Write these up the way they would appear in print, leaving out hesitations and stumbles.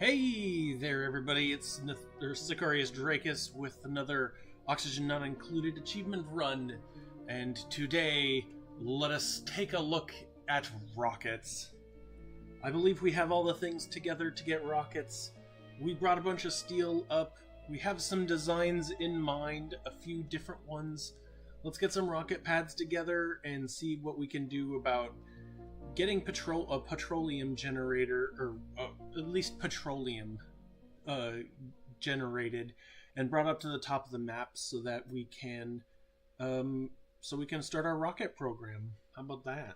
Hey there, everybody! It's Sicarius Dracus with another Oxygen Not Included achievement run, and today let us take a look at rockets. I believe we have all the things together to get rockets. We brought a bunch of steel up. We have some designs in mind, a few different ones. Let's get some rocket pads together and see what we can do about getting a petroleum generator, or at least petroleum generated and brought up to the top of the map so that we can start our rocket program. How about that?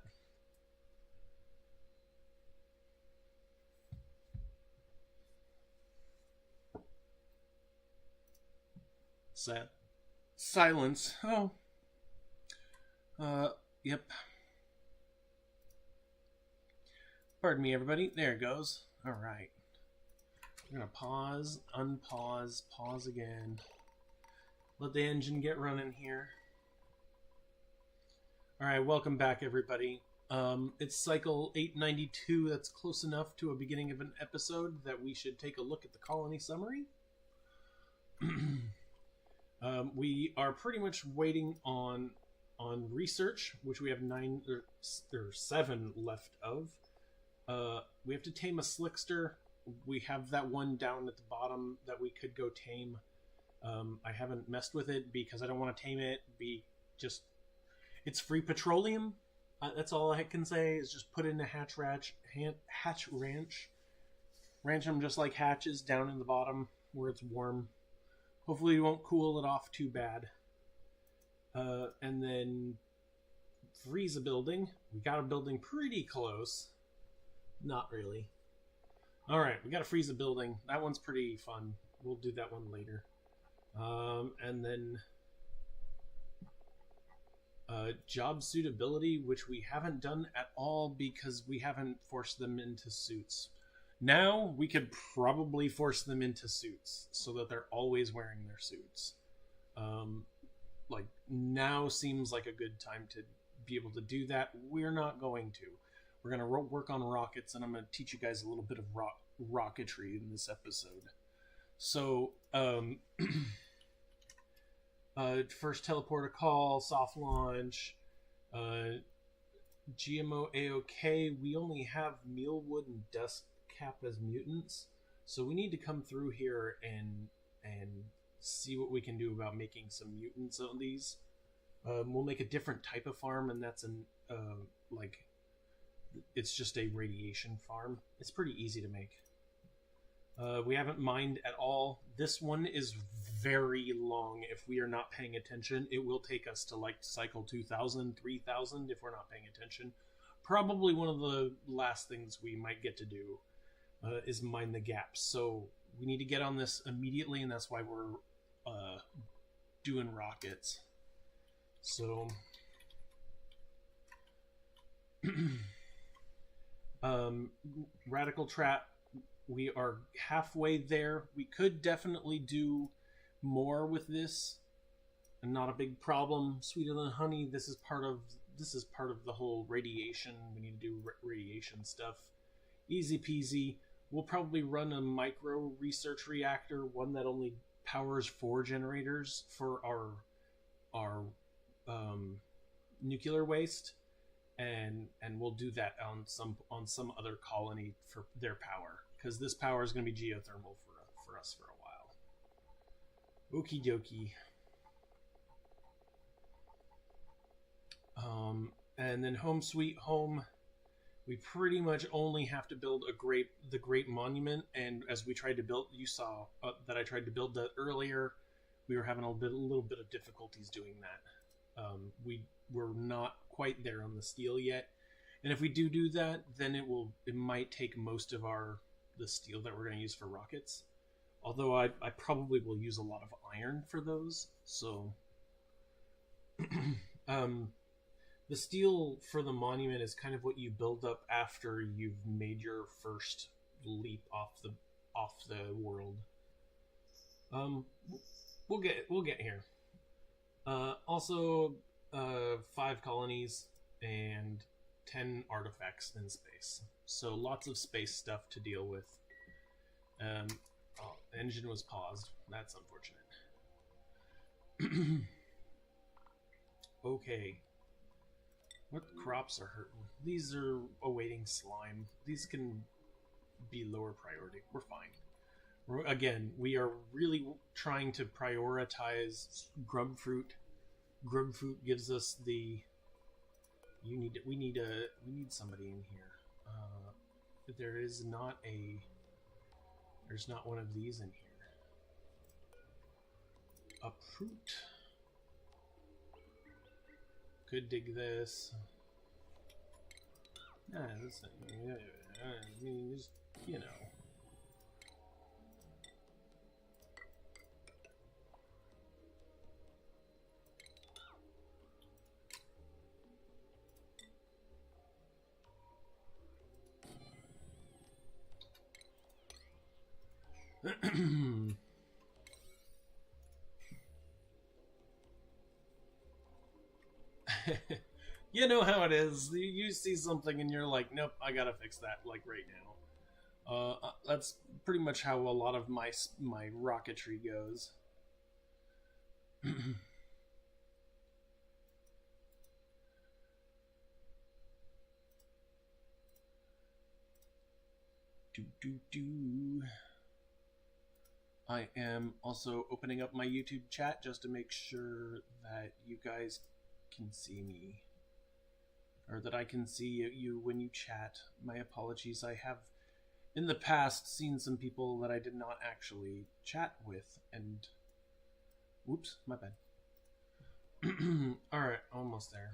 Sad silence. Oh, yep. Pardon me, everybody. There it goes. All right. I'm gonna pause, unpause, pause again. Let the engine get running here. All right, welcome back, everybody. It's cycle 892. That's close enough to a beginning of an episode that we should take a look at the colony summary. We are pretty much waiting on research, which we have 7 left of. We have to tame a slickster. We have that one down at the bottom that we could go tame. I haven't messed with it because I don't want to tame it. It's free petroleum. That's all I can say is just put in a hatch ranch. Ranch them just like hatches down in the bottom where it's warm. Hopefully you won't cool it off too bad. And then freeze a building. We got a building pretty close. Not really. Alright, we gotta freeze a building. That one's pretty fun. We'll do that one later. And then job suitability, which we haven't done at all because we haven't forced them into suits. Now we could probably force them into suits so that they're always wearing their suits. Like now seems like a good time to be able to do that. We're not going to. We're going to work on rockets, and I'm going to teach you guys a little bit of rocketry in this episode. So, first teleporter call, soft launch, GMO A-OK. We only have Mealwood and Dustcap as mutants, so we need to come through here and see what we can do about making some mutants of these. We'll make a different type of farm, and that's it's just a radiation farm. It's pretty easy to make. We haven't mined at all. This one is very long. If we are not paying attention, it will take us to like cycle 2000, 3000 if we're not paying attention. Probably one of the last things we might get to do is mine the gaps. So we need to get on this immediately, and that's why we're doing rockets. So radical trap, we are halfway there. We could definitely do more with this, and not a big problem. Sweeter than honey. This is part of the whole radiation. We need to do radiation stuff. Easy peasy. We'll probably run a micro research reactor, one that only powers 4 generators for our nuclear waste. And we'll do that on some other colony for their power, because this power is going to be geothermal for us for a while. Okie dokie. And then home sweet home. We pretty much only have to build the Great Monument, and as we tried to build, you saw that I tried to build that earlier. We were having a little bit of difficulties doing that. We're not quite there on the steel yet, and if we do that, then it might take most of the steel that we're going to use for rockets. Although I probably will use a lot of iron for those. So the steel for the monument is kind of what you build up after you've made your first leap off the world. We'll get here. Also, 5 colonies and 10 artifacts in space. So lots of space stuff to deal with. Oh, the engine was paused. That's unfortunate. Okay. What crops are hurting? These are awaiting slime. These can be lower priority. We're fine. Again, we are really trying to prioritize grub fruit. Grub fruit gives us the. We need somebody in here. There is not a. There's not one of these in here. Uproot. Could dig this. Nah, this thing. Yeah, I mean, just, you know. You know how it is. You see something and you're like, nope, I gotta fix that, like, right now. That's pretty much how a lot of my rocketry goes. I am also opening up my YouTube chat just to make sure that you guys can see me, or that I can see you when you chat. My apologies. I have in the past seen some people that I did not actually chat with, and whoops, my bad. Alright, almost there.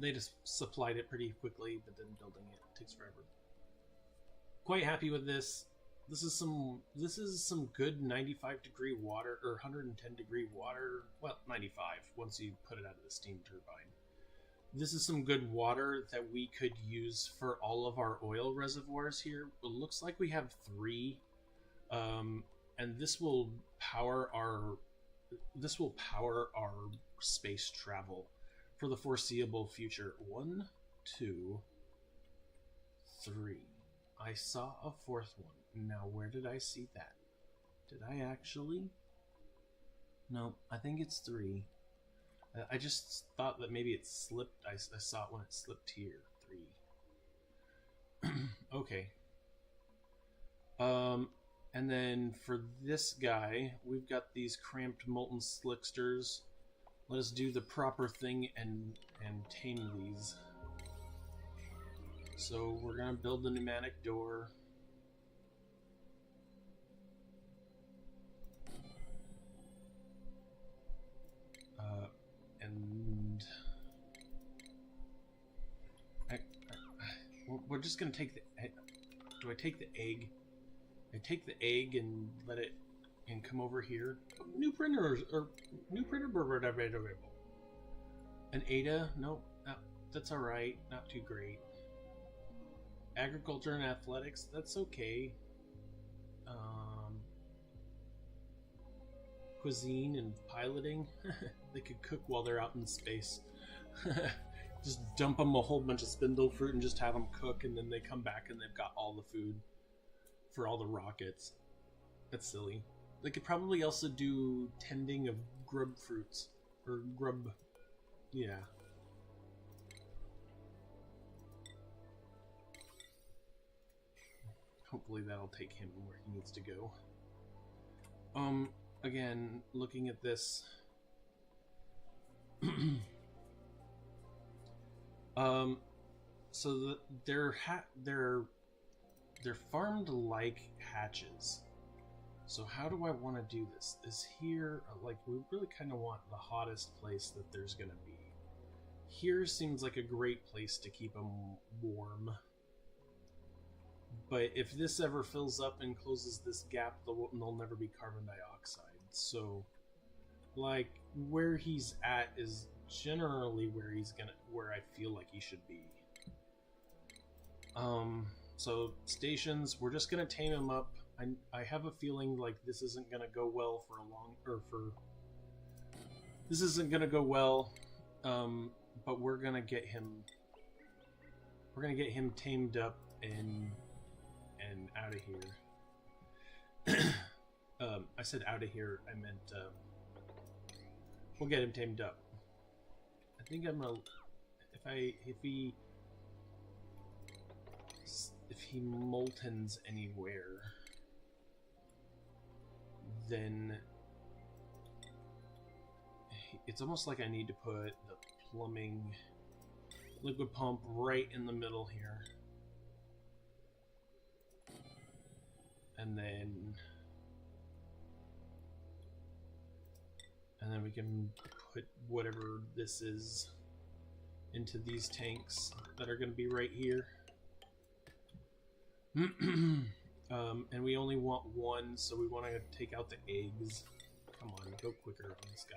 They just supplied it pretty quickly, but then building it takes forever. Quite happy with this. This is some good 95 degree water, or 110 degree water. Well, 95 once you put it out of the steam turbine. This is some good water that we could use for all of our oil reservoirs here. It looks like we have 3, and this will power our space travel for the foreseeable future. 1, 2, 3. I saw a 4th one. Now, where did I see that? Did I actually? No, I think it's 3. I just thought that maybe it slipped. I saw it when it slipped here. 3. Okay. And then for this guy, we've got these cramped molten slicksters. Let us do the proper thing and tame these. So we're gonna build the pneumatic door. And we're just gonna take the. Do I take the egg? I take the egg and let it and come over here. New printers or new printer. An Ada? No, that's all right. Not too great. Agriculture and athletics. That's okay. Cuisine and piloting. They could cook while they're out in space. Just dump them a whole bunch of spindle fruit and just have them cook, and then they come back and they've got all the food for all the rockets. That's silly. They could probably also do tending of grub fruits. Or grub... yeah. Hopefully that'll take him where he needs to go. Again, looking at this... so they're farmed like hatches. So how do I want to do this? Is here, like, we really kind of want the hottest place that there's gonna be. Here seems like a great place to keep them warm. But if this ever fills up and closes this gap, there'll never be carbon dioxide. So, like, where he's at is generally where I feel like he should be. So stations, we're just gonna tame him up. I have a feeling like this isn't gonna go well this isn't gonna go well, but we're gonna get him we're gonna get him tamed up and out of here. I said out of here. I meant we'll get him tamed up. I think I'm gonna if he moltens anywhere, then it's almost like I need to put the plumbing liquid pump right in the middle here. And then we can put whatever this is into these tanks that are going to be right here. And we only want one, so we want to take out the eggs. Come on, go quicker on this guy.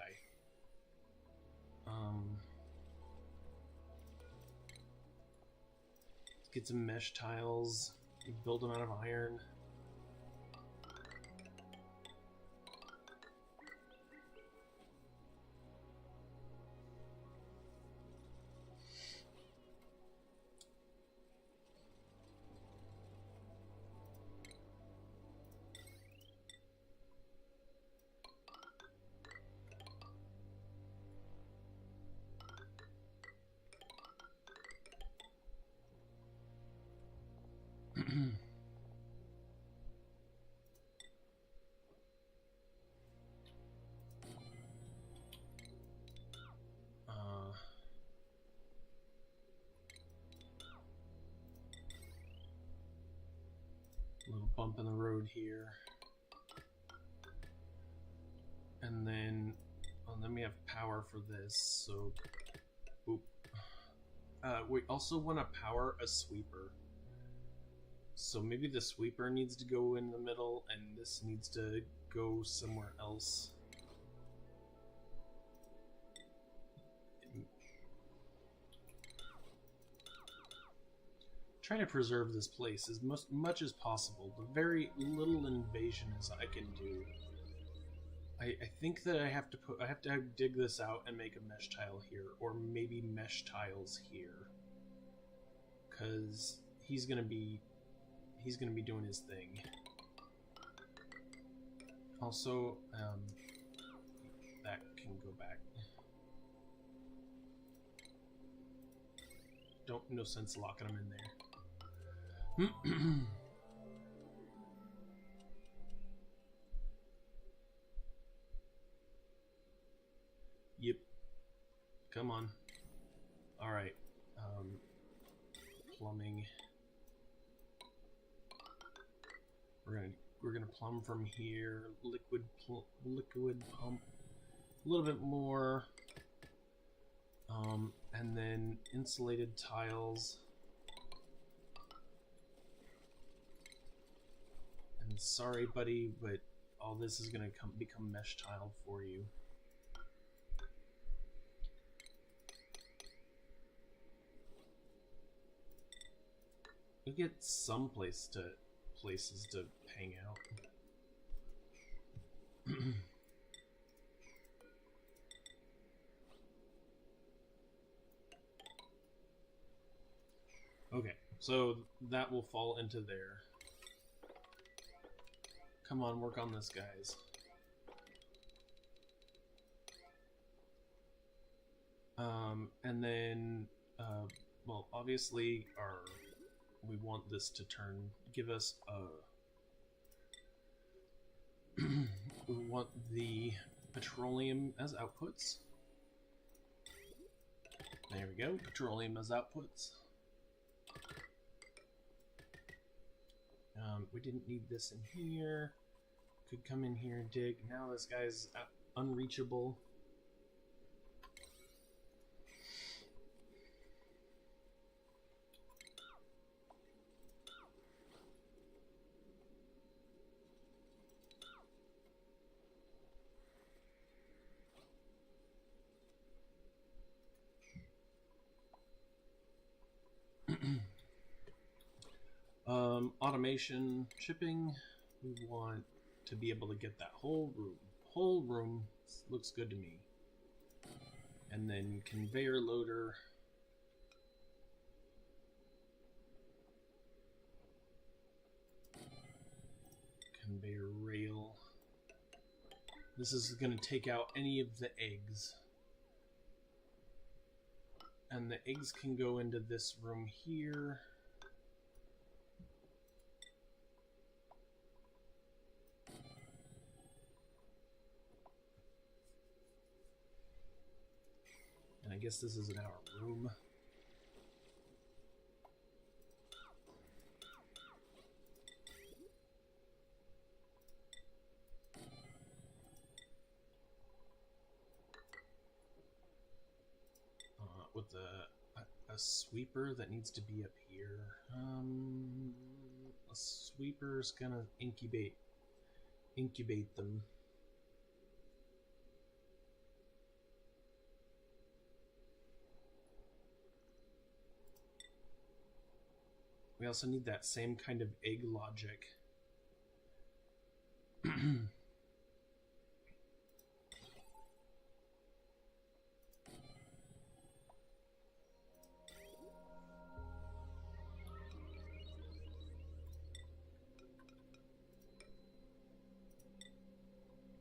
Let's get some mesh tiles. Build them out of iron. Little bump in the road here, and then we have power for this. So, boop. We also want to power a sweeper. So maybe the sweeper needs to go in the middle, and this needs to go somewhere else. Try to preserve this place as much as possible. The very little invasion as I can do. I think that I have to dig this out and make a mesh tile here, or maybe mesh tiles here, because he's gonna be doing his thing. Also, that can go back. No sense locking them in there. Yep. Come on. All right. Plumbing. We're gonna plumb from here. Liquid pump. A little bit more. And then insulated tiles. And sorry, buddy, but all this is gonna become mesh tile for you. You'll get some places to hang out. Okay, so that will fall into there. Come on, work on this, guys. And then, well, obviously, we want this to give us we want the petroleum as outputs. There we go, petroleum as outputs. We didn't need this in here. Could come in here and dig. Now this guy's unreachable. Automation shipping, we want to be able to get that whole room looks good to me. And then conveyor loader, conveyor rail. This is going to take out any of the eggs. And the eggs can go into this room here. And I guess this is in our room. With a sweeper that needs to be up here. A sweeper's gonna incubate them. We also need that same kind of egg logic.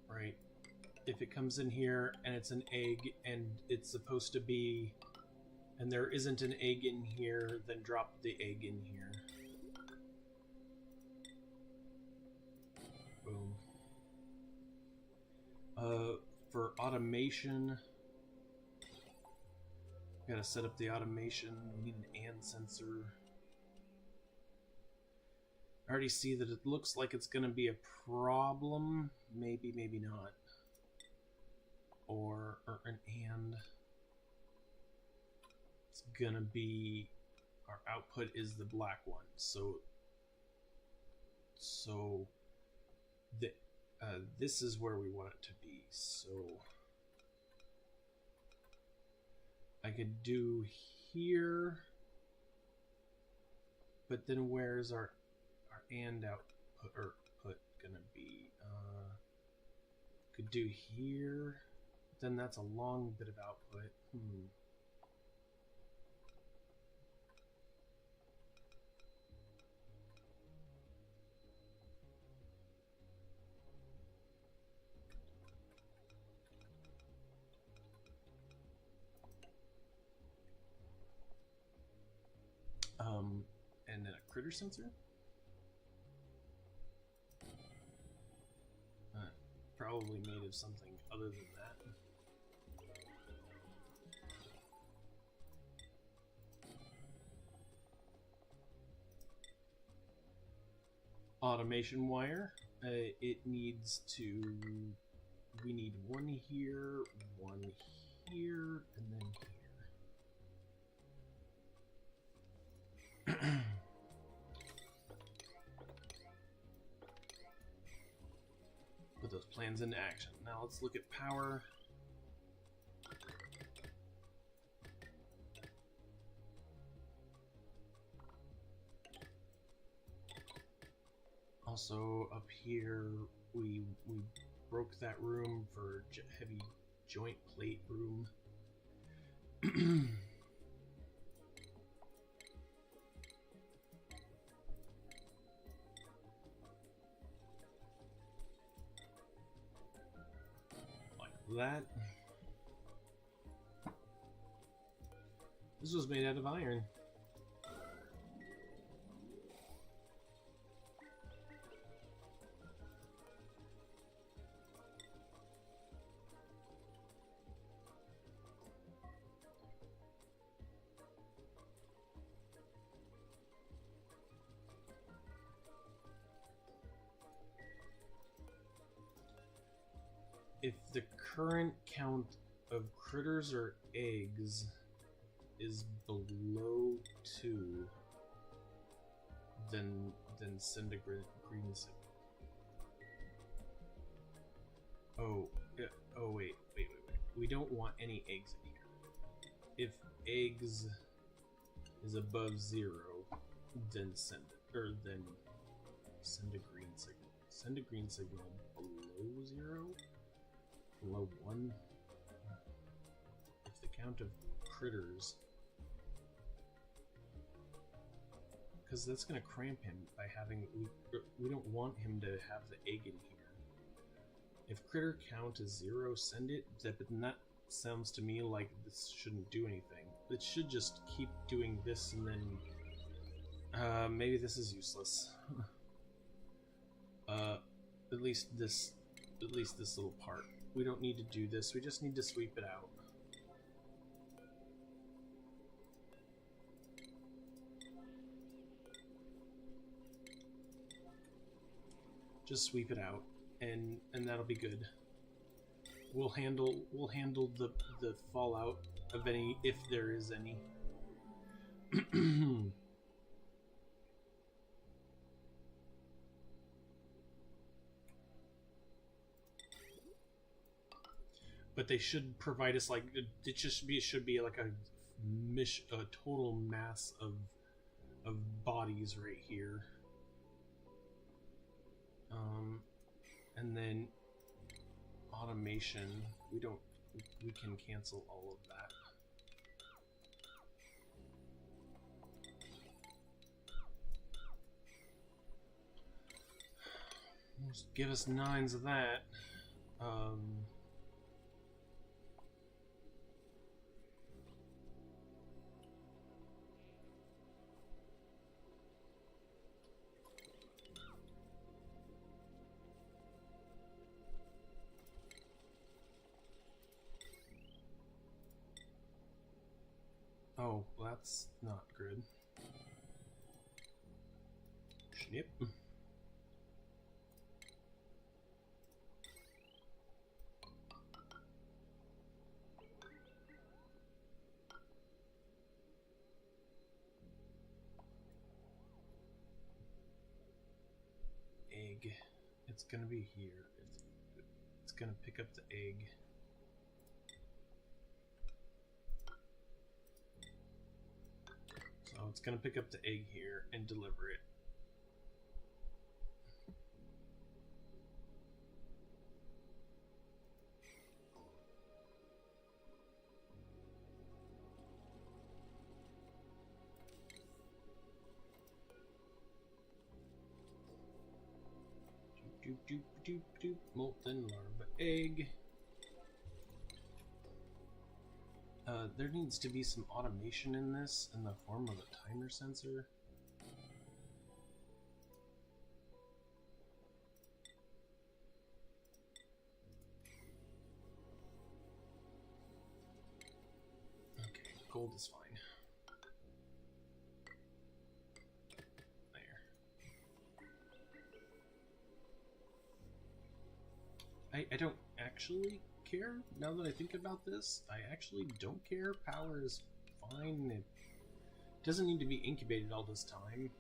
Right. If it comes in here and it's an egg and it's supposed to be, and there isn't an egg in here, then drop the egg in here. Boom. For automation, gotta set up the automation. We need an and sensor. I already see that it looks like it's gonna be a problem. Maybe, maybe not. Or an and. It's gonna be, our output is the black one. So this is where we want it to be. So I could do here, but then where's our and output or put gonna be? Could do here, then that's a long bit of output. And then a critter sensor. Probably made of something other than that. Automation wire. It needs to. We need one here, and then here. Put those plans into action. Now let's look at power. Also up here, we broke that room for heavy joint plate room. That. This was made out of iron. If the current count of critters or eggs is below 2, then send a green signal. Oh, yeah. Oh wait. We don't want any eggs in here. If eggs is above 0, then send it, or then send a green signal. Send a green signal below 0. Below 1. If the count of critters because that's going to cramp him by having... We don't want him to have the egg in here. If critter count is 0, send it. And that sounds to me like this shouldn't do anything. It should just keep doing this and then... maybe this is useless. At least this little part. We don't need to do this, we just need to sweep it out. Just sweep it out, and that'll be good. We'll handle the fallout of any, if there is any. But they should provide us, like, it should be like a total mass of bodies right here. And then automation, we can cancel all of that. Just give us 9s of that. Oh, well, that's not good. Snip. Egg. It's gonna be here. It's gonna pick up the egg. So it's gonna pick up the egg here and deliver it. Doop doop doop doop, molten larva egg. There needs to be some automation in this in the form of a timer sensor. Okay, gold is fine. I don't actually care, now that I think about this. I actually don't care. Power is fine. It doesn't need to be incubated all this time.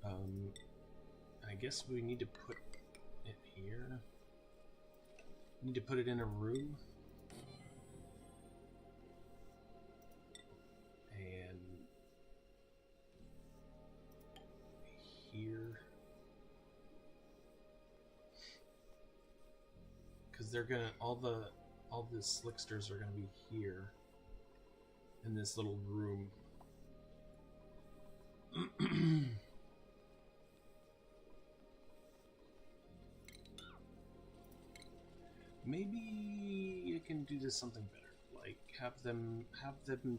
I guess we need to put it here. Need to put it in a room. And here. Because they're gonna, all the slicksters are gonna be here in this little room. Maybe I can do this something better. Like have them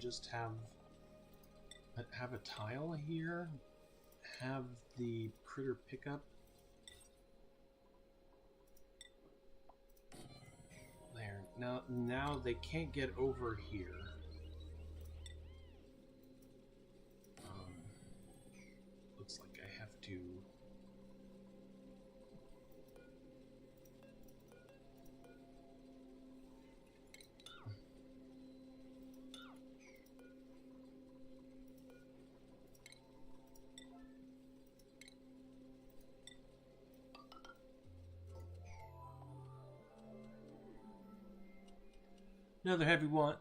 just have a tile here. Have the critter pickup. There. Now they can't get over here. Looks like I have to. Another heavy one.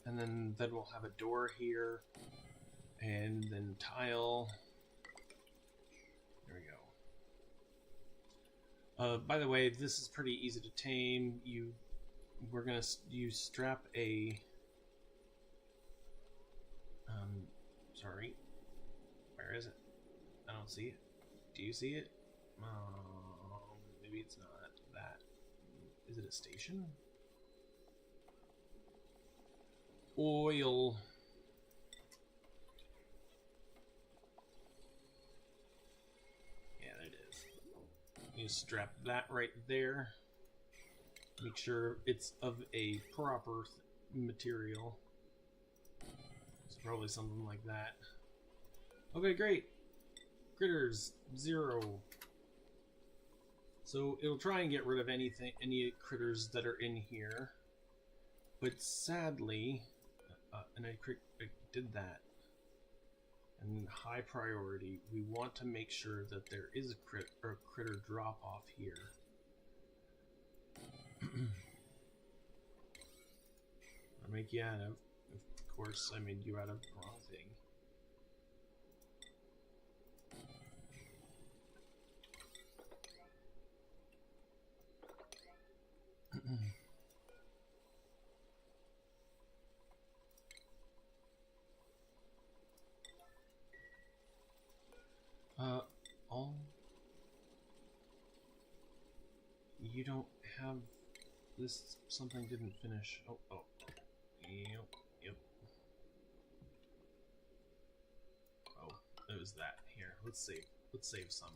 And then we'll have a door here, and then tile. There we go. By the way, this is pretty easy to tame. We're gonna strap a. Sorry. Where is it? I don't see it. Do you see it? Maybe it's not that. Is it a station? Oil. Yeah, there it is. You strap that right there. Make sure it's of a proper material. It's probably something like that. Okay, great. Critters 0. So it'll try and get rid of any critters that are in here. But sadly, and I did that. And high priority, we want to make sure that there is a critter drop off here. I make you out of course, I made you out of the wrong thing. You don't have this. Something didn't finish. Oh. Yep. Oh, it was that. Here, let's save some.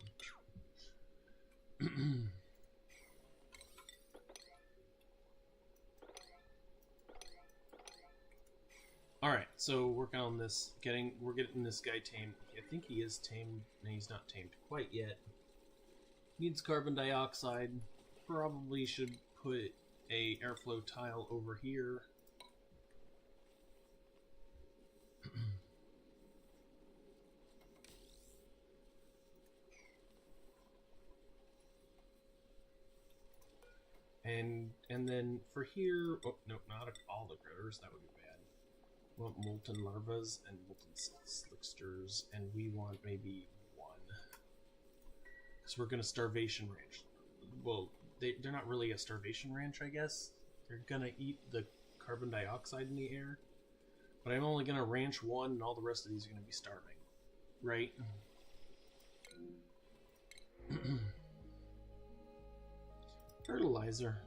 Alright, so working on this, we're getting this guy tamed. I think he is tamed. No, he's not tamed quite yet. Needs carbon dioxide. Probably should put a airflow tile over here. And then for here, oh no, not all the critters, that would be bad. We want molten larvas and molten slicksters, and we want maybe one. Because we're gonna starvation ranch. Well, they're not really a starvation ranch, I guess. They're gonna eat the carbon dioxide in the air. But I'm only gonna ranch one, and all the rest of these are gonna be starving. Right? Fertilizer.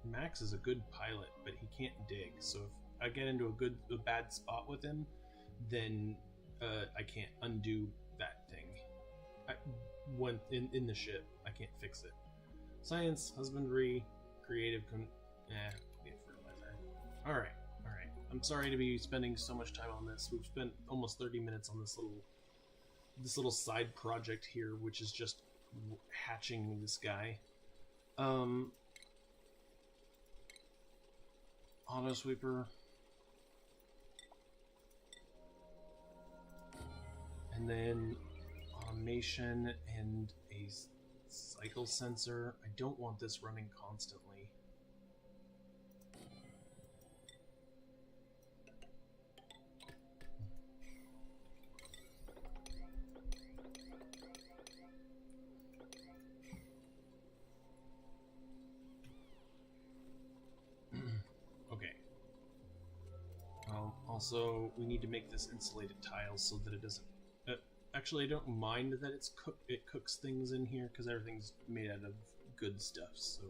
Max is a good pilot, but he can't dig. So if I get into a bad spot with him, then I can't undo that thing. In the ship, I can't fix it. Science, husbandry, creative. Fertilizer. All right. I'm sorry to be spending so much time on this. We've spent almost 30 minutes on this little side project here, which is just hatching this guy. Auto sweeper. And then automation and a cycle sensor. I don't want this running constantly. Also, we need to make this insulated tile so that it doesn't... actually, I don't mind that it cooks things in here, because everything's made out of good stuff, so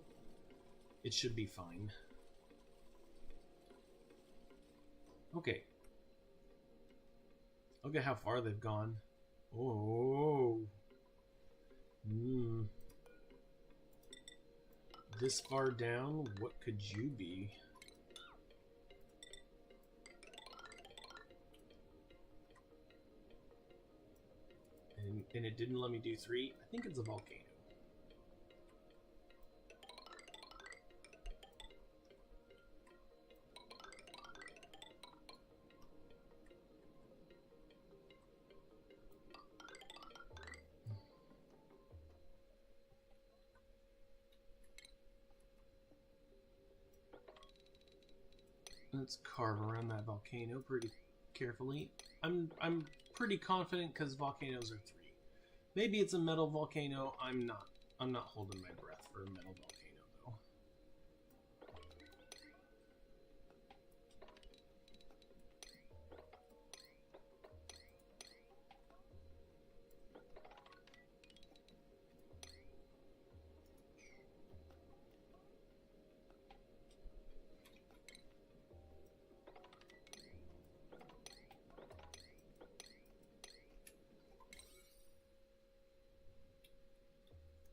it should be fine. Okay. Look at how far they've gone. Oh. This far down, what could you be? And it didn't let me do 3. I think it's a volcano. Let's carve around that volcano pretty carefully. I'm pretty confident because volcanoes are 3. Maybe it's a metal volcano. I'm not holding my breath for a metal volcano though.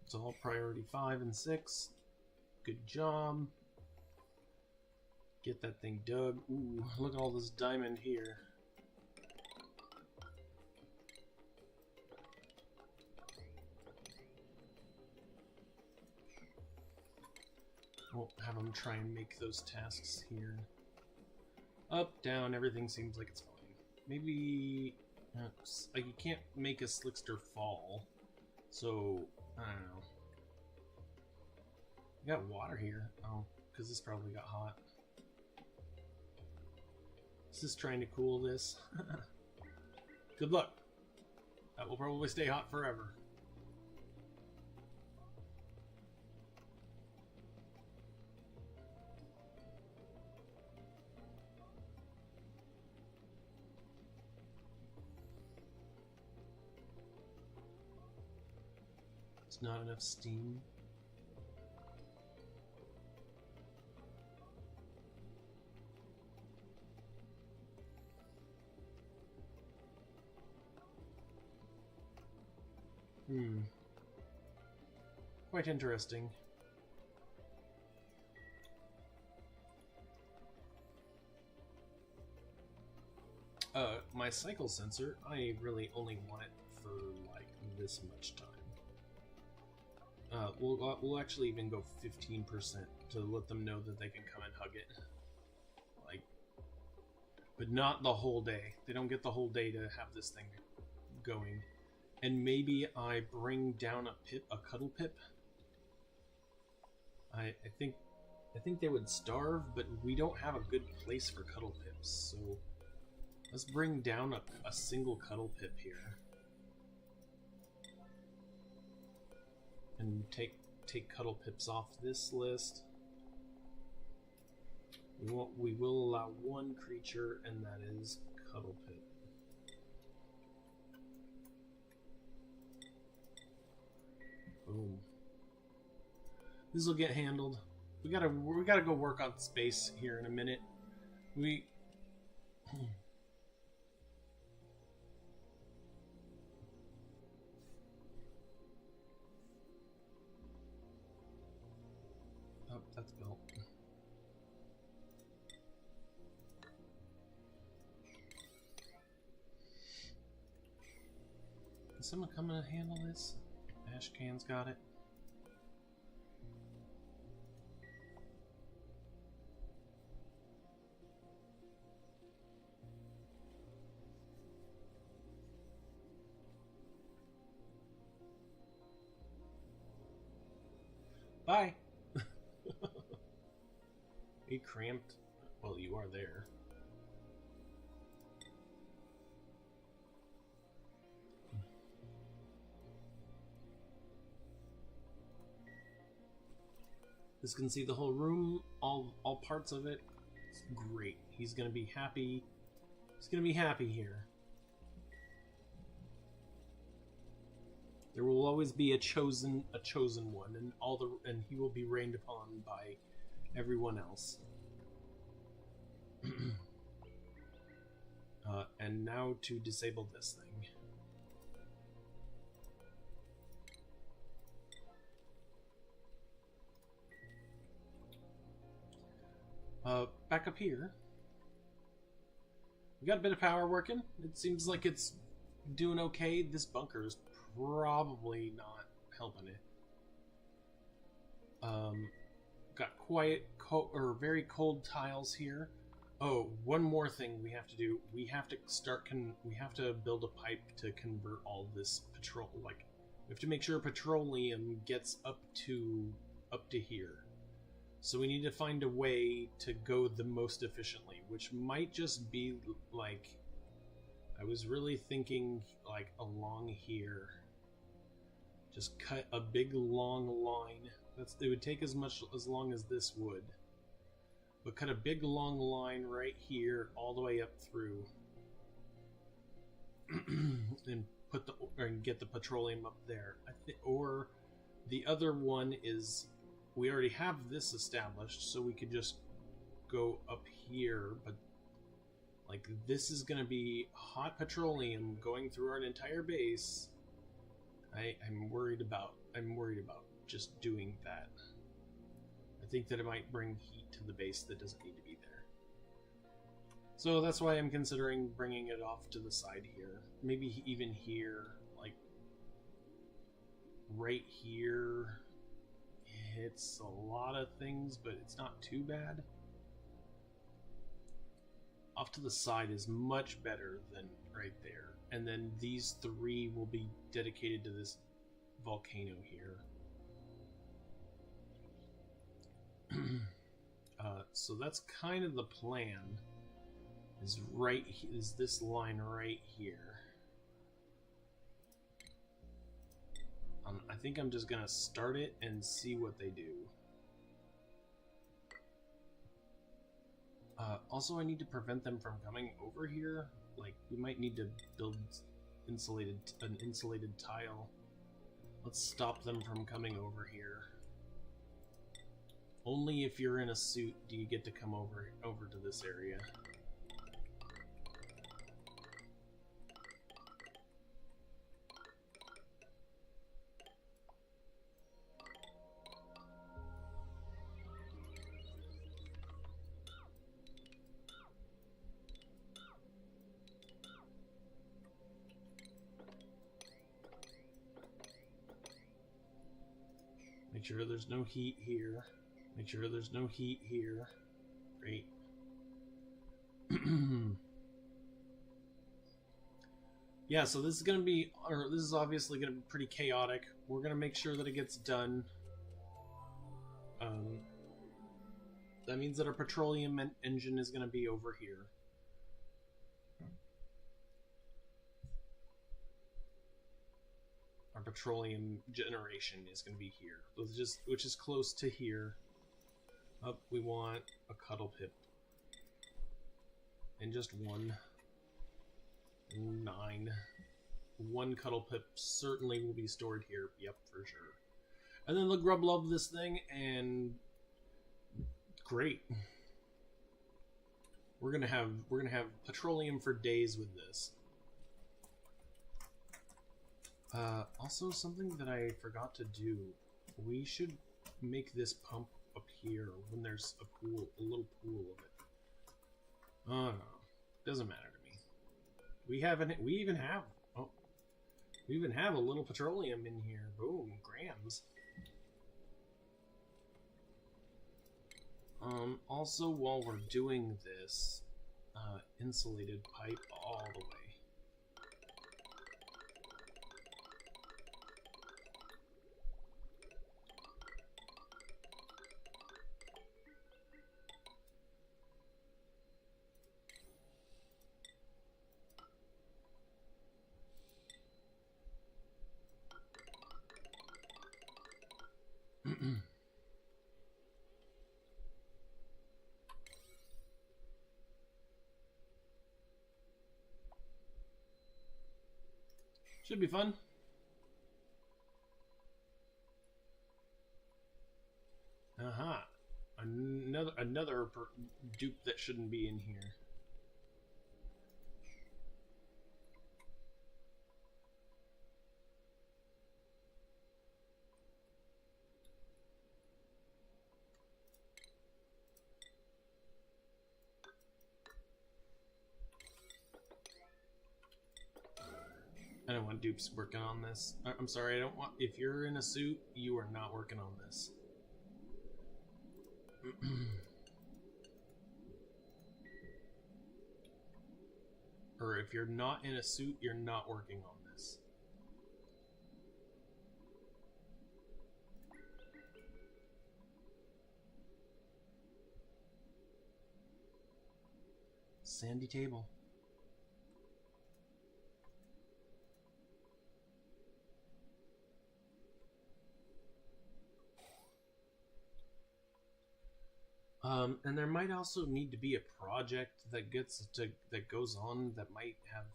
It's all priority 5 and 6. Good job. Get that thing dug. Ooh, look at all this diamond here. We'll have them try and make those tasks here. Up, down, everything seems like it's fine. Maybe... like you can't make a slickster fall. So, I don't know. You got water here. Oh, because this probably got hot. Is this trying to cool this? Good luck. That will probably stay hot forever. It's not enough steam. Quite interesting. My cycle sensor, I really only want it for like this much time. We'll actually even go 15% to let them know that they can come and hug it. Like, but not the whole day. They don't get the whole day to have this thing going. And maybe I bring down a cuddle pip. I think they would starve, but we don't have a good place for cuddle pips, so let's bring down a single cuddle pip here. And take cuddle pips off this list. We will allow one creature, and that is cuddle pip. Boom. This will get handled. We gotta go work on space here in a minute. Oh, that's built. Is someone coming to handle this? Ash can's got it. Bye. Are you cramped? Well, you are there. This can see the whole room, all parts of it. It's great. He's gonna be happy. He's gonna be happy here. There will always be a chosen one, and he will be reigned upon by everyone else. And now to disable this thing. Back up here. We got a bit of power working. It seems like it's doing okay. This bunker is probably not helping it. Got very cold tiles here. Oh, one more thing we have to do. We have to build a pipe to convert all this petrol. Like, we have to make sure petroleum gets up to here. So we need to find a way to go the most efficiently, which might just be like, I was really thinking like along here. Just cut a big long line. It would take as long as this would. But cut a big long line right here all the way up through. And get the petroleum up there. Or the other one is, we already have this established, so we could just go up here, but like this is going to be hot petroleum going through our entire base. I'm worried about just doing that. I think that it might bring heat to the base that doesn't need to be there. So that's why I'm considering bringing it off to the side here. Maybe even here, like right here. It's a lot of things, but it's not too bad. Off to the side is much better than right there. And then these three will be dedicated to this volcano here. So that's kind of the plan. Is this line right here. I think I'm just gonna start it and see what they do. Also, I need to prevent them from coming over here. Like, we might need to build an insulated tile. Let's stop them from coming over here. Only if you're in a suit do you get to come over to this area. Make sure there's no heat here. Make sure there's no heat here. Great. Yeah, so this is obviously gonna be pretty chaotic. We're gonna make sure that it gets done. That means that our petroleum engine is gonna be over here. Our petroleum generation is going to be here, which is close to here. Up, we want a cuddle pip, and just one. 9. One cuddle pip certainly will be stored here. Yep, for sure. And then the grub love this thing, and great. We're gonna have petroleum for days with this. Also, something that I forgot to do, we should make this pump up here when there's a little pool of it. Oh, no. Doesn't matter to me. We even have a little petroleum in here. Boom, grams. Also, while we're doing this, insulated pipe all the way. Should be fun. Aha. Another dupe that shouldn't be in here. I don't want dupes working on this. I'm sorry, I don't want... If you're in a suit, you are not working on this. Or if you're not in a suit, you're not working on this. Sandy table. And there might also need to be a project that goes on that might have,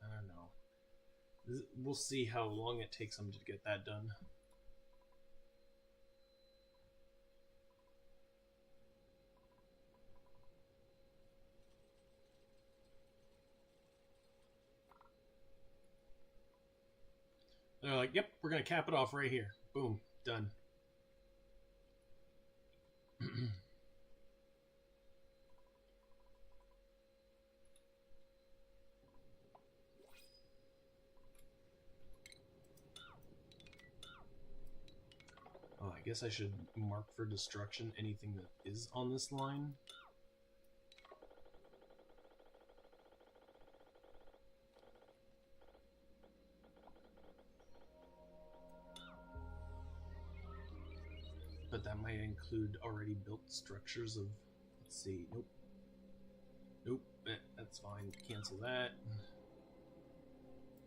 I don't know. We'll see how long it takes them to get that done. They're like, yep, we're going to cap it off right here. Boom, done. Oh, I guess I should mark for destruction anything that is on this line. But that might include already built structures of, let's see, nope. Nope, that's fine. Cancel that.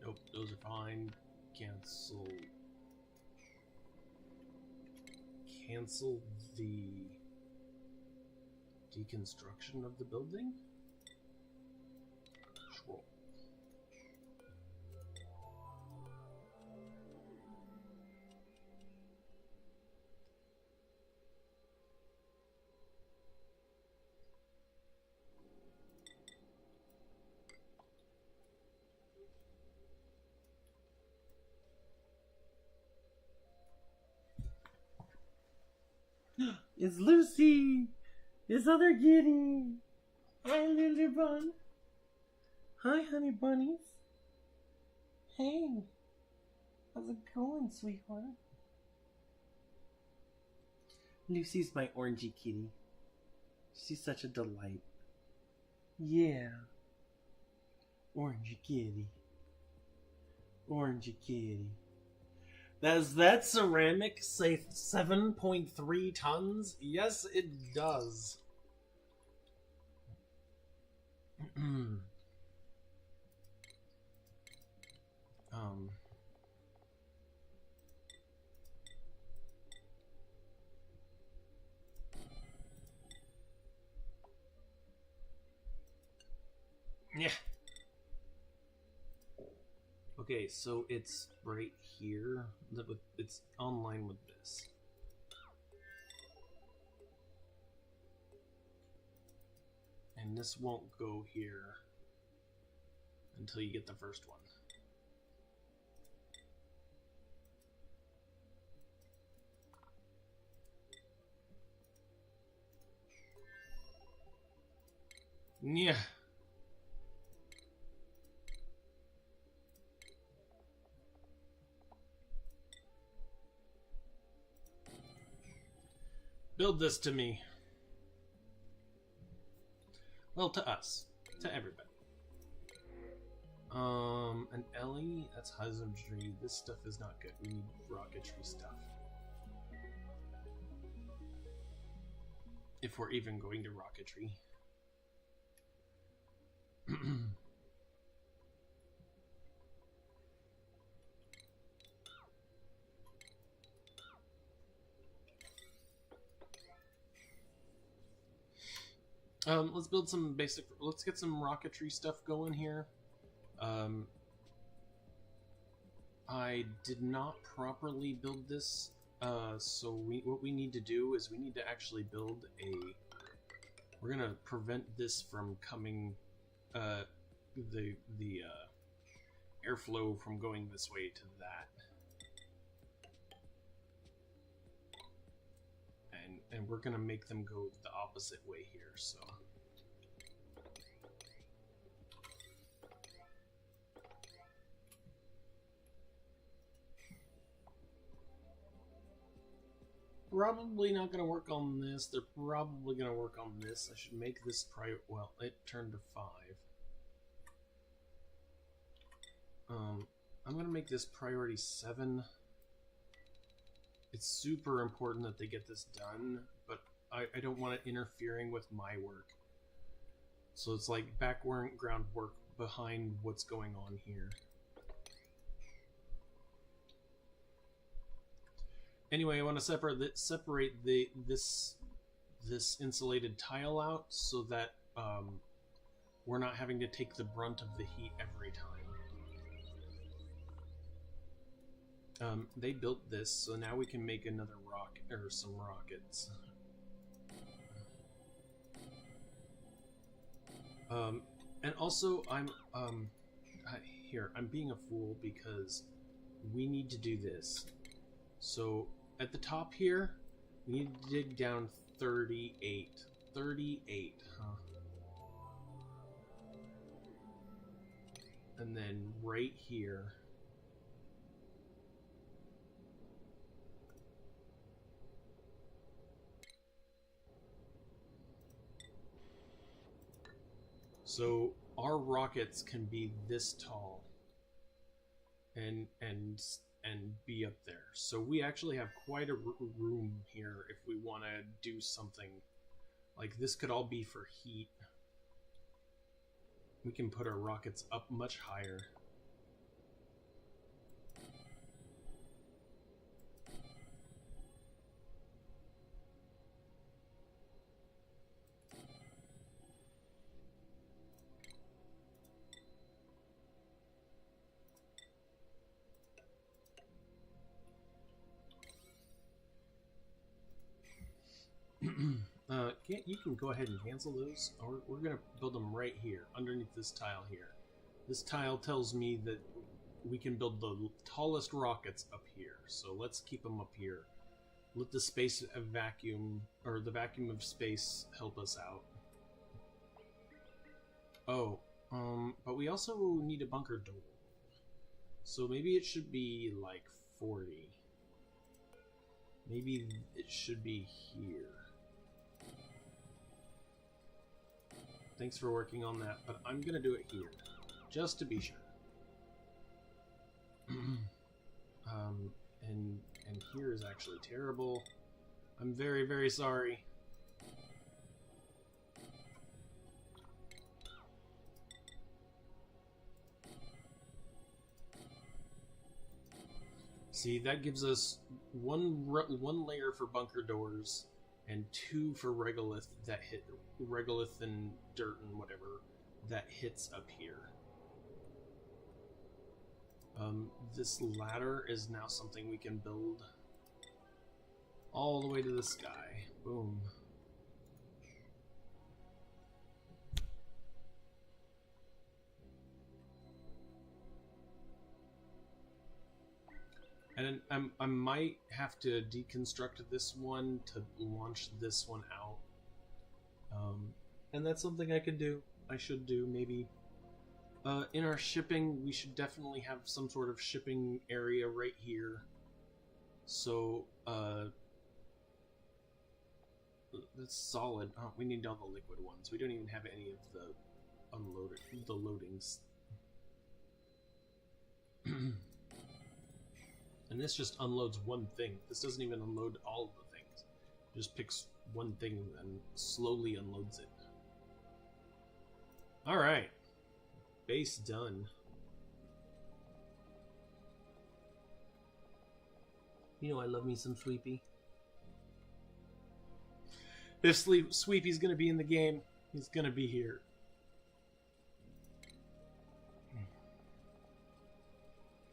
Nope, those are fine. Cancel the deconstruction of the building? Sure. It's Lucy! It's other kitty! Hi, little bun! Hi, honey bunnies! Hey! How's it going, sweetheart? Lucy's my orangey kitty. She's such a delight. Yeah. Orangey kitty. Orangey kitty. Does that ceramic say 7.3 tons? Yes, it does. Yeah. Okay, so it's right here. It's online with this. And this won't go here until you get the first one. Yeah. Build this to me. Well, to us. To everybody. An Ellie? That's husbandry. This stuff is not good. We need rocketry stuff. If we're even going to rocketry. Let's build some basic. Let's get some rocketry stuff going here. I did not properly build this, so what we need to do is we need to actually build a. We're gonna prevent this from coming, the airflow from going this way to that. And we're gonna make them go the opposite way here, so. Probably not gonna work on this. They're probably gonna work on this. I should make this well, it turned to 5. I'm gonna make this priority 7. It's super important that they get this done, but I don't want it interfering with my work. So it's like background work behind what's going on here. Anyway, I want to separate the this insulated tile out so that we're not having to take the brunt of the heat every time. They built this, so now we can make another some rockets. And also, I'm being a fool because we need to do this. So at the top here, we need to dig down 38. 38, huh? And then right here. So our rockets can be this tall and be up there. So we actually have quite a room here if we want to do something. Like this could all be for heat. We can put our rockets up much higher. You can go ahead and cancel those, or we're going to build them right here, underneath this tile here. This tile tells me that we can build the tallest rockets up here, so let's keep them up here. Let the space vacuum, or the vacuum of space, help us out. Oh, but we also need a bunker door. So maybe it should be like 40. Maybe it should be here. Thanks for working on that, but I'm gonna do it here, just to be sure. And here is actually terrible. I'm very, very sorry. See, that gives us one layer for bunker doors and 2 for regolith that hit regolith and dirt and whatever that hits up here. This ladder is now something we can build all the way to the sky. Boom. And I might have to deconstruct this one to launch this one out. And that's something I could do. I should do, maybe. In our shipping, we should definitely have some sort of shipping area right here. So, that's solid. Oh, we need all the liquid ones. We don't even have any of the loadings. And this just unloads one thing. This doesn't even unload all of the things. It just picks one thing and slowly unloads it. Alright. Base done. You know I love me some Sweepy. If Sweepy's gonna be in the game, he's gonna be here.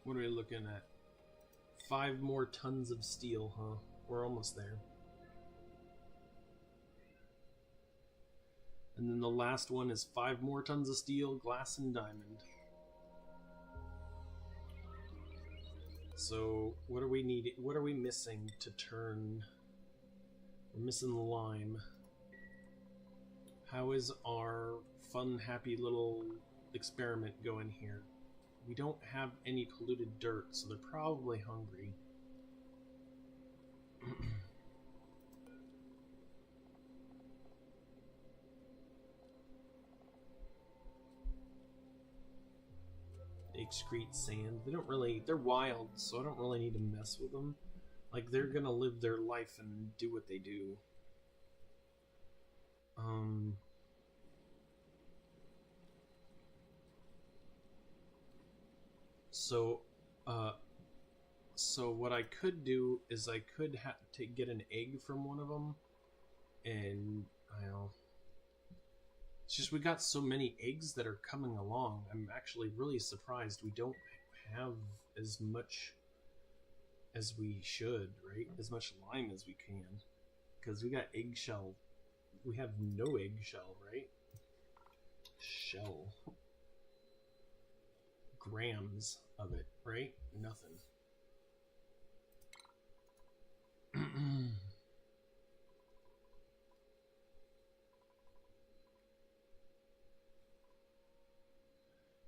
What are we looking at? 5 more tons of steel, huh? We're almost there. And then the last one is 5 more tons of steel, glass, and diamond. So, what are we needing? What are we missing to turn? We're missing lime. How is our fun, happy little experiment going here? We don't have any polluted dirt, so they're probably hungry. They excrete sand. They're wild, so I don't really need to mess with them. Like, they're gonna live their life and do what they do. So what I could do is I could get an egg from one of them, And, well, it's just we got so many eggs that are coming along. I'm actually really surprised we don't have as much as we should, right? As much lime as we can. Because we got eggshell. We have no eggshell, right? Shell. Grams of it, right? Nothing.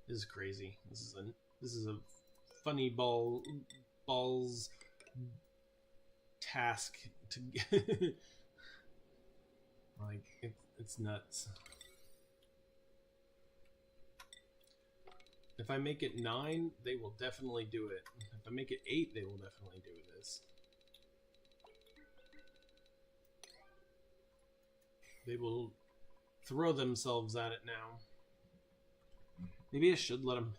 This is crazy. This is a funny balls task to get. Like it's nuts. If I make it 9, they will definitely do it. If I make it 8, they will definitely do this. They will throw themselves at it now. Maybe I should let them.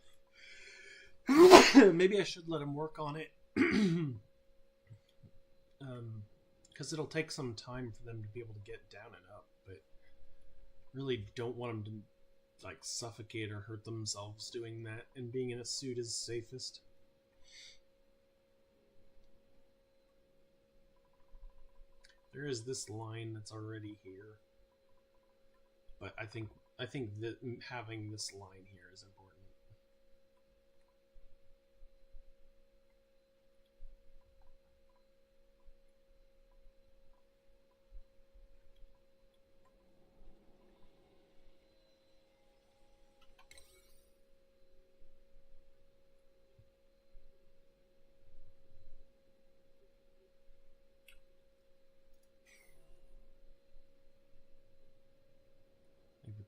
Maybe I should let them work on it. Because it'll take some time for them to be able to get down and up. But really don't want them to like suffocate or hurt themselves doing that. And being in a suit is safest. There is this line that's already here. But I think that having this line here is important.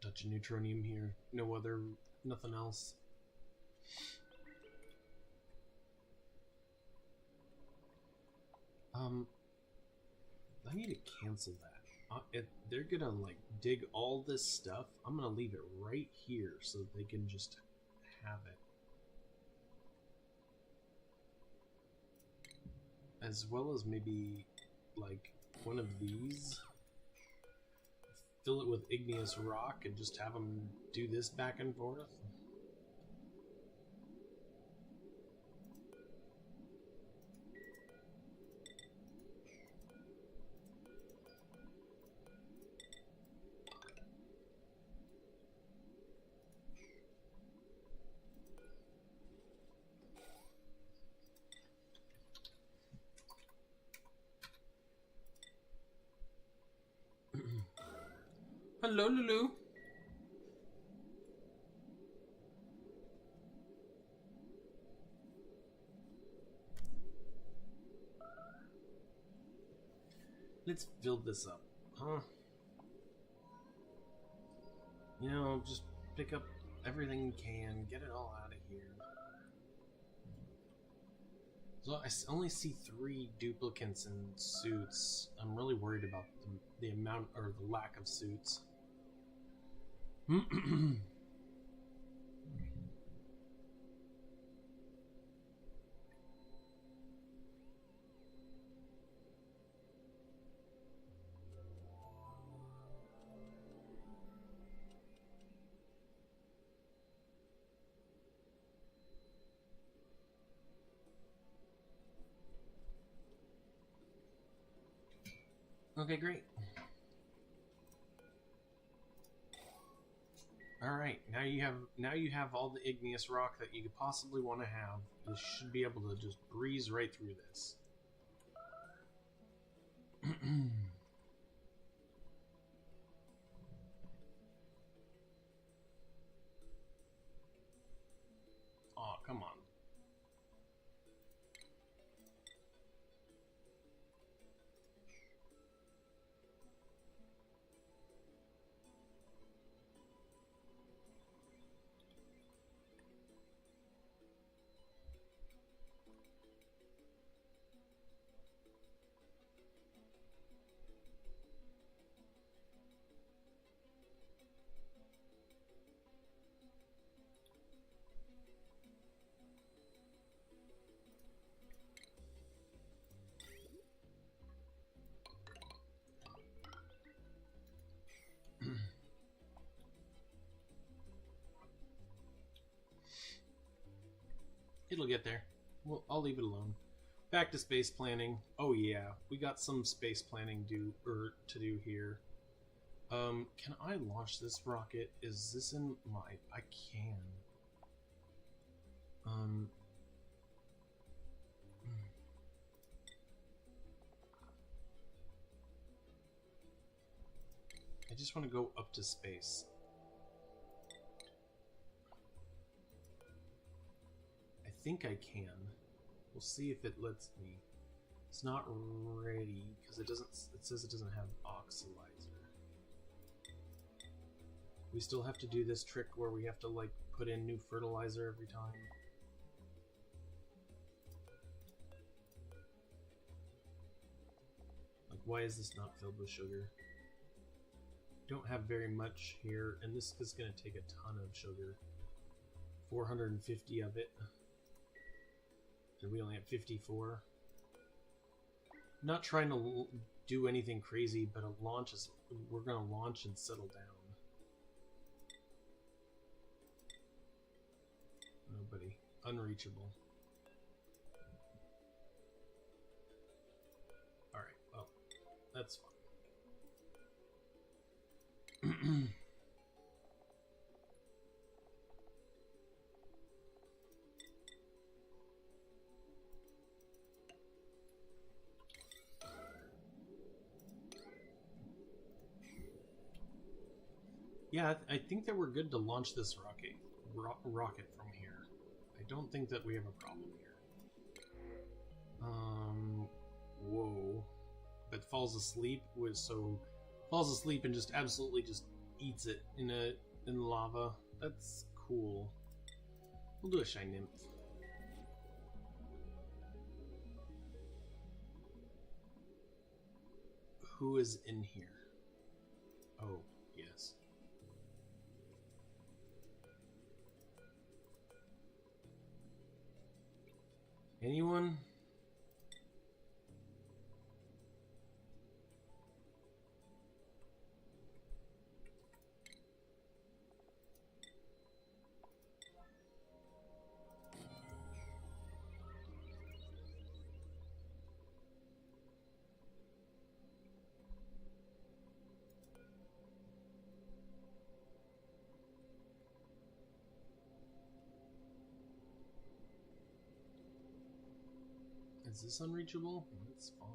Touch of neutronium here. Nothing else. I need to cancel that. They're gonna like dig all this stuff. I'm gonna leave it right here so that they can just have it. As well as maybe like one of these. Fill it with igneous rock and just have them do this back and forth. Hello, Lulu. Let's fill this up, huh? You know, just pick up everything you can, get it all out of here. So I only see 3 duplicates in suits. I'm really worried about the amount or the lack of suits. Okay, great. All right, now you have all the igneous rock that you could possibly want to have. You should be able to just breeze right through this. Oh, come on. It'll get there. Well, I'll leave it alone. Back to space planning. Oh yeah, we got some space planning to do here. Can I launch this rocket? Is this in my... I can. I just want to go up to space. I think I can. We'll see if it lets me. It's not ready because it doesn't. It says it doesn't have oxylizer. We still have to do this trick where we have to like put in new fertilizer every time. Like, why is this not filled with sugar? Don't have very much here, and this is going to take a ton of sugar. 450 of it. And we only have 54. Not trying to do anything crazy, but a launch is... We're going to launch and settle down. Nobody. Unreachable. Alright, well, that's fine. Yeah, I think that we're good to launch this rocket from here. I don't think that we have a problem here. Whoa. But falls asleep falls asleep and just absolutely just eats it in lava. That's cool. We'll do a Shy Nymph. Who is in here? Oh, yes. Anyone? Is this unreachable? It's fine.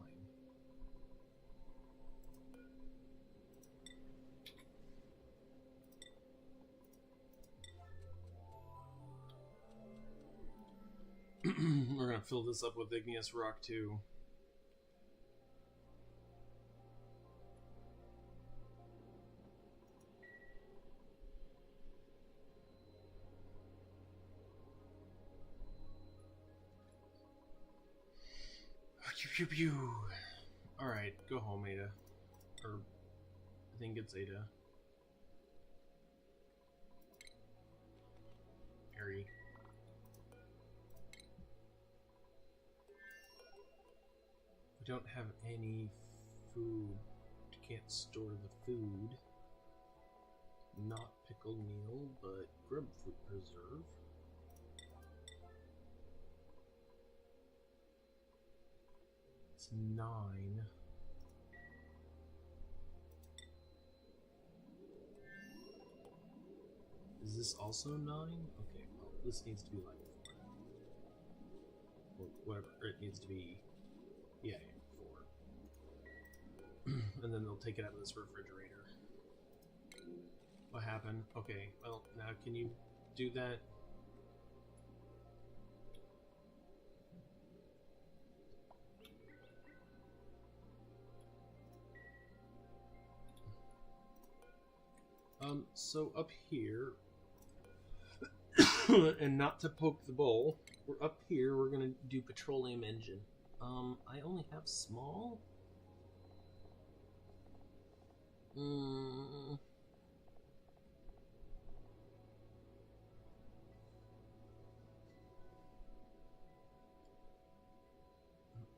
We're gonna fill this up with igneous rock too. Pew pew pew. Alright, go home, Ada. Or, I think it's Ada. Harry. We don't have any food. Can't store the food. Not pickled meal, but grubfruit preserve. It's 9. Is this also 9? Okay, well, this needs to be like 4. Or whatever, or it needs to be... Yeah, 4. And then they'll take it out of this refrigerator. What happened? Okay, well, now can you do that? So up here, and not to poke the bowl, we're up here, we're gonna do Petroleum Engine. I only have small?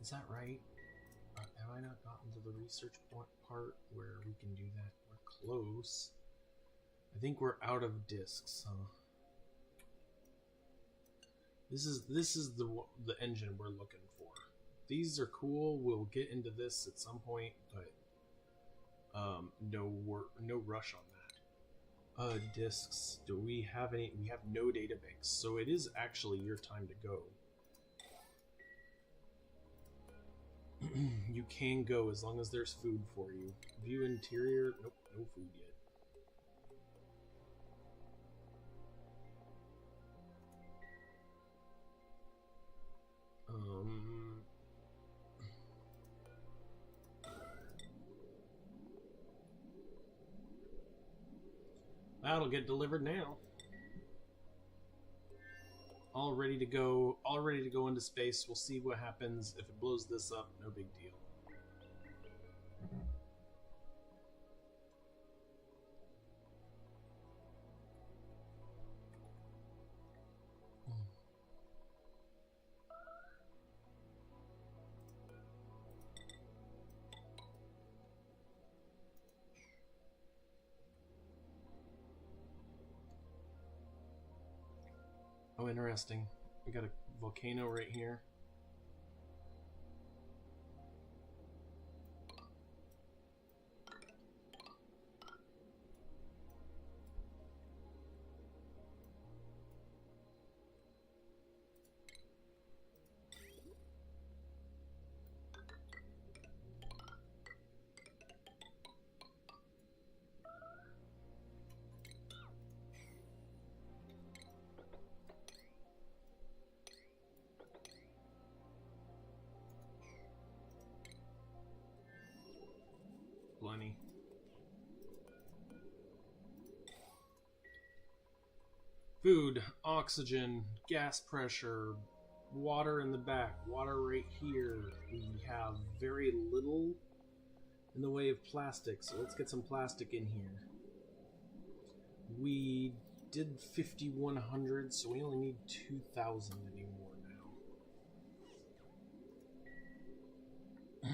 Is that right? Have I not gotten to the research part where we can do that? We're close. I think we're out of discs, huh? This is the engine we're looking for. These are cool. We'll get into this at some point, but no rush on that. Discs. Do we have any? We have no data banks, so it is actually your time to go. You can go as long as there's food for you. View interior. Nope, no food yet. That'll get delivered now. All ready to go. All ready to go into space. We'll see what happens if it blows this up. No big deal. Oh, interesting. We got a volcano right here. Plenty. Food, oxygen, gas pressure, water in the back, water right here. We have very little in the way of plastic, so let's get some plastic in here. We did 5,100, so we only need 2,000 anymore now.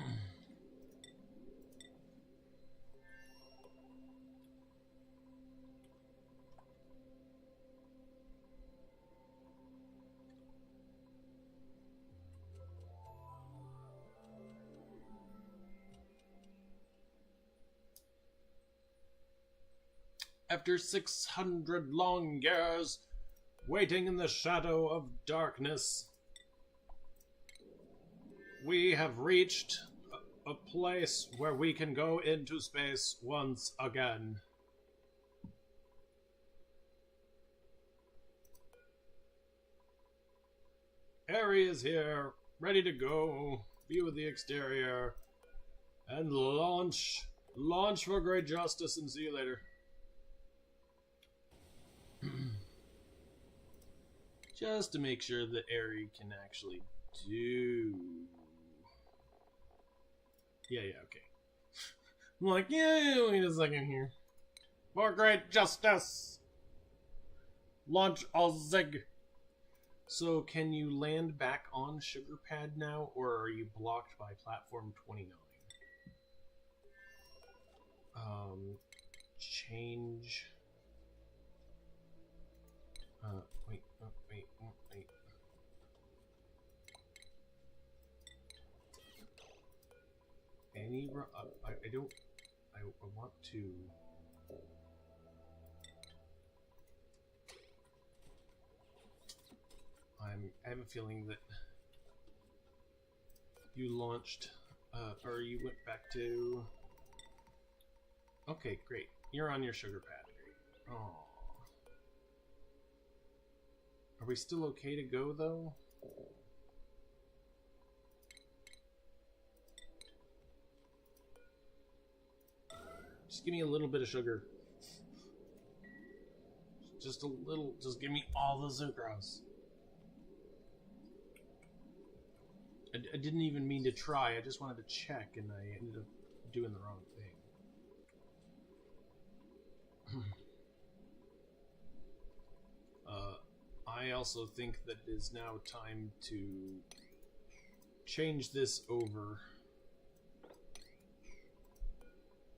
After 600 long years, waiting in the shadow of darkness, we have reached a place where we can go into space once again. Harry is here, ready to go, view of the exterior, and launch for great justice, and see you later. Just to make sure that Airy can actually do... Yeah, okay. I'm like, yeah, wait a second here. For great justice! Launch all zig! So, can you land back on Sugar Pad now, or are you blocked by platform 29? Change... wait. I want to... I have a feeling that you launched, or you went back to... Okay, great. You're on your Sugar Pad. Great. Oh. Are we still okay to go, though? Just give me a little bit of sugar. Just a little. Just give me all the sucrose. I didn't even mean to try. I just wanted to check, and I ended up doing the wrong thing. I also think that it is now time to change this over.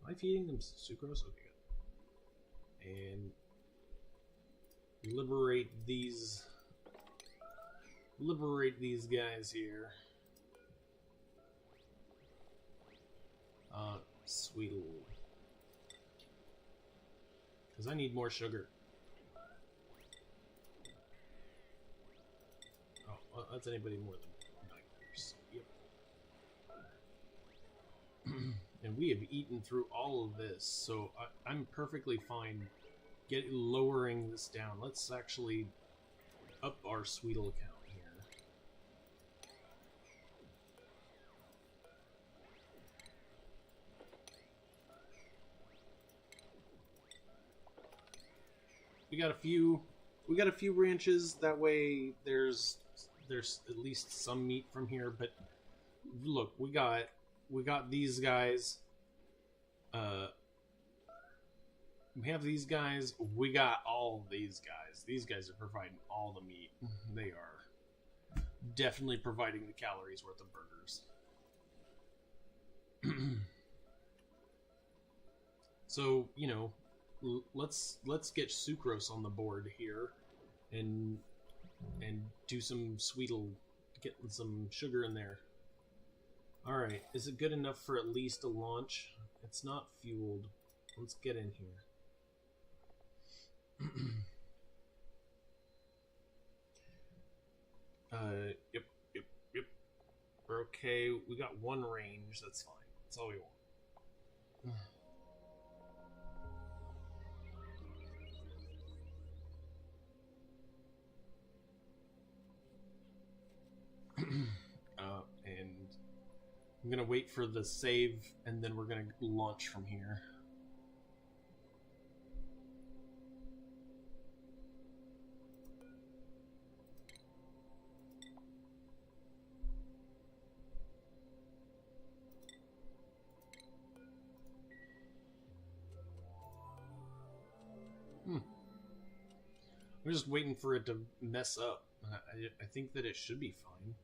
Am I feeding them sucrose? Okay, good. And liberate these liberate these guys here. Sweet. Because I need more sugar. Oh, well, that's anybody more than 9 years. Yep. And we have eaten through all of this, so I'm perfectly fine lowering this down. Let's actually up our Sweetle count here. We got a few ranches. That way, there's at least some meat from here. But look, we got these guys. We have these guys. We got all these guys. These guys are providing all the meat. They are definitely providing the calories worth of burgers. So, you know, let's get sucrose on the board here, and do some Sweetle, getting some sugar in there. All right, is it good enough for at least a launch? It's not fueled. Let's get in here. Yep. We're okay. We got one range. That's fine. That's all we want. And I'm gonna wait for the save, and then we're gonna launch from here. I'm just waiting for it to mess up. I think that it should be fine.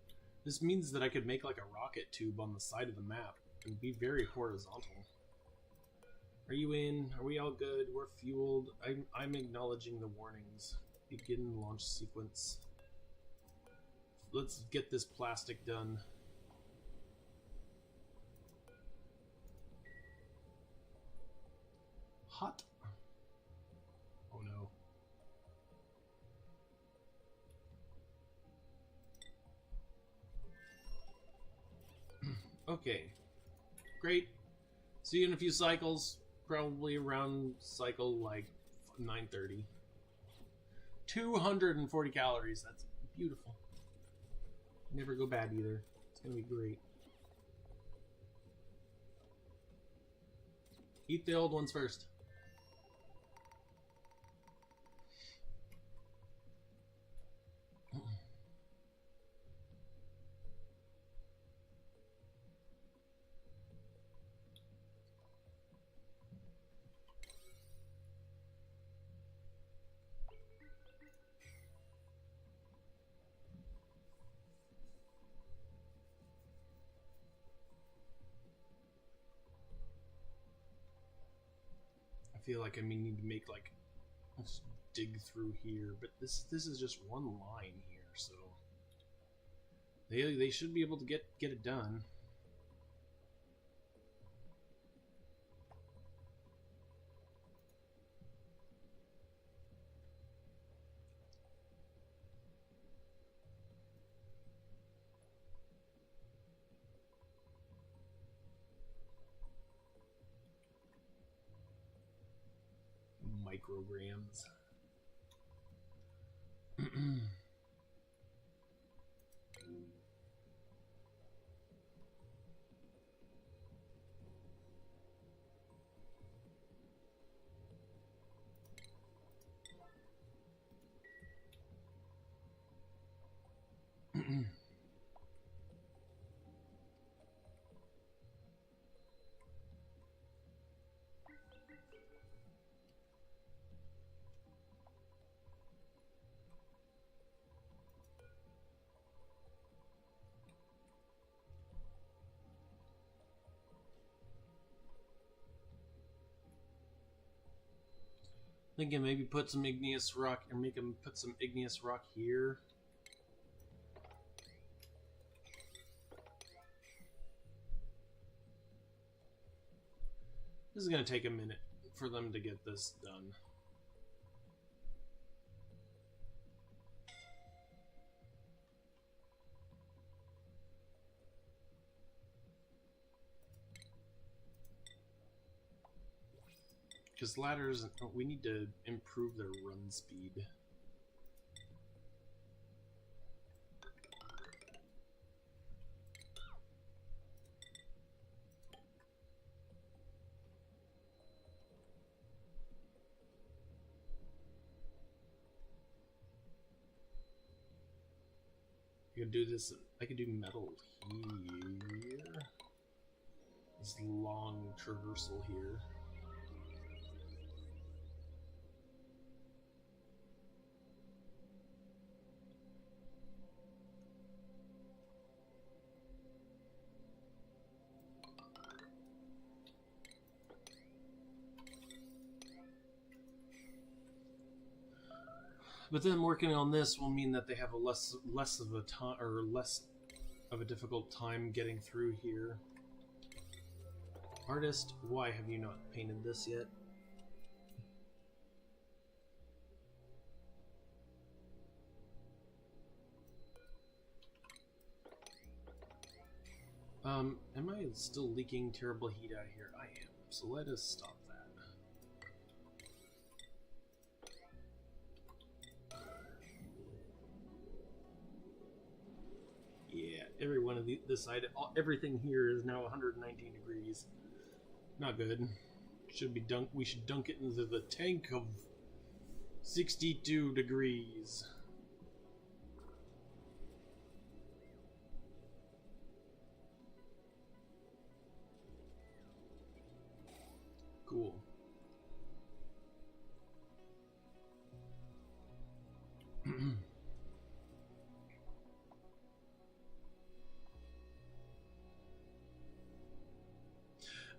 This means that I could make like a rocket tube on the side of the map and be very horizontal. Are you in? Are we all good? We're fueled. I'm acknowledging the warnings. Begin launch sequence. Let's get this plastic done. Hot. Oh no. Okay. Great. See you in a few cycles. Probably around cycle like 9:30. 240 calories. That's beautiful. Never go bad either. It's gonna be great. Eat the old ones first. I feel like I may need to make like, let's dig through here, but this is just one line here, so they should be able to get it done. Micrograms. Thinking maybe put some igneous rock, or make them put some igneous rock here. This is going to take a minute for them to get this done. Because ladders, we need to improve their run speed. I could do this, I could do metal here. This long traversal here. But then working on this will mean that they have a less of a time, or less of a difficult time getting through here. Artist, why have you not painted this yet? Am I still leaking terrible heat out here? I am, so let us stop that. Yeah, every one of this side, everything here is now 119 degrees. Not good. Should be we should dunk it into the tank of 62 degrees. Cool.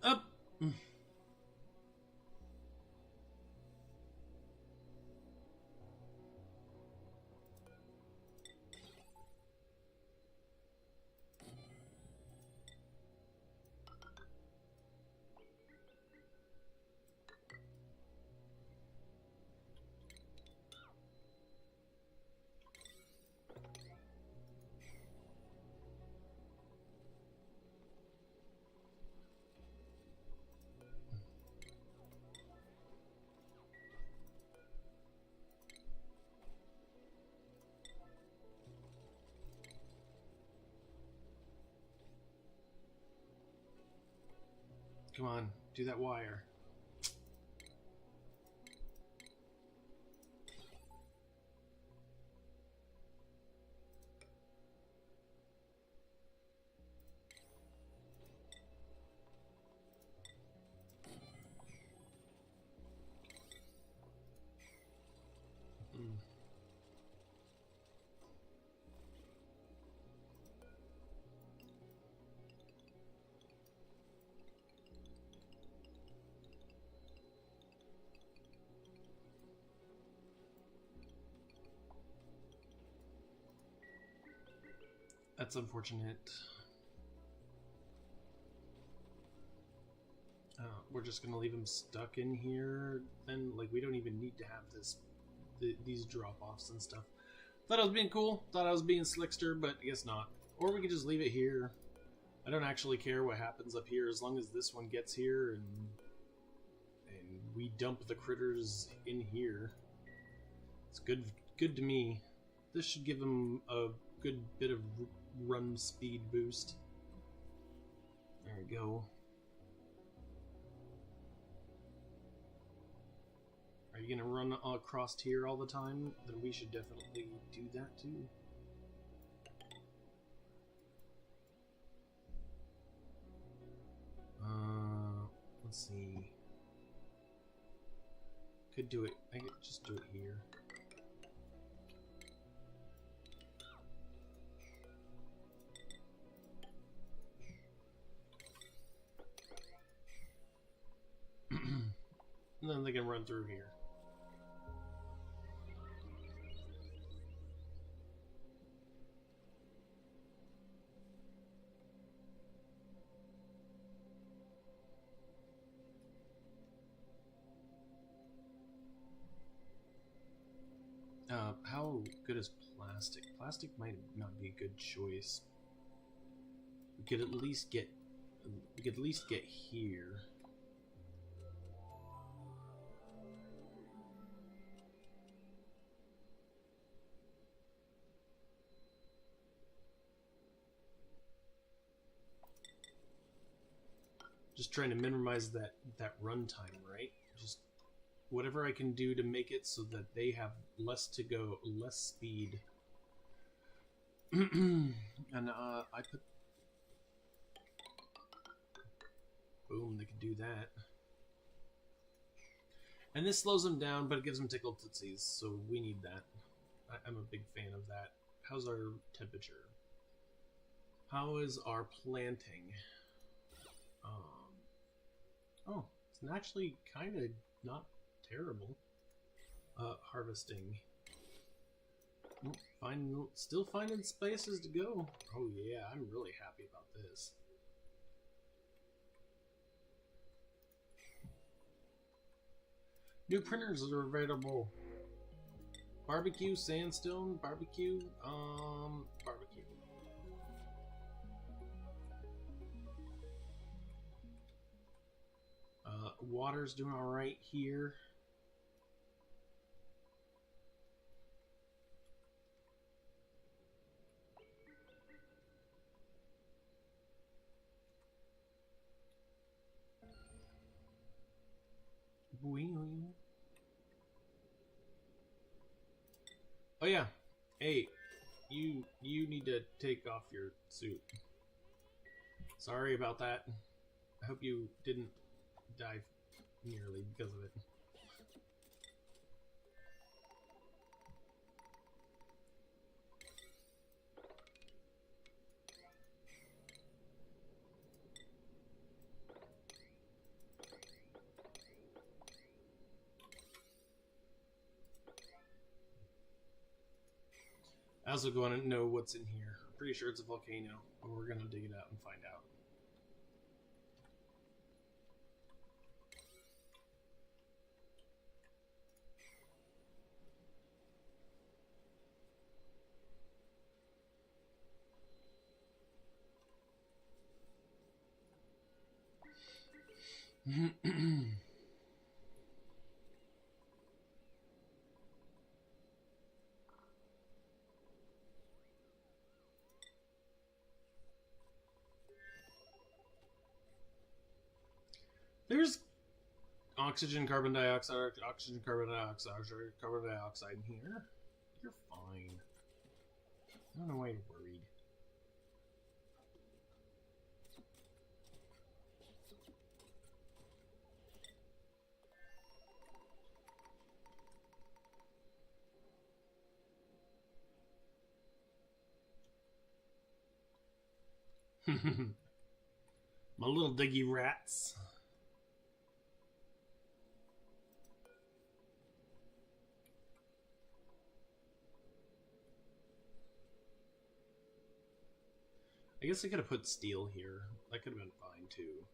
Up. Come on, do that wire. That's unfortunate. We're just gonna leave him stuck in here. Then, like, we don't even need to have these drop-offs and stuff. Thought I was being cool. Thought I was being slickster, but I guess not. Or we could just leave it here. I don't actually care what happens up here as long as this one gets here and we dump the critters in here. It's good to me. This should give him a good bit of run speed boost. There we go. Are you gonna run across here all the time? Then we should definitely do that too. Let's see. Could do it. I could just do it here. And then they can run through here. how good is plastic? Plastic might not be a good choice. We could at least get here. Just trying to minimize that run time, right? Just whatever I can do to make it so that they have less to go, less speed. And I put, boom, they can do that. And this slows them down, but it gives them tickle tootsies, so we need that. I'm a big fan of that. How's our temperature? How is our planting? Oh, it's actually kind of not terrible. Harvesting. Still finding spaces to go. Oh yeah, I'm really happy about this. New printers are available. Barbecue, sandstone, barbecue, barbecue. Water's doing all right here. Oh yeah, hey, you need to take off your suit. Sorry about that. I hope you didn't die nearly because of it. I also want to know what's in here. I'm pretty sure it's a volcano, but we're gonna dig it out and find out. There's oxygen, carbon dioxide, oxygen, carbon dioxide in here. You're fine. I don't know why you're worried. My little diggy rats. I guess I could have put steel here. That could have been fine too.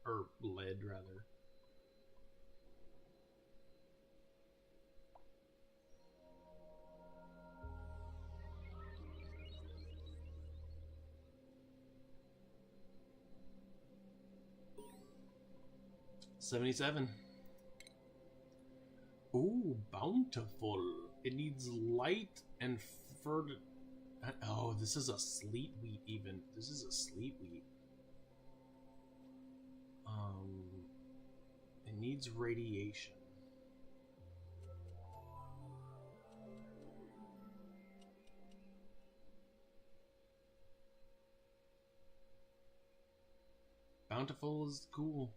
Or lead, rather. $77. Ooh, bountiful. It needs light and further. Oh, this is a sleet wheat even. This is a sleet wheat. It needs radiation. Bountiful is cool.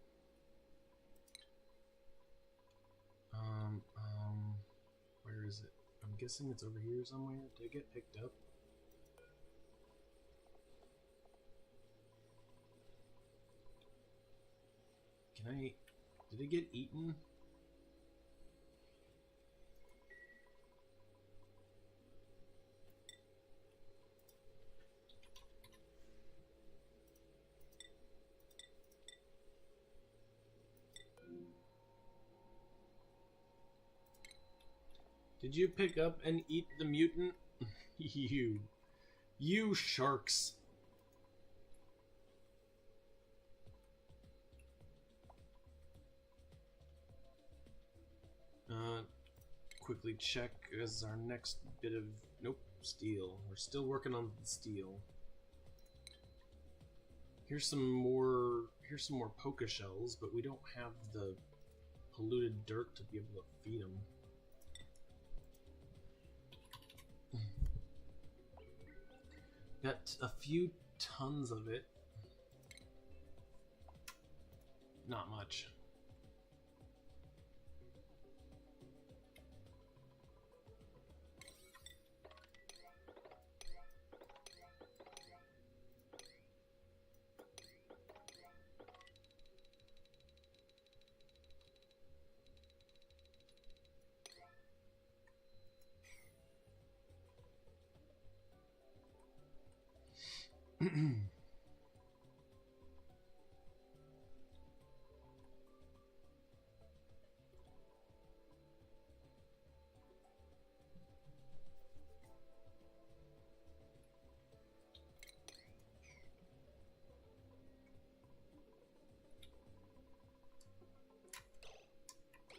Where is it? I'm guessing it's over here somewhere. Did it get picked up? Did it get eaten? Did you pick up and eat the mutant? You sharks. Quickly check as our next bit of... Nope, steel. We're still working on the steel. Here's some more poker shells, but we don't have the polluted dirt to be able to feed them. Got a few tons of it. Not much.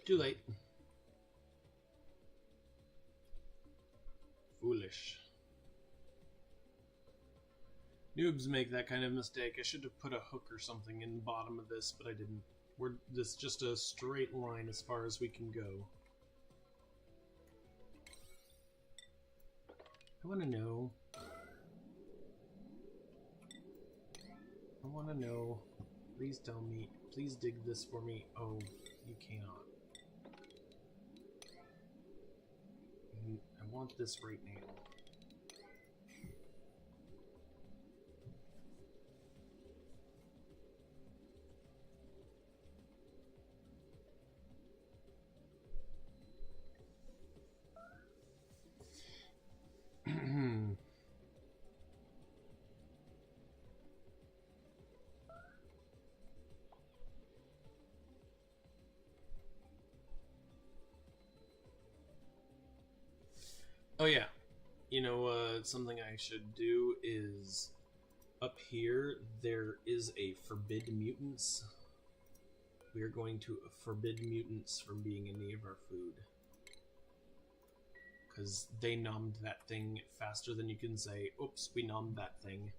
Too late. Foolish. Noobs make that kind of mistake. I should have put a hook or something in the bottom of this, but I didn't. This is just a straight line as far as we can go. I want to know. I want to know. Please tell me. Please dig this for me. Oh, you cannot. I want this right now. Oh yeah, you know, something I should do is up here there is a forbid mutants. We are going to forbid mutants from being any of our food. Because they numbed that thing faster than you can say, oops, we numbed that thing.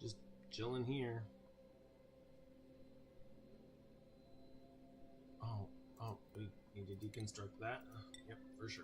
Just chilling here. Oh, we need to deconstruct that. Yep, for sure.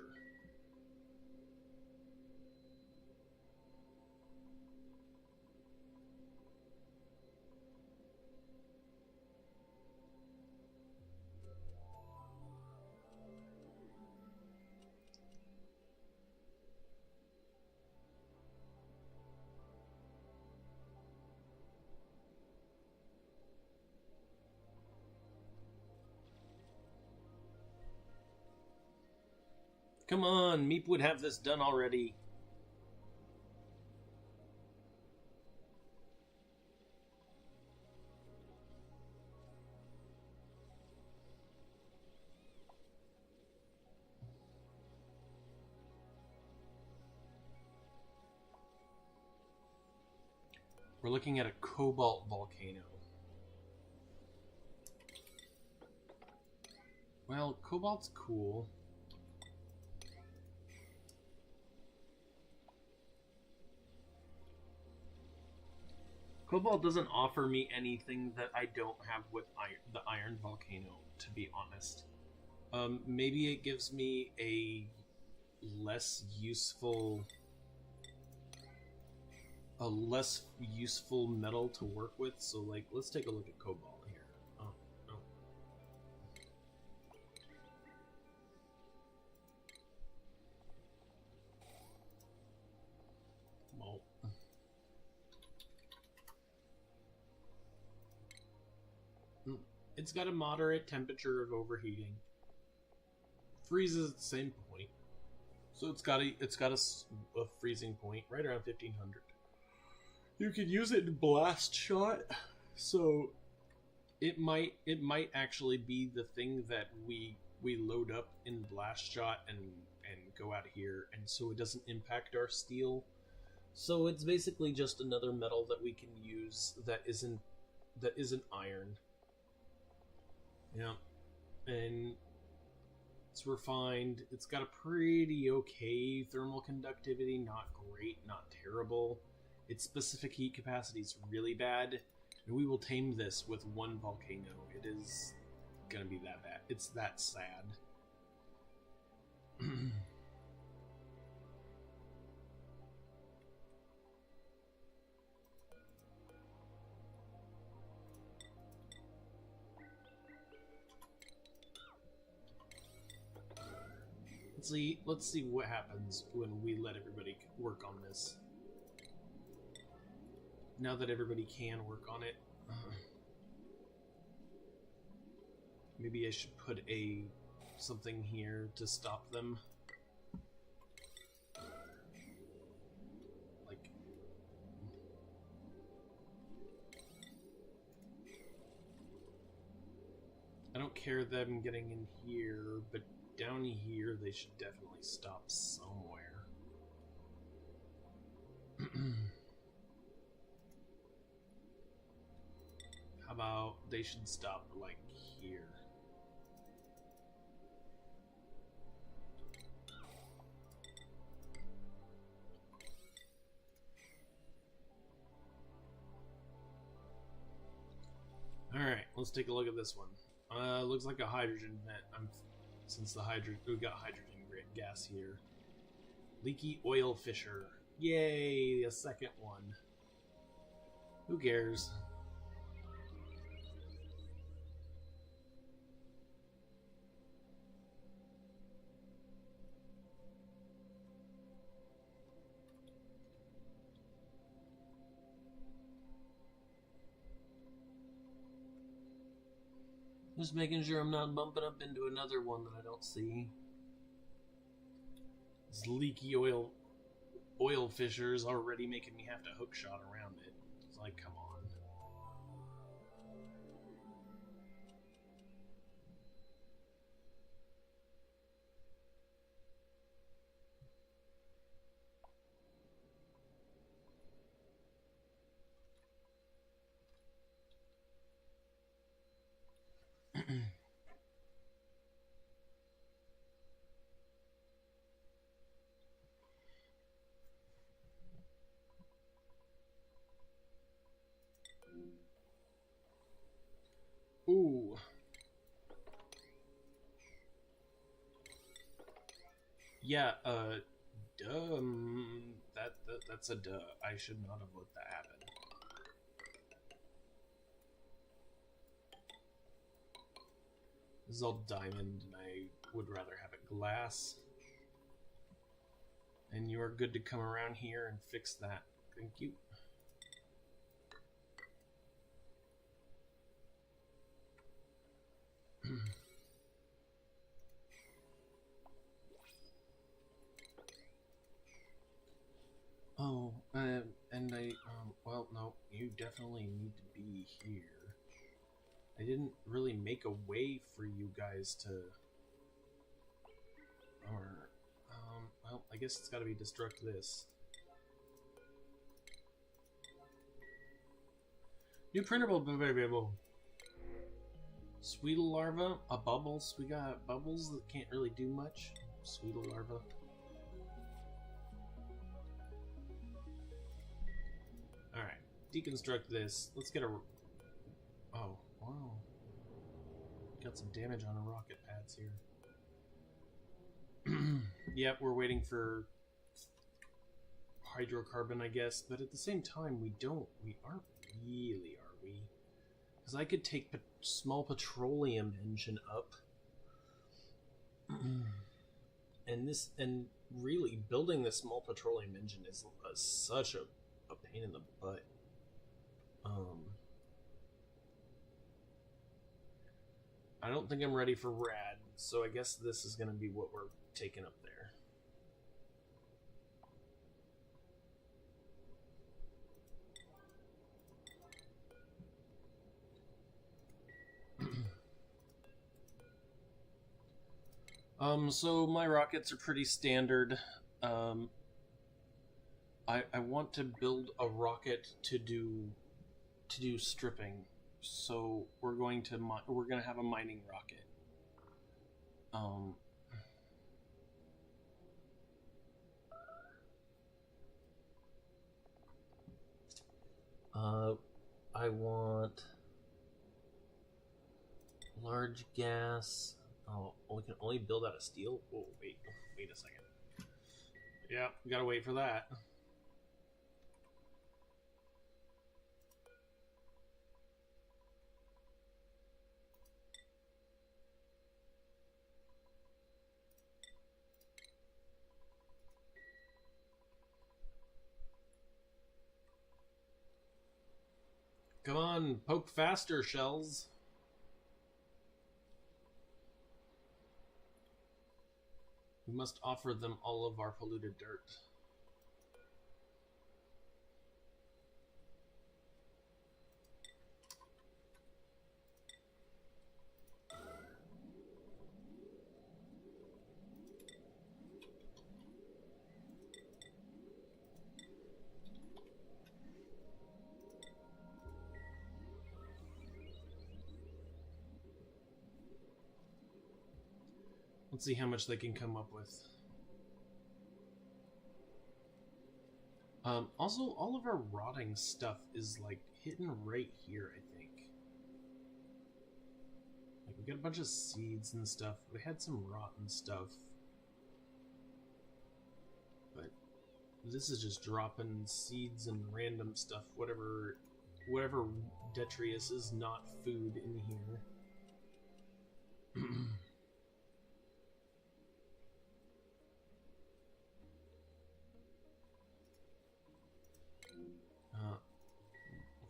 Come on, Meep would have this done already. We're looking at a cobalt volcano. Well, cobalt's cool. Cobalt doesn't offer me anything that I don't have with the Iron Volcano, to be honest. Maybe it gives me a less useful metal to work with. So, like, let's take a look at cobalt here. Oh, no. Well. It's got a moderate temperature of overheating. Freezes at the same point. So it's got a freezing point right around 1500. You could use it in blast shot, so it might actually be the thing that we load up in blast shot and go out here, and so it doesn't impact our steel. So it's basically just another metal that we can use that isn't iron. Yeah, and it's refined. It's got a pretty okay thermal conductivity, not great, not terrible. Its specific heat capacity is really bad, and we will tame this with one volcano. It is gonna be that bad. It's that sad. Let's see what happens when we let everybody work on this. Now that everybody can work on it, maybe I should put something here to stop them. Like, I don't care them getting in here, but down here they should definitely stop somewhere. How about they should stop like here? Alright, let's take a look at this one. Looks like a hydrogen vent. Since we got hydrogen gas here. Leaky oil fissure. Yay, a second one. Who cares? Just making sure I'm not bumping up into another one that I don't see. This leaky oil fissure is already making me have to hook shot around it. It's like, come on. Ooh. Yeah, that's a duh. I should not have let that happen. This is all diamond, and I would rather have it glass. And you are good to come around here and fix that. Thank you. Oh, and well, no, you definitely need to be here. I didn't really make a way for you guys to, or, well, I guess it's gotta be destruct this. New printable, Sweetle larva, a bubbles. We got bubbles that can't really do much. Sweetle larva. Alright, deconstruct this. Let's get a... Oh, wow. Got some damage on our rocket pads here. Yep, we're waiting for hydrocarbon, I guess. But at the same time, we aren't really, are we? Because I could take small petroleum engine up. And really, building this small petroleum engine is such a pain in the butt. I don't think I'm ready for rad, so I guess this is going to be what we're taking up there. So my rockets are pretty standard. Um, I want to build a rocket to do stripping. So we're going to have a mining rocket. Um, I want large gas. Oh, we can only build out of steel? Oh, wait a second. Yeah, we gotta wait for that. Come on, poke faster, shells. We must offer them all of our polluted dirt. Let's see how much they can come up with. Also, all of our rotting stuff is like hidden right here, I think. Like, we got a bunch of seeds and stuff. We had some rotten stuff. But this is just dropping seeds and random stuff. Whatever detritus is not food in here.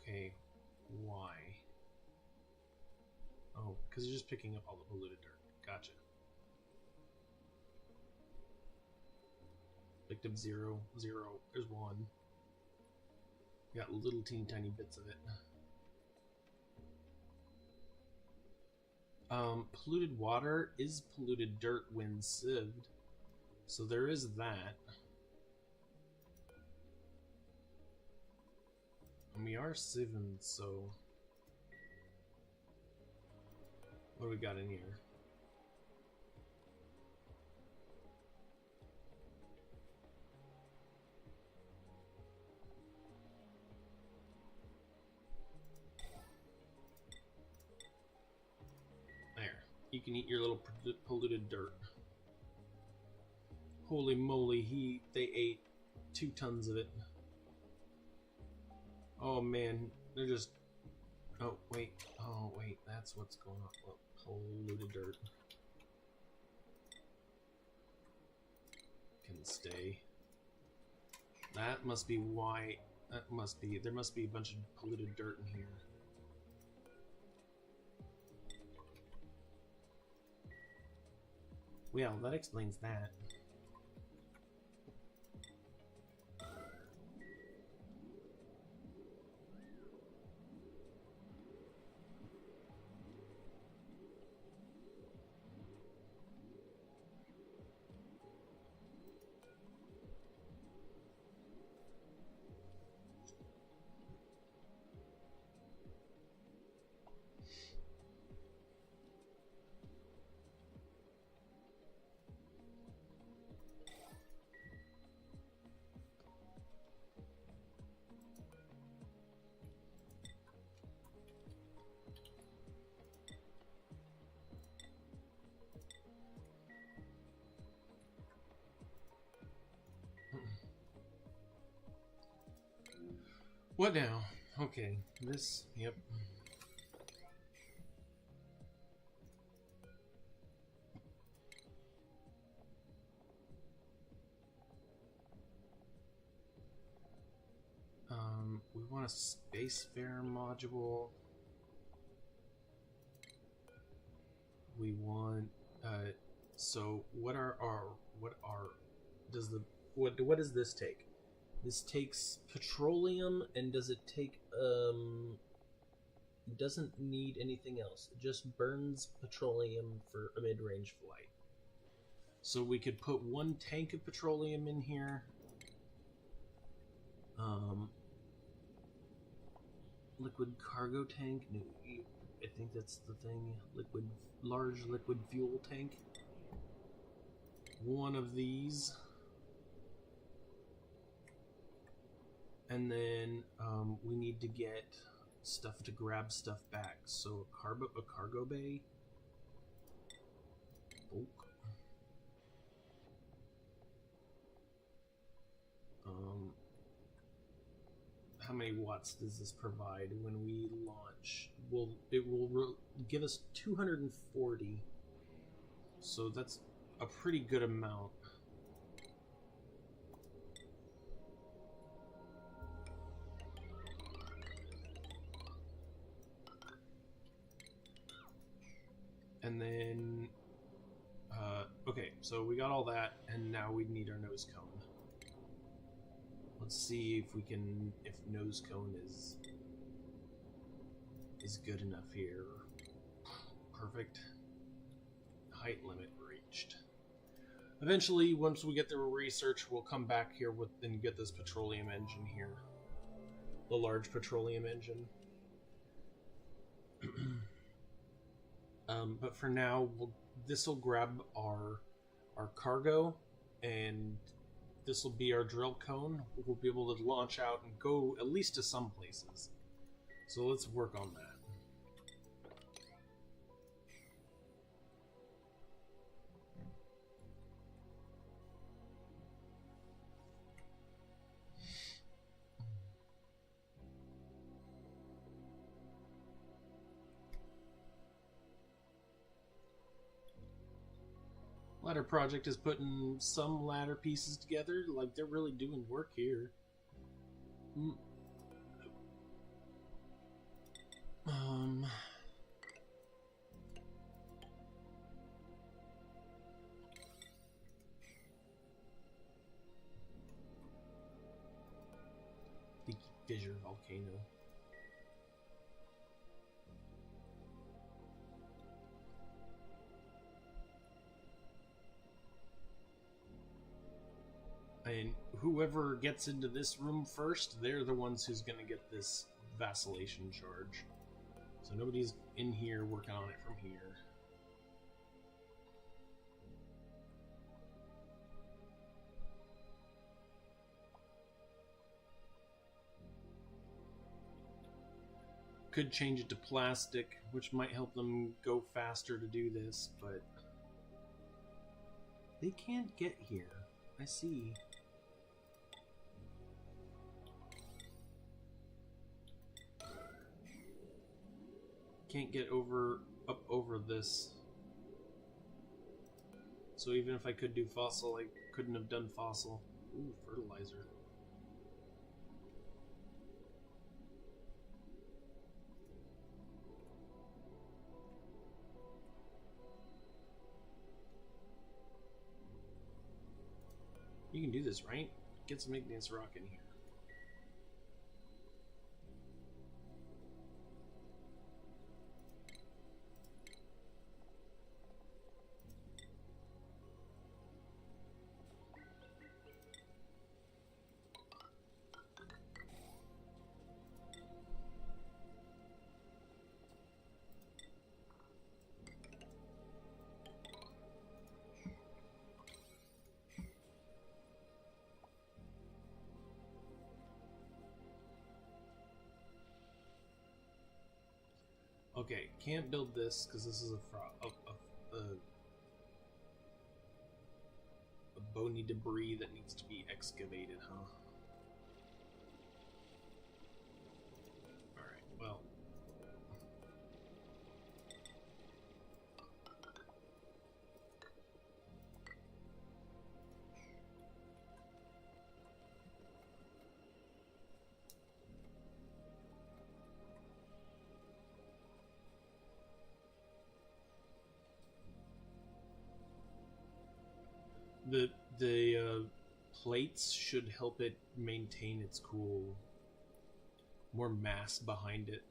Okay, why? Oh, because you're just picking up all the polluted dirt. Gotcha. Victim 0, 0, there's 1. Got little teeny tiny bits of it. Polluted water is polluted dirt when sieved. So there is that. And we are sieving, so... What do we got in here? There. You can eat your little polluted dirt. Holy moly, they ate 2 tons of it. Oh man, they're just... Oh wait, that's what's going on. Oh, polluted dirt. Can stay. That must be why... there must be a bunch of polluted dirt in here. Well, that explains that. What now? Okay, this, yep. We want a spacefarer module. We want, so what does this take? This takes petroleum, and does it take, it doesn't need anything else. It just burns petroleum for a mid-range flight. So we could put one tank of petroleum in here. Liquid cargo tank. No, I think that's the thing. Large liquid fuel tank. One of these. And then we need to get stuff to grab stuff back. So a cargo bay. Bulk. How many watts does this provide when we launch? It will give us 240. So that's a pretty good amount. And then, okay, so we got all that, and now we need our nose cone. Let's see if we can, if nose cone is good enough here. Perfect. Height limit reached. Eventually, once we get the research, we'll come back here and get this petroleum engine here. The large petroleum engine. But for now, this will grab our cargo, and this will be our drill cone. We'll be able to launch out and go at least to some places. So let's work on that. Ladder project is putting some ladder pieces together. Like, they're really doing work here. The fissure volcano. And whoever gets into this room first, they're the ones who's going to get this vacillation charge. So nobody's in here working on it from here. Could change it to plastic, which might help them go faster to do this, but they can't get here. I see. Can't get up over this. So even if I could do fossil, I couldn't have done fossil. Ooh, fertilizer. You can do this, right? Get some igneous rock in here. Okay, can't build this because this is a bony debris that needs to be excavated, huh? Alright, well. The plates should help it maintain its cool, more mass behind it.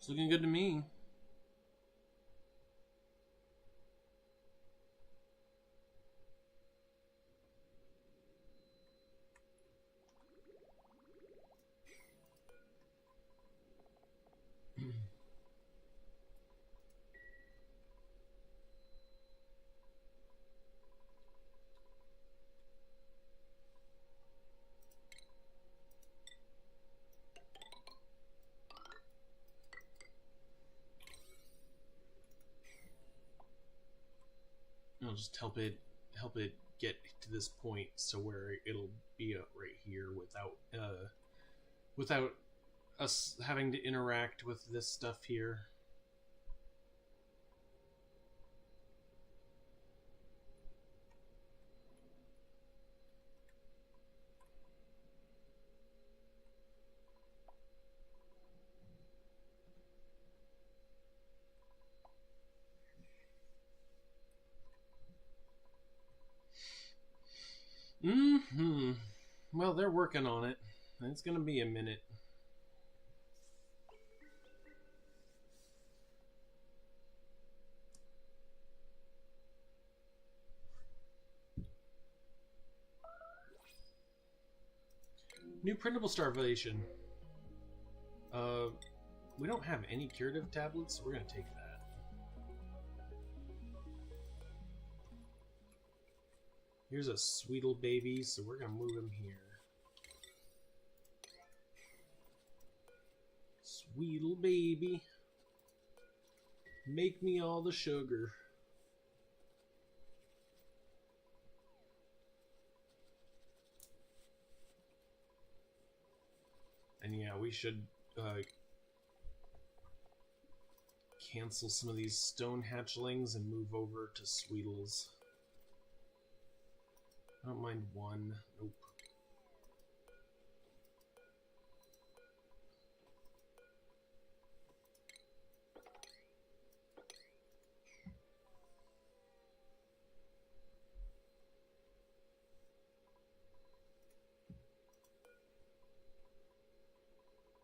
It's looking good to me. I'll just help it get to this point so where it'll be right here without us having to interact with this stuff here. Well, they're working on it. It's gonna be a minute. New printable starvation. We don't have any curative tablets, so we're gonna take that. Here's a Sweetle baby, so we're gonna move him here. Sweetle baby, make me all the sugar. And yeah, we should cancel some of these stone hatchlings and move over to Sweetles. I don't mind one. Nope.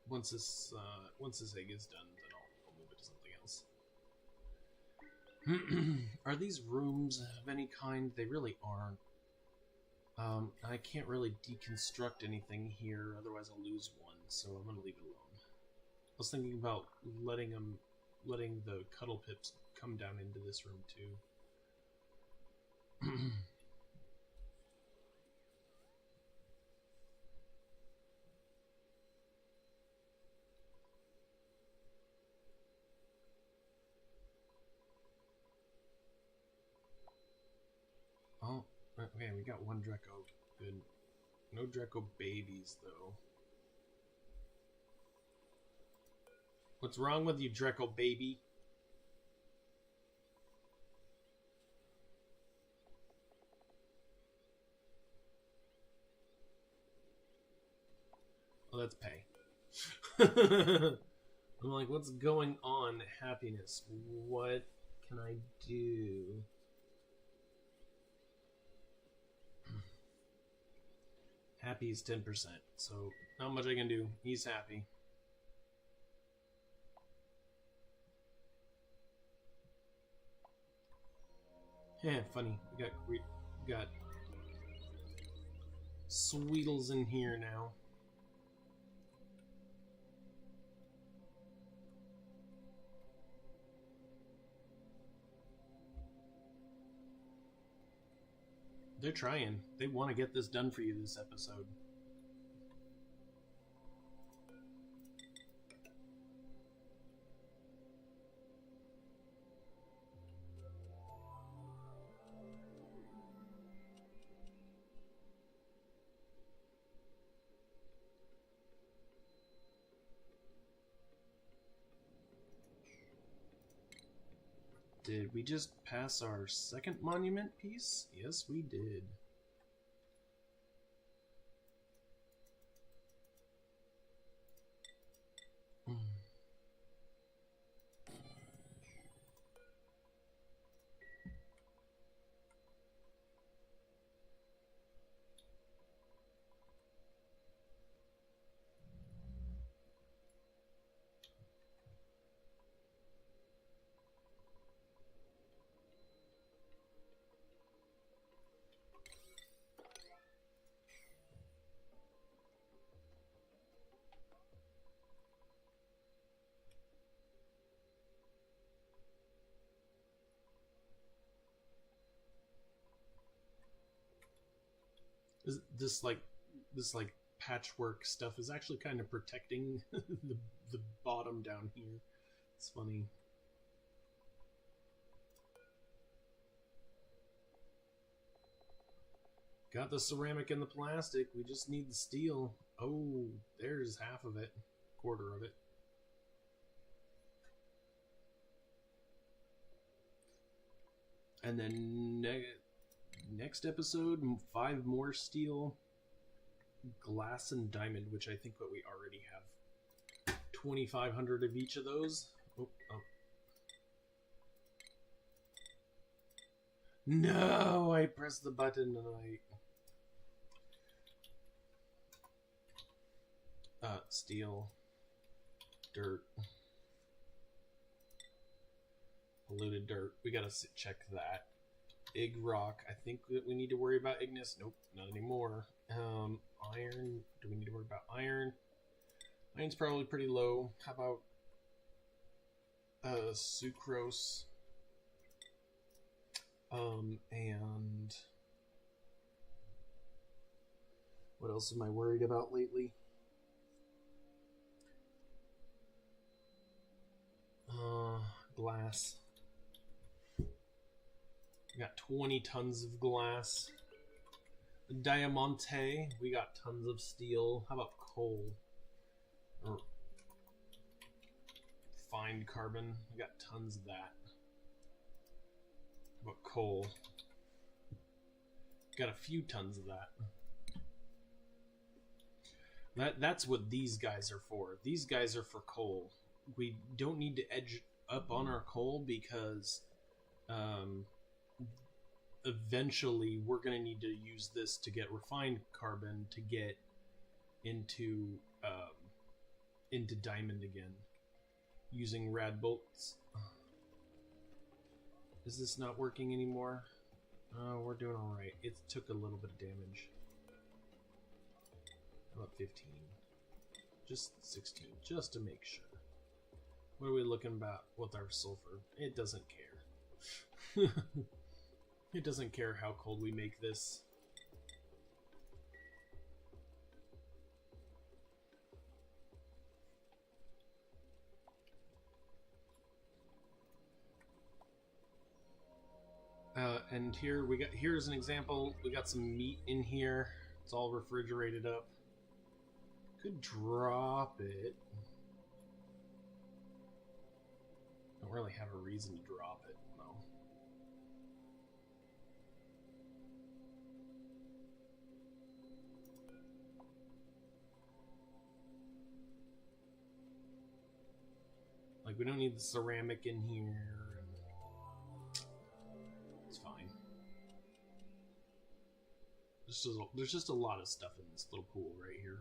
Once this egg is done, then I'll move it to something else. Are these rooms of any kind? They really aren't. I can't really deconstruct anything here, otherwise I'll lose one, so I'm gonna leave it alone. I was thinking about letting the cuddle pips come down into this room too. Oh, okay, we got one Dreco. Good. No Dreco babies, though. What's wrong with you, Dreco baby? Oh, that's pay. I'm like, what's going on? Happiness. What can I do? Happy is 10%, so not much I can do. He's happy. Yeah, funny. We got Sweetles in here now. They're trying. They want to get this done for you this episode. Did we just pass our second monument piece? Yes, we did. This patchwork stuff is actually kind of protecting the bottom down here. It's funny. Got the ceramic and the plastic. We just need the steel. Oh, there's half of it, quarter of it. And then next episode, 5 more steel, glass, and diamond, which I think what we already have 2,500 of each of those. Oh. No, I pressed the button and steel, dirt, polluted dirt. We gotta check that. Big rock. I think that we need to worry about ignis. Nope, not anymore. Iron. Do we need to worry about iron? Iron's probably pretty low. How about sucrose? And what else am I worried about lately? Glass. We got 20 tons of glass. Diamante, we got tons of steel. How about coal? Or fine carbon, we got tons of that. How about coal? Got a few tons of that. That's what these guys are for. These guys are for coal. We don't need to edge up on our coal because eventually we're going to need to use this to get refined carbon to get into diamond again using rad bolts. Is this not working anymore? We're doing all right. It took a little bit of damage. About 15, just 16, just to make sure. What are we looking about with our sulfur? It doesn't care. It doesn't care how cold we make this. And here's an example. We got some meat in here. It's all refrigerated up. Could drop it. Don't really have a reason to drop it, no. Like, we don't need the ceramic in here. It's fine. There's just a lot of stuff in this little pool right here.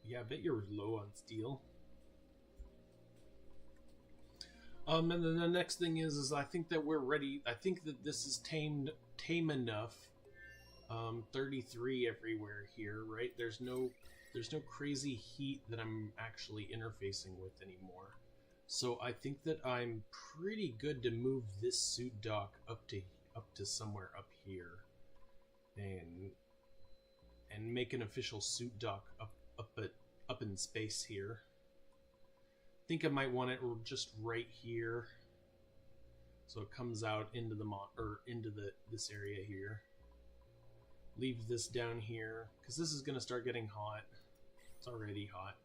Yeah, I bet you're low on steel. And then the next thing is I think that we're ready. I think that this is tame enough. 33 everywhere here, right? There's no crazy heat that I'm actually interfacing with anymore. So I think that I'm pretty good to move this suit dock up to somewhere up here, and make an official suit dock up in space here. I think I might want it just right here, so it comes out into this area here. Leave this down here because this is gonna start getting hot. It's already hot.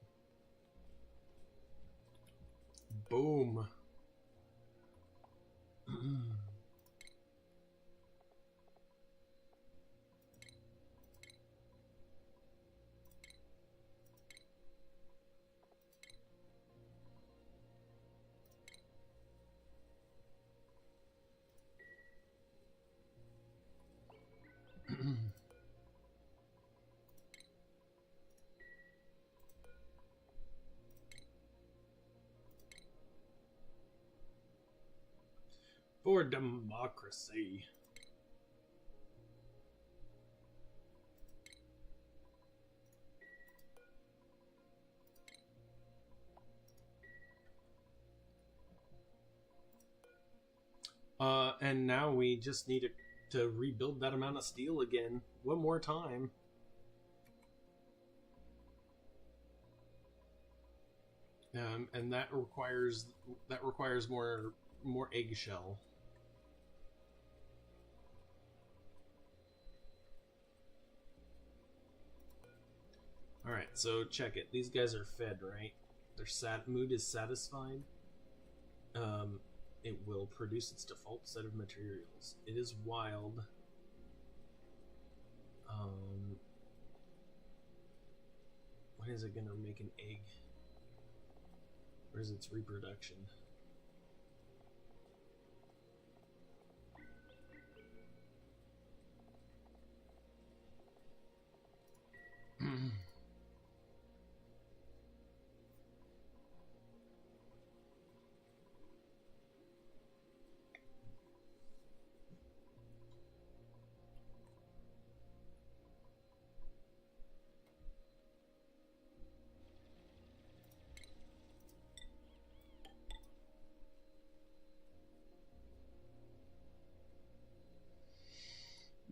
Boom. For democracy. And now we just need to rebuild that amount of steel again one more time. And that requires more eggshell. All right, so check it. These guys are fed, right? Their mood is satisfied. It will produce its default set of materials. It is wild. When is it gonna make an egg? Where's its reproduction?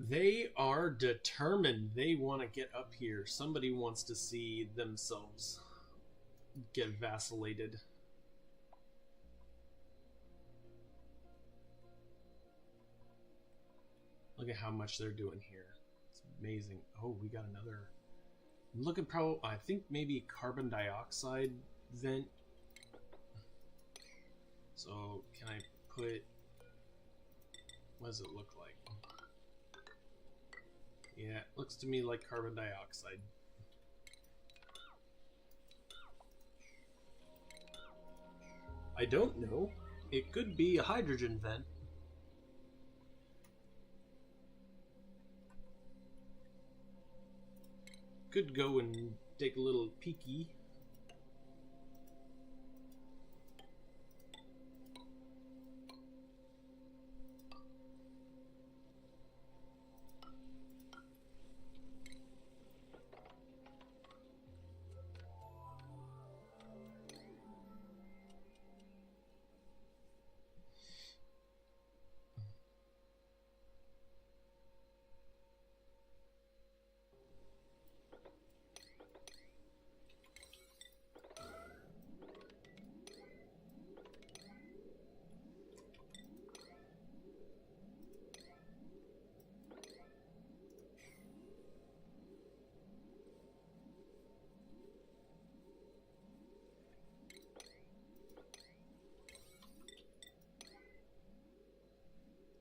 They are determined. They want to get up here. Somebody wants to see themselves get vacillated. Look at how much they're doing here. It's amazing. Oh, we got another. Look at I think maybe carbon dioxide vent. So can I put? What does it look like? Yeah, it looks to me like carbon dioxide. I don't know. It could be a hydrogen vent. Could go and take a little peeky.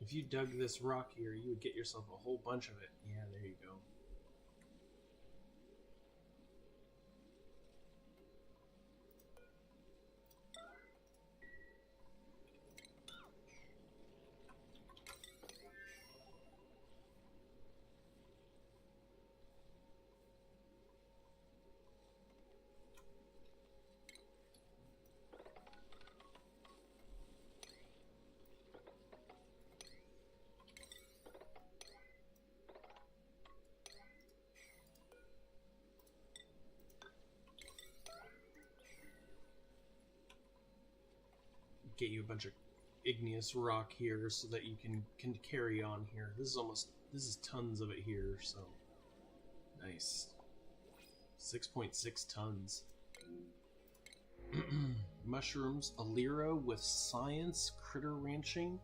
If you dug this rock here, you would get yourself a whole bunch of it. Yeah, there you go. Get you a bunch of igneous rock here so that you can carry on here. This is tons of it here, so nice. 6.6 tons. Mushrooms, Alira with science, critter ranching.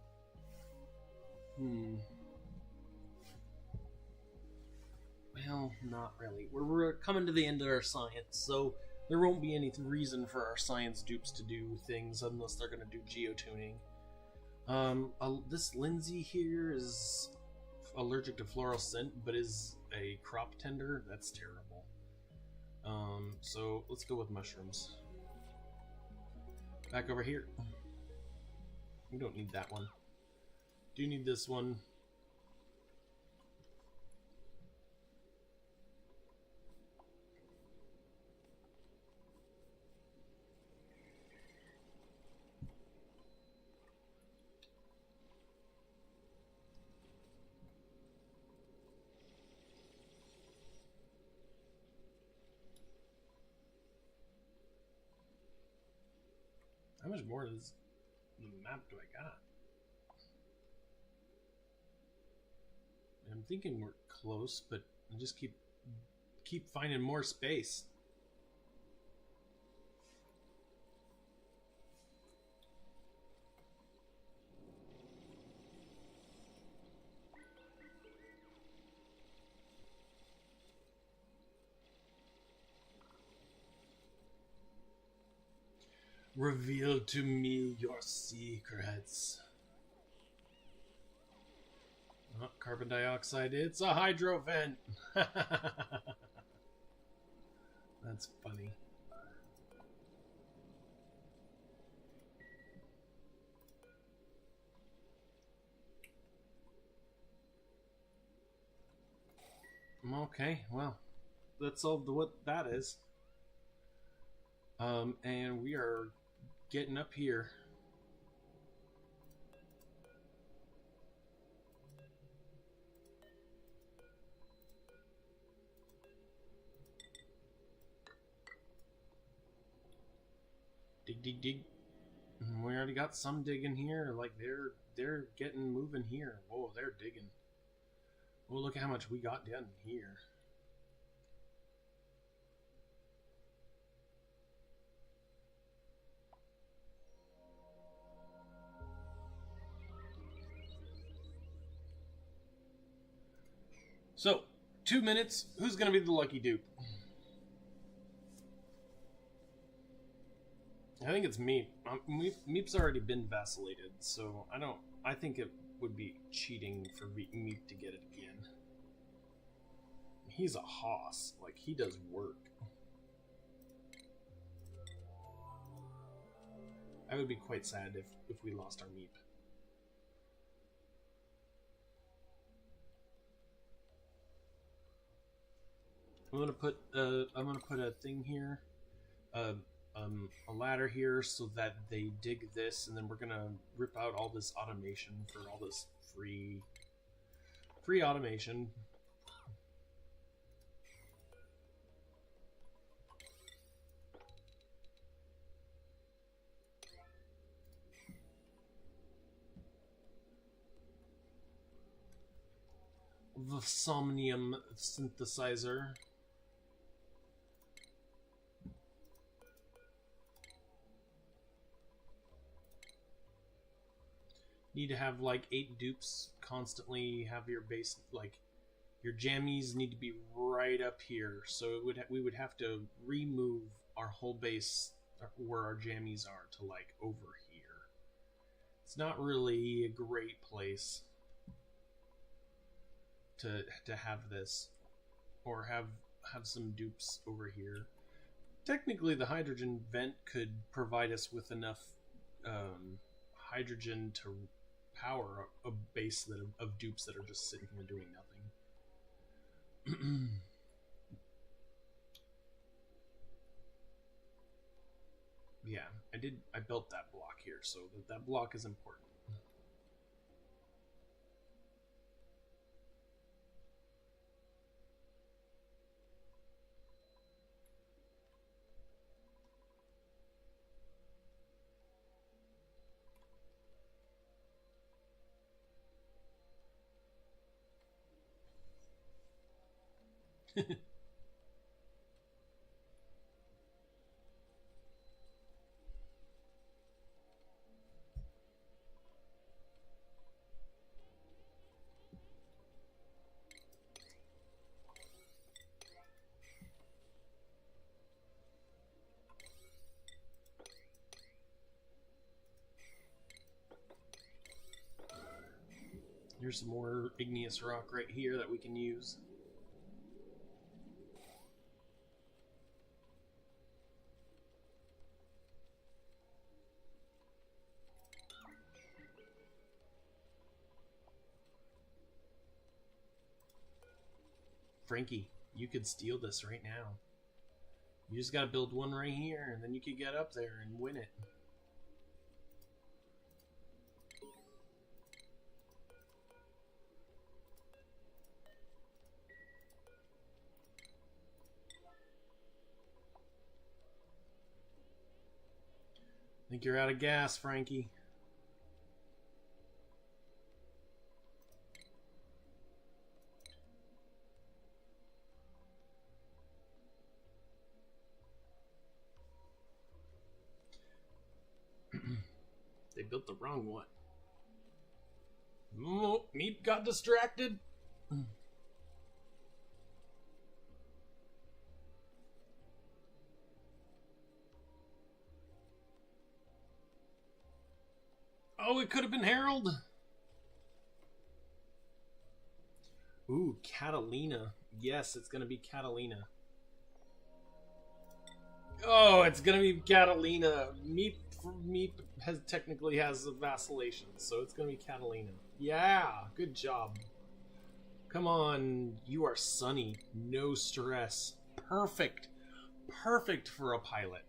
Well, not really. We're coming to the end of our science, so there won't be any reason for our science dupes to do things unless they're going to do geotuning. This Lindsay here is allergic to floral scent, but is a crop tender. That's terrible. So let's go with mushrooms. Back over here. We don't need that one. Do need this one. How much more of this map do I got? I'm thinking we're close, but I just keep finding more space. Reveal to me your secrets. Oh, carbon dioxide. It's a hydro vent. That's funny. Okay, well, that solved what that is. And we are getting up here. Dig, dig, dig. We already got some digging here. Like they're getting moving here. Whoa, they're digging. Oh, look at how much we got done here. So, 2 minutes. Who's gonna be the lucky dupe? I think it's Meep. Meep's already been vacillated, so I think it would be cheating for Meep to get it again. He's a hoss. Like, he does work. I would be quite sad if we lost our Meep. I'm gonna put a thing here, a ladder here, so that they dig this, and then we're gonna rip out all this automation for all this free automation. The somnium synthesizer. Need to have like 8 dupes constantly. Have your base, like your jammies need to be right up here. So we would have to remove our whole base where our jammies are to like over here. It's not really a great place to have this, or have some dupes over here. Technically, the hydrogen vent could provide us with enough hydrogen to power a base of dupes that are just sitting here doing nothing. Yeah, I built that block here, so that block is important. Here's some more igneous rock right here that we can use. Frankie, you could steal this right now. You just gotta build one right here, and then you could get up there and win it. I think you're out of gas, Frankie. They built the wrong one. Oh, Meep got distracted. Oh, it could have been Harold. Ooh, Catalina. Yes, it's gonna be Catalina. Oh, it's gonna be Catalina. Meep technically has a vacillation, so it's gonna be Catalina. Yeah, good job. Come on, you are sunny. No stress. Perfect. Perfect for a pilot.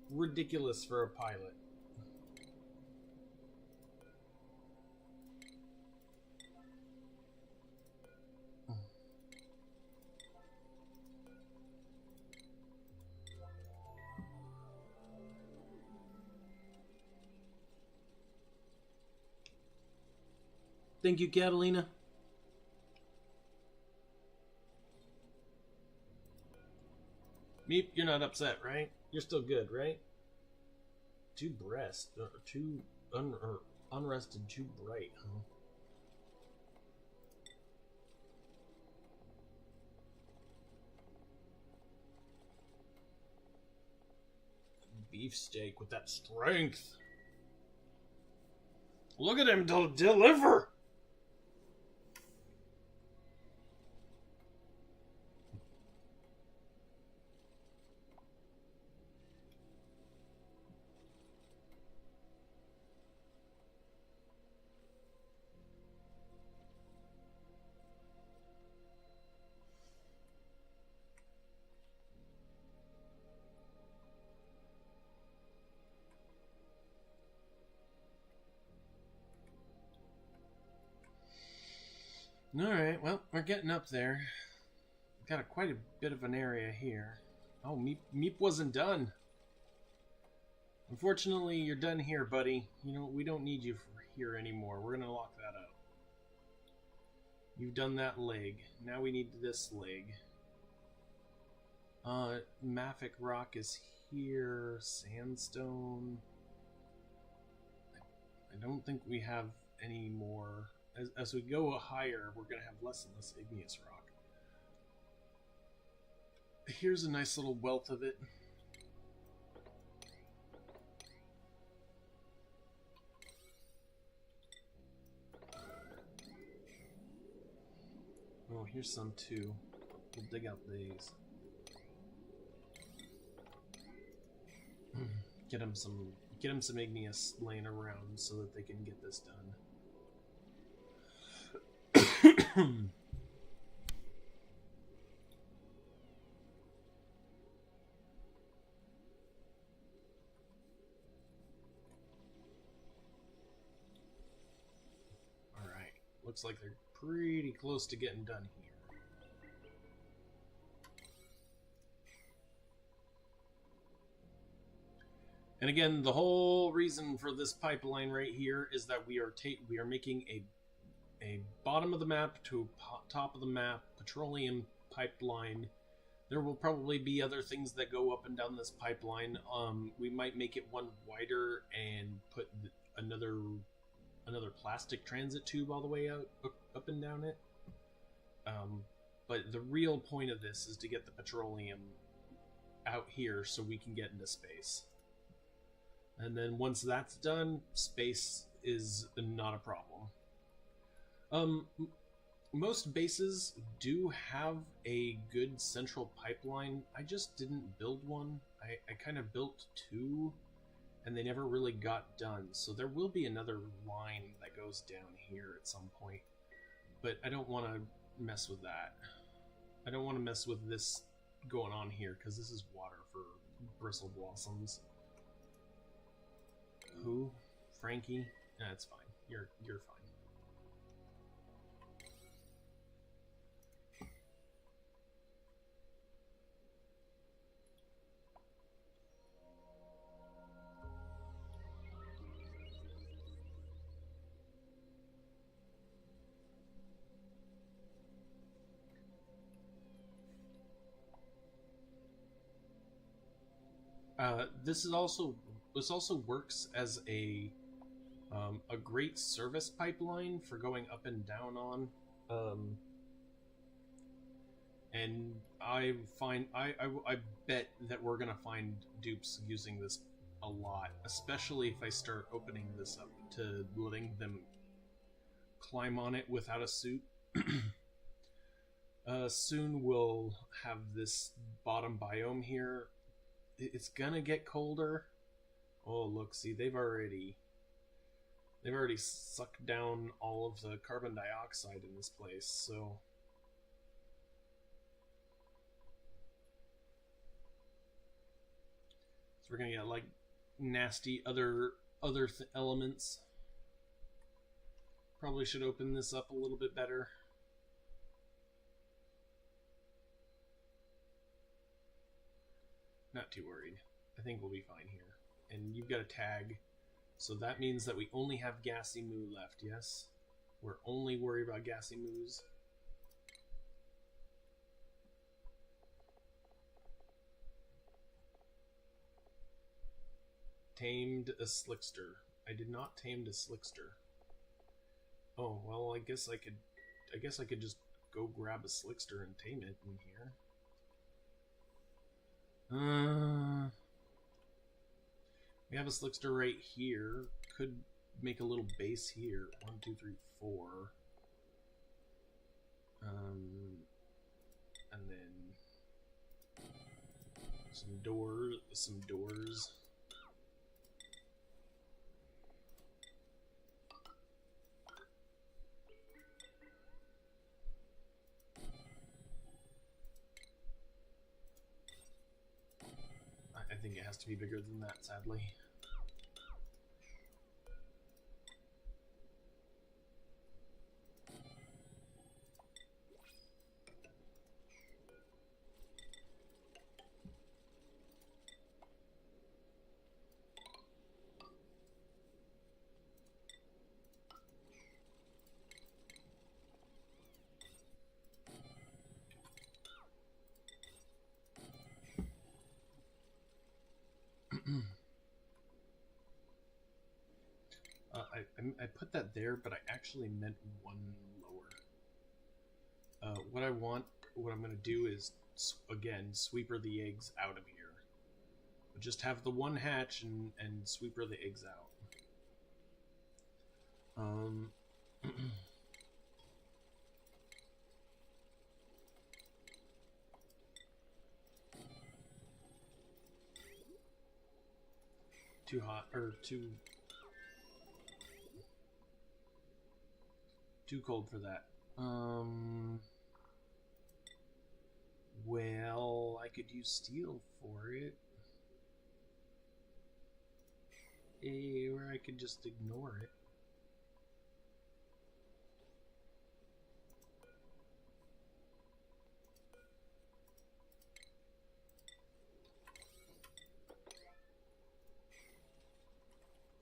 Ridiculous for a pilot. Thank you, Catalina. Meep, you're not upset, right? You're still good, right? Too too unrested, too bright, huh? Beefsteak with that strength. Look at him deliver! Alright, well, we're getting up there. Got quite a bit of an area here. Oh, Meep wasn't done. Unfortunately, you're done here, buddy. You know, we don't need you here anymore. We're gonna lock that up. You've done that leg. Now we need this leg. Mafic rock is here. Sandstone. I don't think we have any more. As we go higher, we're going to have less and less igneous rock. Here's a nice little wealth of it. Oh, here's some too. We'll dig out these. Get them some igneous laying around so that they can get this done. Alright, looks like they're pretty close to getting done here. And again, the whole reason for this pipeline right here is that we are making a bottom of the map to top of the map petroleum pipeline. There will probably be other things that go up and down this pipeline. We might make it one wider and put another plastic transit tube all the way out up and down it. But the real point of this is to get the petroleum out here so we can get into space. And then once that's done, space is not a problem. Most bases do have a good central pipeline. I just didn't build one. I kind of built two, and they never really got done. So there will be another line that goes down here at some point. But I don't want to mess with that. I don't want to mess with this going on here, because this is water for bristle blossoms. Who? Frankie? That's fine. You're fine. This also works as a A great service pipeline for going up and down on. And I bet that we're gonna find dupes using this a lot, especially if I start opening this up to letting them climb on it without a suit. Soon we'll have this bottom biome here. It's gonna get colder. Oh, look, see, they've already sucked down all of the carbon dioxide in this place, so we're gonna get like nasty other elements. Probably should open this up a little bit better. Not too worried. I think we'll be fine here. And you've got a tag, so that means that we only have gassy moo left. Yes, we're only worried about gassy moos. Tamed a slickster. I did not tame a slickster. Oh well, I guess I could just go grab a slickster and tame it in here. We have a slickster right here. Could make a little base here. 1, 2, 3, 4. And then some doors. I think it has to be bigger than that, sadly. I put that there, but I actually meant one lower. What I'm going to do is, again, sweeper the eggs out of here. But just have the one hatch and sweeper the eggs out. Too hot, or too cold for that. Well, I could use steel for it. Or I could just ignore it.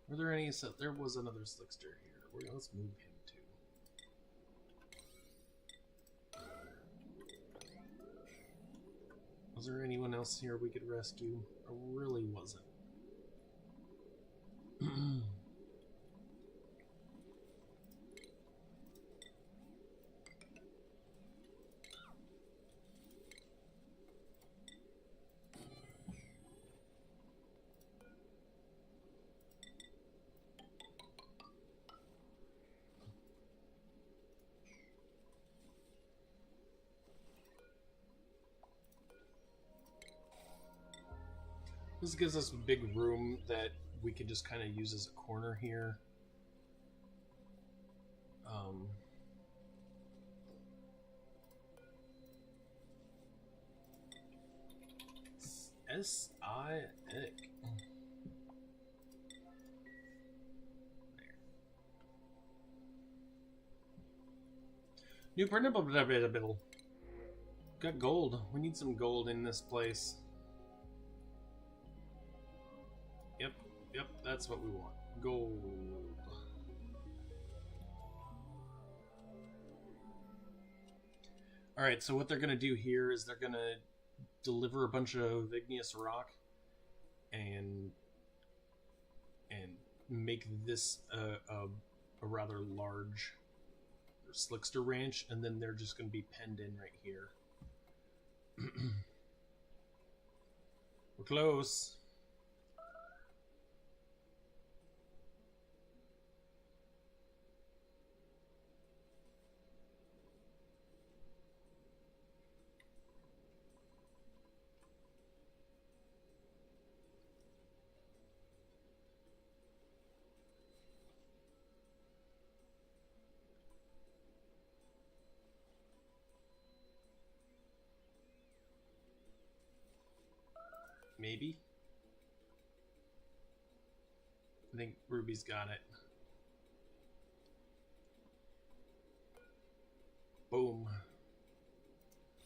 Were there any? So there was another slickster here. Let's move him too. Was there anyone else here we could rescue? There really wasn't. This gives us a big room that we can just kind of use as a corner here. S-I-Ick. New printable. Got gold. We need some gold in this place. Yep, that's what we want. Gold. Alright, so what they're going to do here is they're going to deliver a bunch of igneous rock and make this a rather large slickster ranch, and then they're just going to be penned in right here. We're close. Maybe. I think Ruby's got it. Boom.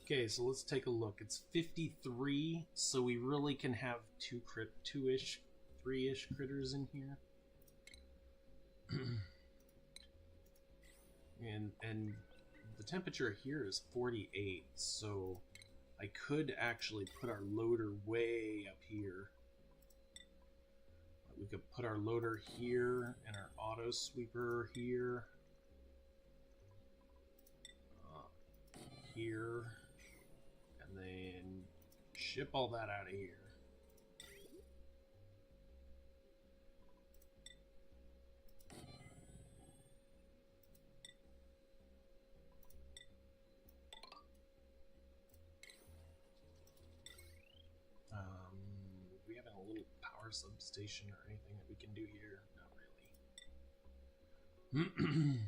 Okay, so let's take a look. It's 53, so we really can have two-ish, three-ish critters in here. and the temperature here is 48, so I could actually put our loader way up here. We could put our loader here and our auto sweeper here. Here. And then ship all that out of here. We have a little power substation or anything that we can do here? Not really.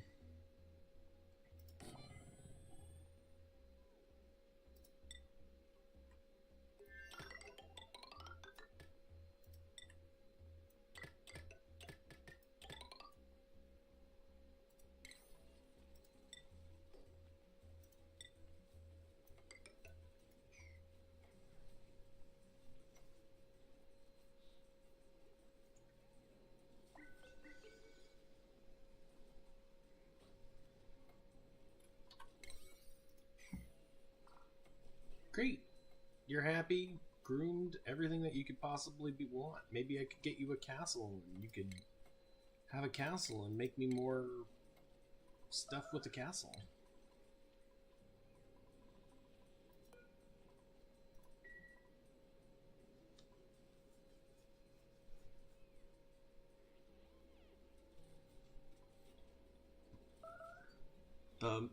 Great. You're happy, groomed, everything that you could possibly want. Maybe I could get you a castle and you could have a castle and make me more stuff with the castle.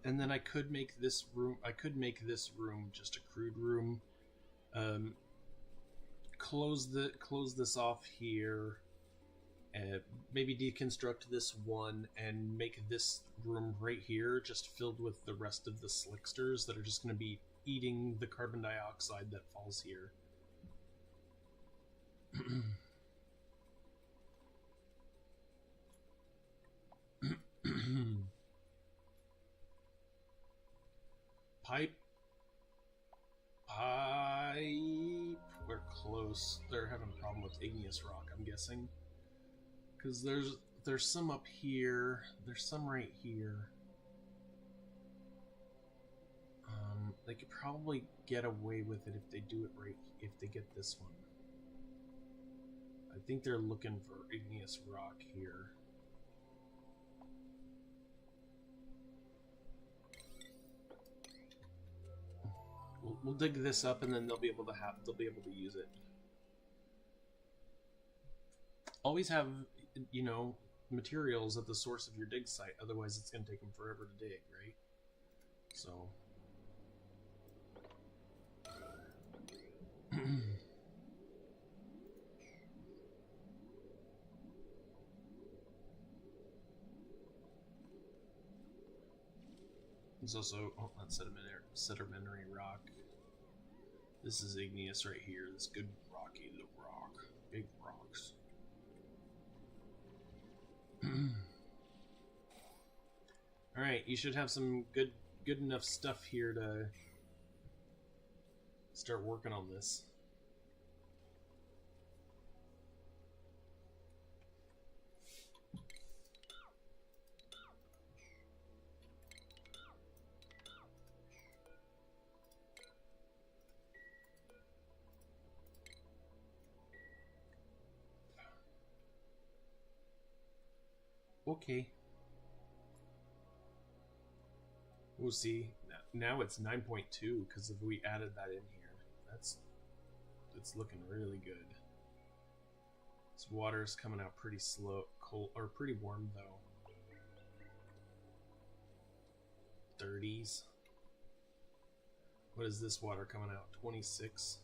And then I could make this room. I could make this room just a crude room. Close this off here. Maybe deconstruct this one and make this room right here just filled with the rest of the slicksters that are just going to be eating the carbon dioxide that falls here. Pipe. We're close. They're having a problem with igneous rock, I'm guessing. Because there's some up here. There's some right here. They could probably get away with it if they do it right. If they get this one. I think they're looking for igneous rock here. We'll dig this up, and then they'll be able to use it. Always have, you know, materials at the source of your dig site. Otherwise, it's going to take them forever to dig, right? So. There's also, oh, that's sedimentary rock. This is igneous right here. This good rocky little rock. Big rocks. Alright, you should have some good enough stuff here to start working on this. Okay. We'll see. Now it's 9.2 because if we added that in here, it's looking really good. This water is coming out pretty slow, cold, or pretty warm though. 30s. What is this water coming out? 26.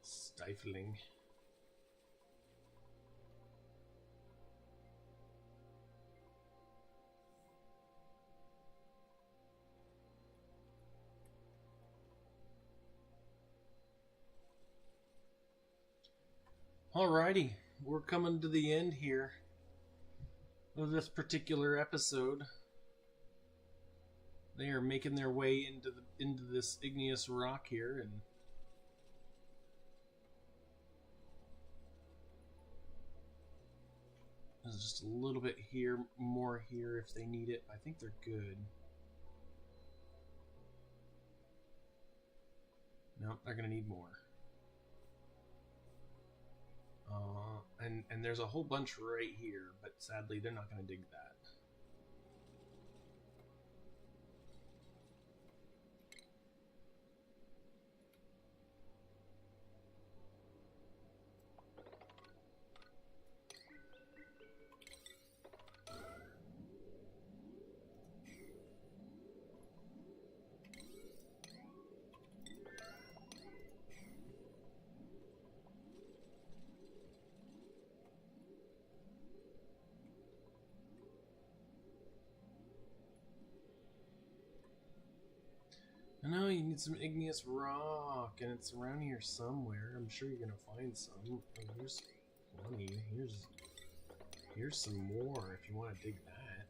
Stifling. Alrighty, we're coming to the end here of this particular episode. They are making their way into this igneous rock here, and there's just a little bit here, more here if they need it. I think they're good. Nope, they're gonna need more. And there's a whole bunch right here, but sadly they're not gonna dig that. I know you need some igneous rock, and it's around here somewhere. I'm sure you're gonna find some. Oh, here's plenty. Here's some more if you want to dig that.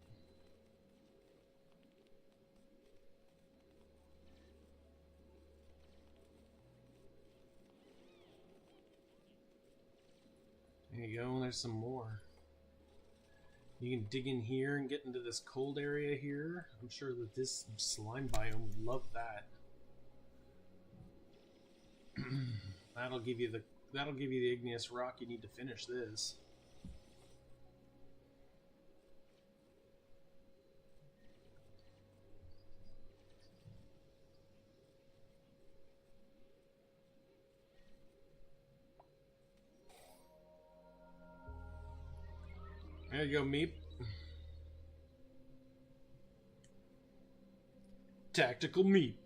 There you go. There's some more. You can dig in here and get into this cold area here. I'm sure that this slime biome would love that. That'll give you the igneous rock you need to finish this. There you go, Meep. Tactical Meep.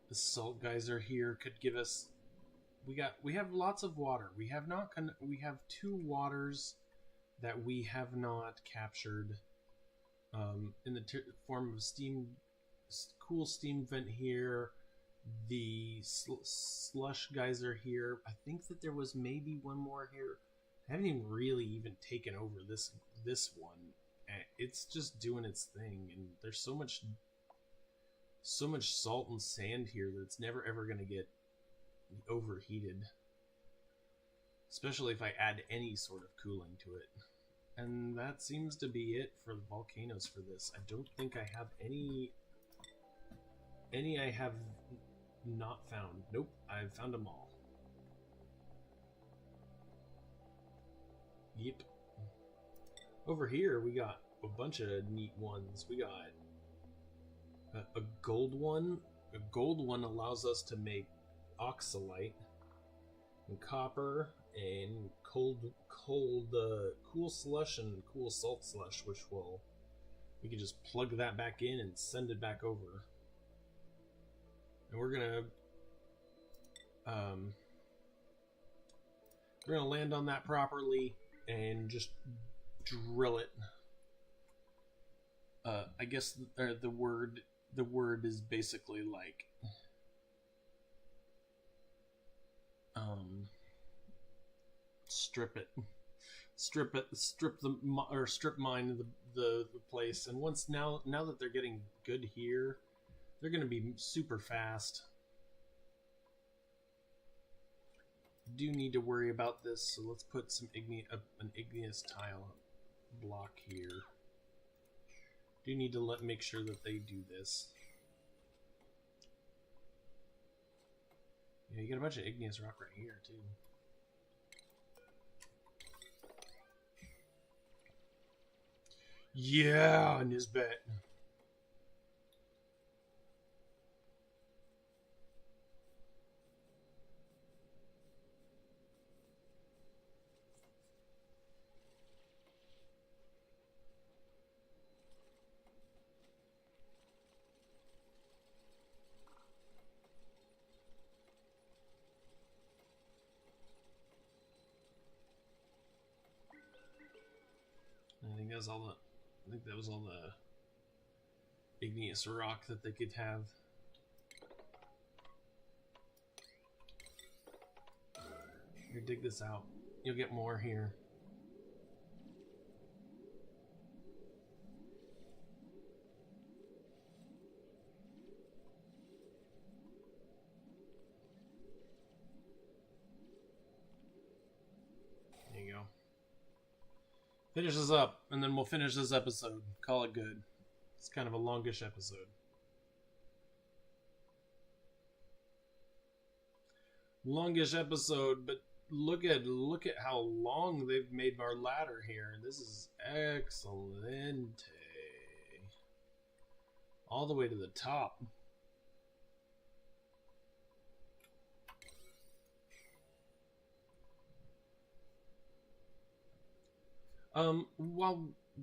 The salt geyser here could give us. We have lots of water. We have 2 waters that we have not captured. In the form of cool steam vent here, the slush geyser here. I think that there was maybe one more here. I haven't even taken over this one. It's just doing its thing, and there's so much salt and sand here that it's never ever going to get overheated, especially if I add any sort of cooling to it. And that seems to be it for the volcanoes for this. I don't think I have any I have not found. Nope, I've found them all. Yep. Over here we got a bunch of neat ones. We got a gold one. A gold one allows us to make oxalite and copper and cool slush and cool salt slush, which we can just plug that back in and send it back over. And we're gonna land on that properly and just drill it. I guess the word is basically like strip it, strip mine the place. And once now that they're getting good here, they're going to be super fast. Do need to worry about this, so let's put some an igneous tile block here. Do need to make sure that they do this. Yeah, you got a bunch of igneous rock right here too. Yeah, Nisbet. I think that's all the. I think that was all the igneous rock that they could have. Here, dig this out. You'll get more here. There you go. Finish this up, and then we'll finish this episode. Call it good. It's kind of a longish episode. Longish episode, but look at how long they've made our ladder here. This is excellent. All the way to the top.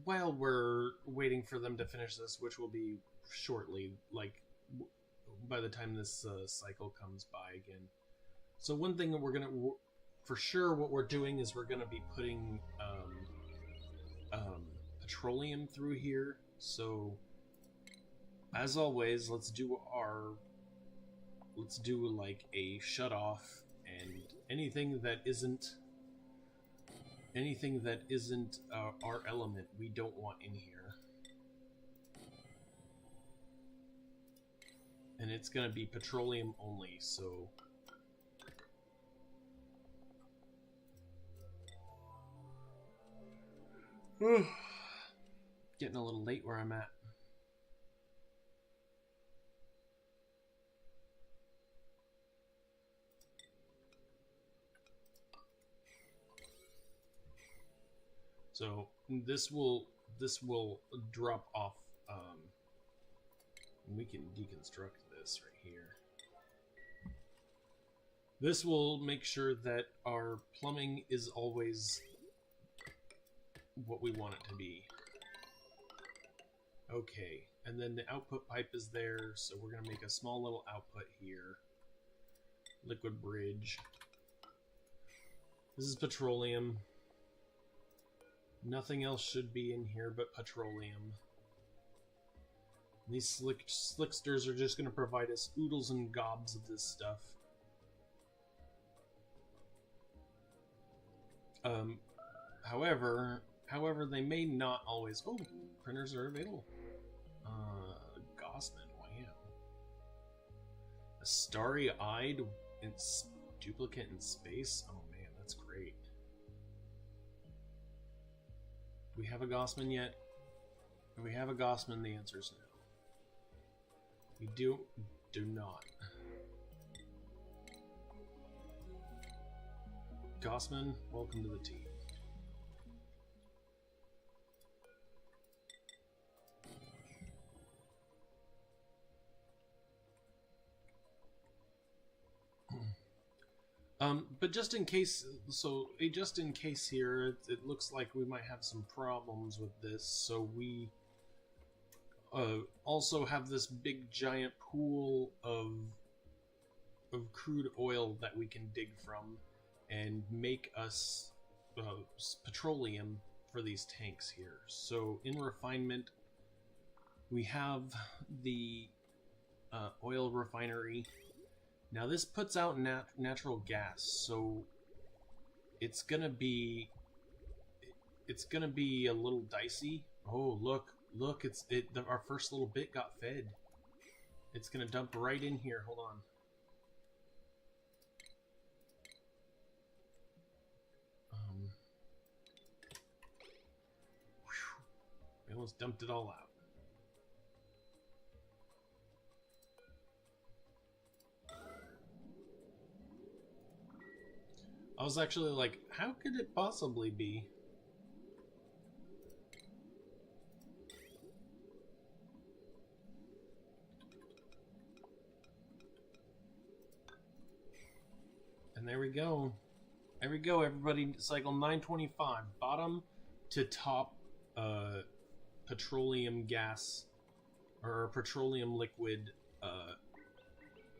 While we're waiting for them to finish this, which will be shortly, like by the time this cycle comes by again. So one thing that we're gonna, for sure, what we're doing is we're gonna be putting petroleum through here. So as always, let's do like a shut off, and anything that isn't our element, we don't want in here. And it's going to be petroleum only, so... Getting a little late where I'm at. So this will drop off. We can deconstruct this right here. This will make sure that our plumbing is always what we want it to be. Okay, and then the output pipe is there, so we're gonna make a small little output here. Liquid bridge. This is petroleum. Nothing else should be in here but petroleum. These slicksters are just going to provide us oodles and gobs of this stuff. However, they may not always... Oh, printers are available. Gossman, wow. A starry-eyed duplicate in space? Oh man, that's great. Do we have a Gossman yet? Do we have a Gossman? The answer is no. We do not. Gossman, welcome to the team. But just in case, just in case here, it looks like we might have some problems with this, so we also have this big giant pool of crude oil that we can dig from and make us petroleum for these tanks here. So in refinement, we have the oil refinery. Now this puts out natural gas, so it's gonna be a little dicey. Oh, look, our first little bit got fed. It's gonna dump right in here. Hold on. We almost dumped it all out. I was actually like, how could it possibly be? And there we go. There we go, everybody. Cycle 925. Bottom to top petroleum gas or petroleum liquid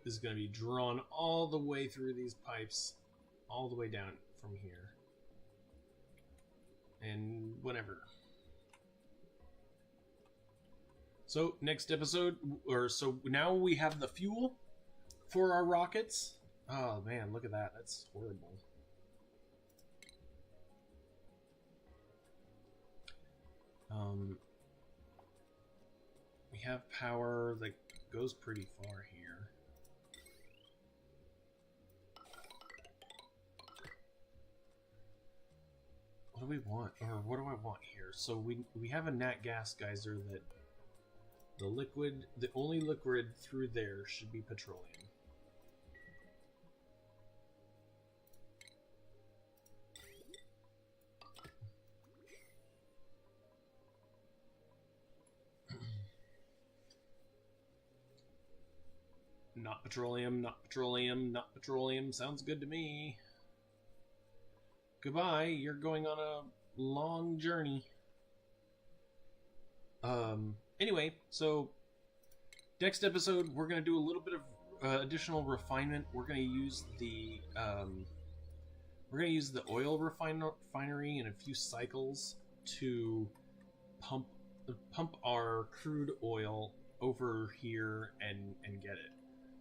is going to be drawn all the way through these pipes, all the way down from here. And whatever. So next episode, so now we have the fuel for our rockets. Oh man, look at that. That's horrible. We have power that goes pretty far here. What do we want? Or what do I want here? So we have a nat gas geyser that the only liquid through there should be petroleum. Not petroleum, not petroleum, not petroleum. Sounds good to me. Goodbye, you're going on a long journey. Anyway, so next episode we're gonna do a little bit of additional refinement. We're gonna use the oil refinery in a few cycles to pump our crude oil over here and get it.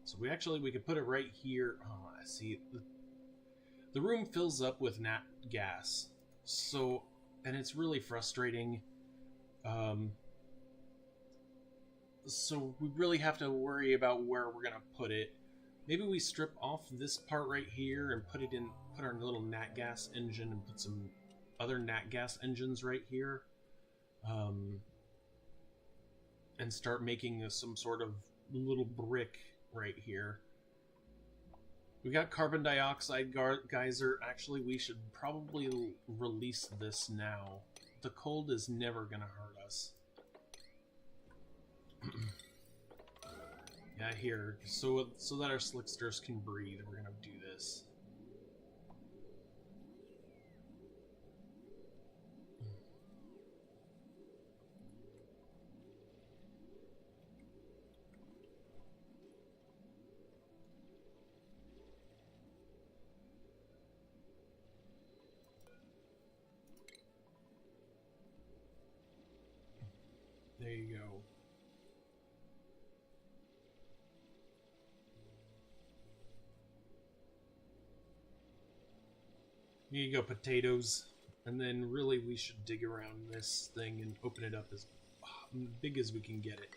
So we could put it right here. Oh, I see. The room fills up with nat gas. So, and it's really frustrating. So we really have to worry about where we're gonna put it. Maybe we strip off this part right here and put our little nat gas engine and put some other nat gas engines right here. And start making some sort of little brick right here. We got carbon dioxide geyser. Actually, we should probably release this now. The cold is never gonna hurt us. Yeah, here. So that our slicksters can breathe, we're gonna do this. There you go. Here you go, potatoes. And then really we should dig around this thing and open it up as big as we can get it.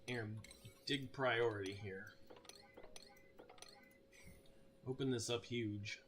And dig priority here. Open this up huge.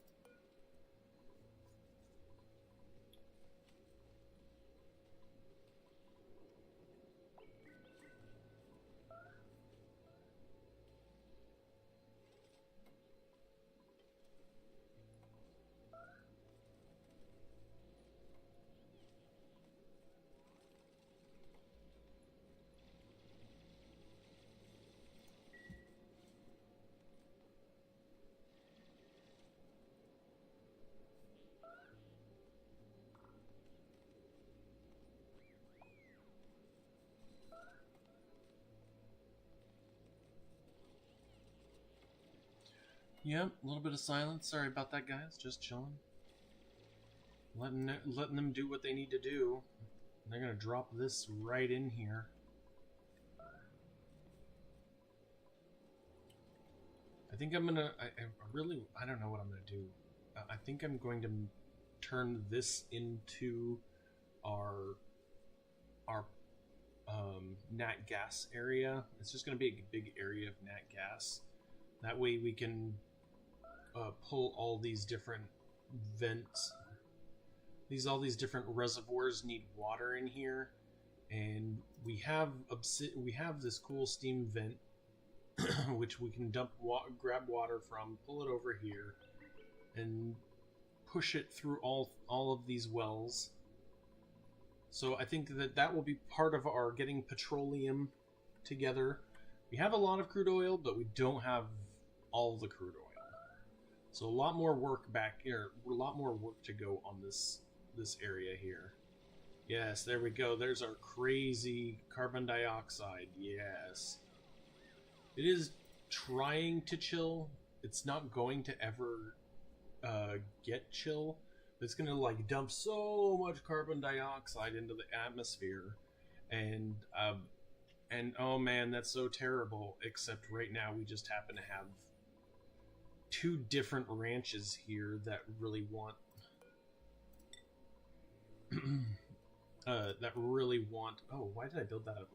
Yep, a little bit of silence. Sorry about that, guys. Just chilling. Letting them do what they need to do. They're gonna drop this right in here. I think I'm gonna. I really. I don't know what I'm gonna do. I think I'm going to turn this into our our nat gas area. It's just gonna be a big area of nat gas. That way we can pull all these different vents. All these different reservoirs need water in here, and we have this cool steam vent which we can grab water from, pull it over here, and push it through all of these wells. So I think that will be part of our getting petroleum together. We have a lot of crude oil, but we don't have all the crude oil. So a lot more work back here, a lot more work to go on this area here. Yes, there we go. There's our crazy carbon dioxide. Yes. It is trying to chill. It's not going to ever get chill. It's going to like dump so much carbon dioxide into the atmosphere, and oh man, that's so terrible. Except right now we just happen to have two different ranches here that really want Oh, why did I build that out of land?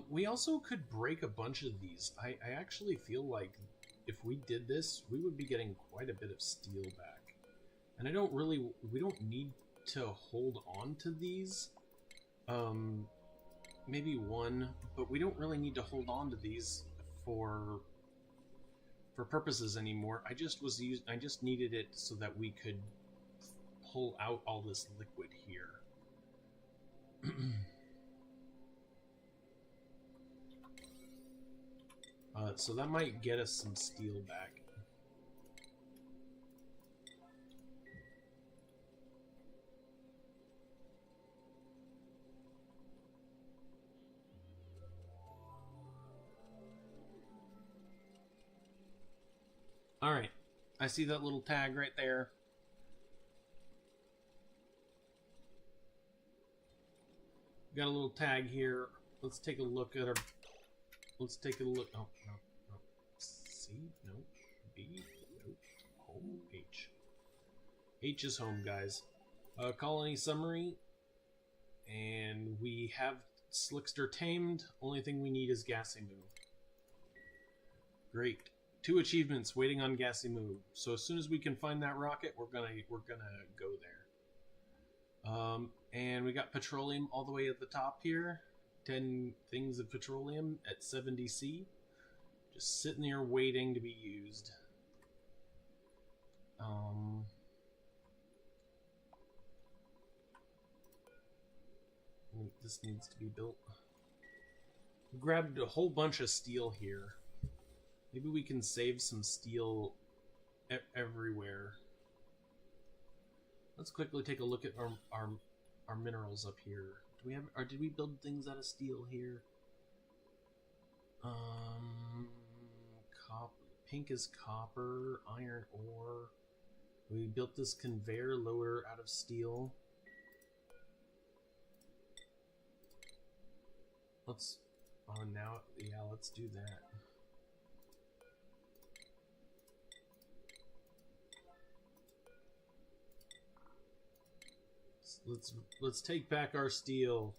We also could break a bunch of these. I actually feel like if we did this, we would be getting quite a bit of steel back. And we don't need to hold on to these. Maybe one, but we don't really need to hold on to these for purposes anymore. I just needed it so that we could pull out all this liquid here. So that might get us some steel back. Alright, I see that little tag right there. Got a little tag here. Let's take a look at our... Let's take a look... Oh, no. C? No. B? Nope. Home? H. H is home, guys. Colony summary. And we have Slickster tamed. Only thing we need is Gassy Moo. Great. 2 achievements waiting on Gassy Moo. So as soon as we can find that rocket, we're gonna go there. And we got petroleum all the way at the top here. 10 things of petroleum at 70C. Just sitting there waiting to be used. This needs to be built. We grabbed a whole bunch of steel here. Maybe we can save some steel everywhere. Let's quickly take a look at our minerals up here. Do we have, or did we build things out of steel here? Pink is copper, iron ore. We built this conveyor loader out of steel. Let's do that. Let's take back our steel.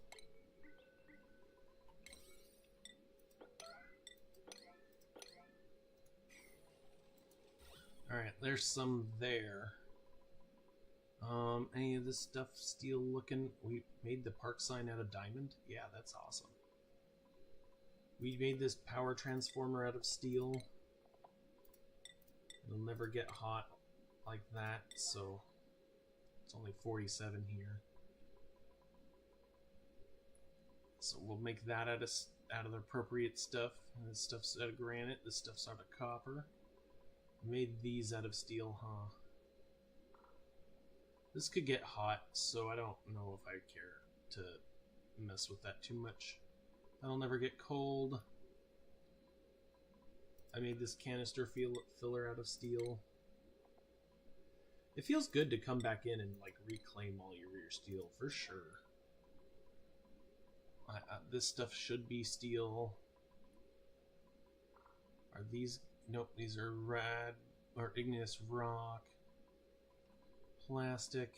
Alright, there's some there. Any of this stuff steel looking? We made the park sign out of diamond? Yeah, that's awesome. We made this power transformer out of steel. It'll never get hot like that, so it's only 47 here. So we'll make that out of the appropriate stuff. And this stuff's out of granite, this stuff's out of copper. Made these out of steel, huh? This could get hot, so I don't know if I care to mess with that too much. That'll never get cold. I made this canister filler out of steel. It feels good to come back in and like reclaim all your steel for sure. This stuff should be steel. Are these? Nope, these are rad or igneous rock, plastic.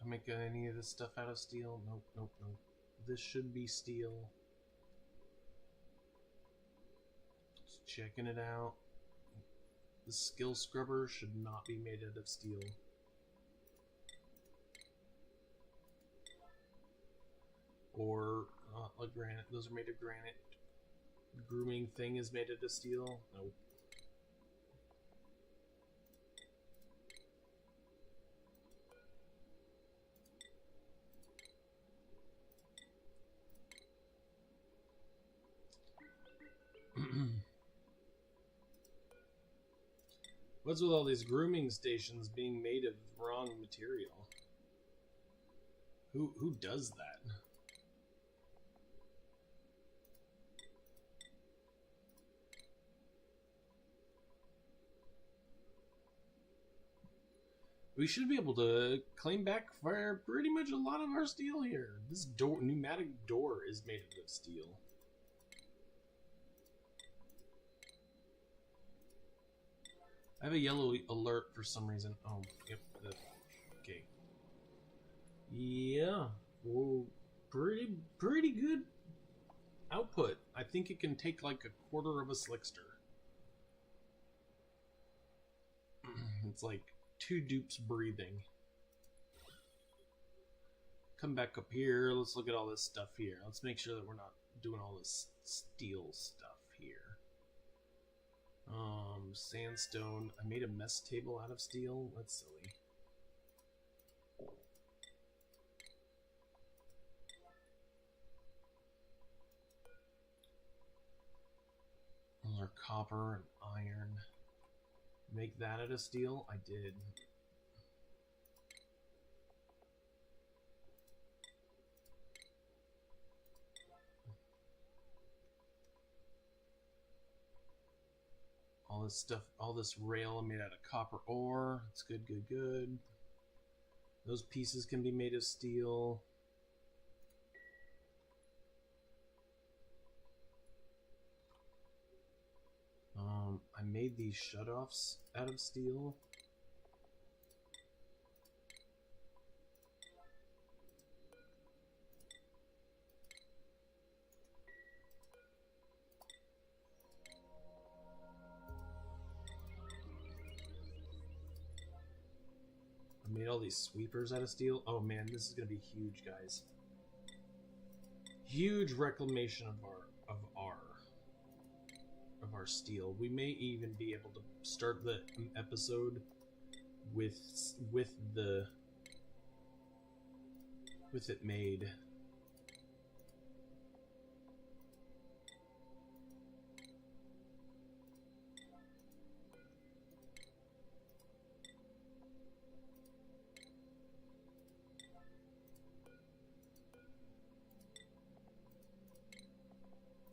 I make any of this stuff out of steel? Nope, nope, nope. This should be steel. Just checking it out. The skill scrubber should not be made out of steel. Or a granite. Those are made of granite. The grooming thing is made out of steel. Nope. What's with all these grooming stations being made of wrong material? Who does that? We should be able to claim back for pretty much a lot of our steel here. This pneumatic door is made out of steel. I have a yellow alert for some reason. Oh, yep. Okay. Yeah. Well, pretty good output. I think it can take like a quarter of a slickster. It's like 2 dupes breathing. Come back up here. Let's look at all this stuff here. Let's make sure that we're not doing all this steel stuff here. Sandstone. I made a mess table out of steel. That's silly. Or copper and iron. Make that out of steel? I did. All this stuff, all this rail I made out of copper ore. It's good, good, good. Those pieces can be made of steel. I made these shutoffs out of steel. I made all these sweepers out of steel. Oh man, this is gonna be huge, guys. Huge reclamation of our steel. We may even be able to start the episode with it made.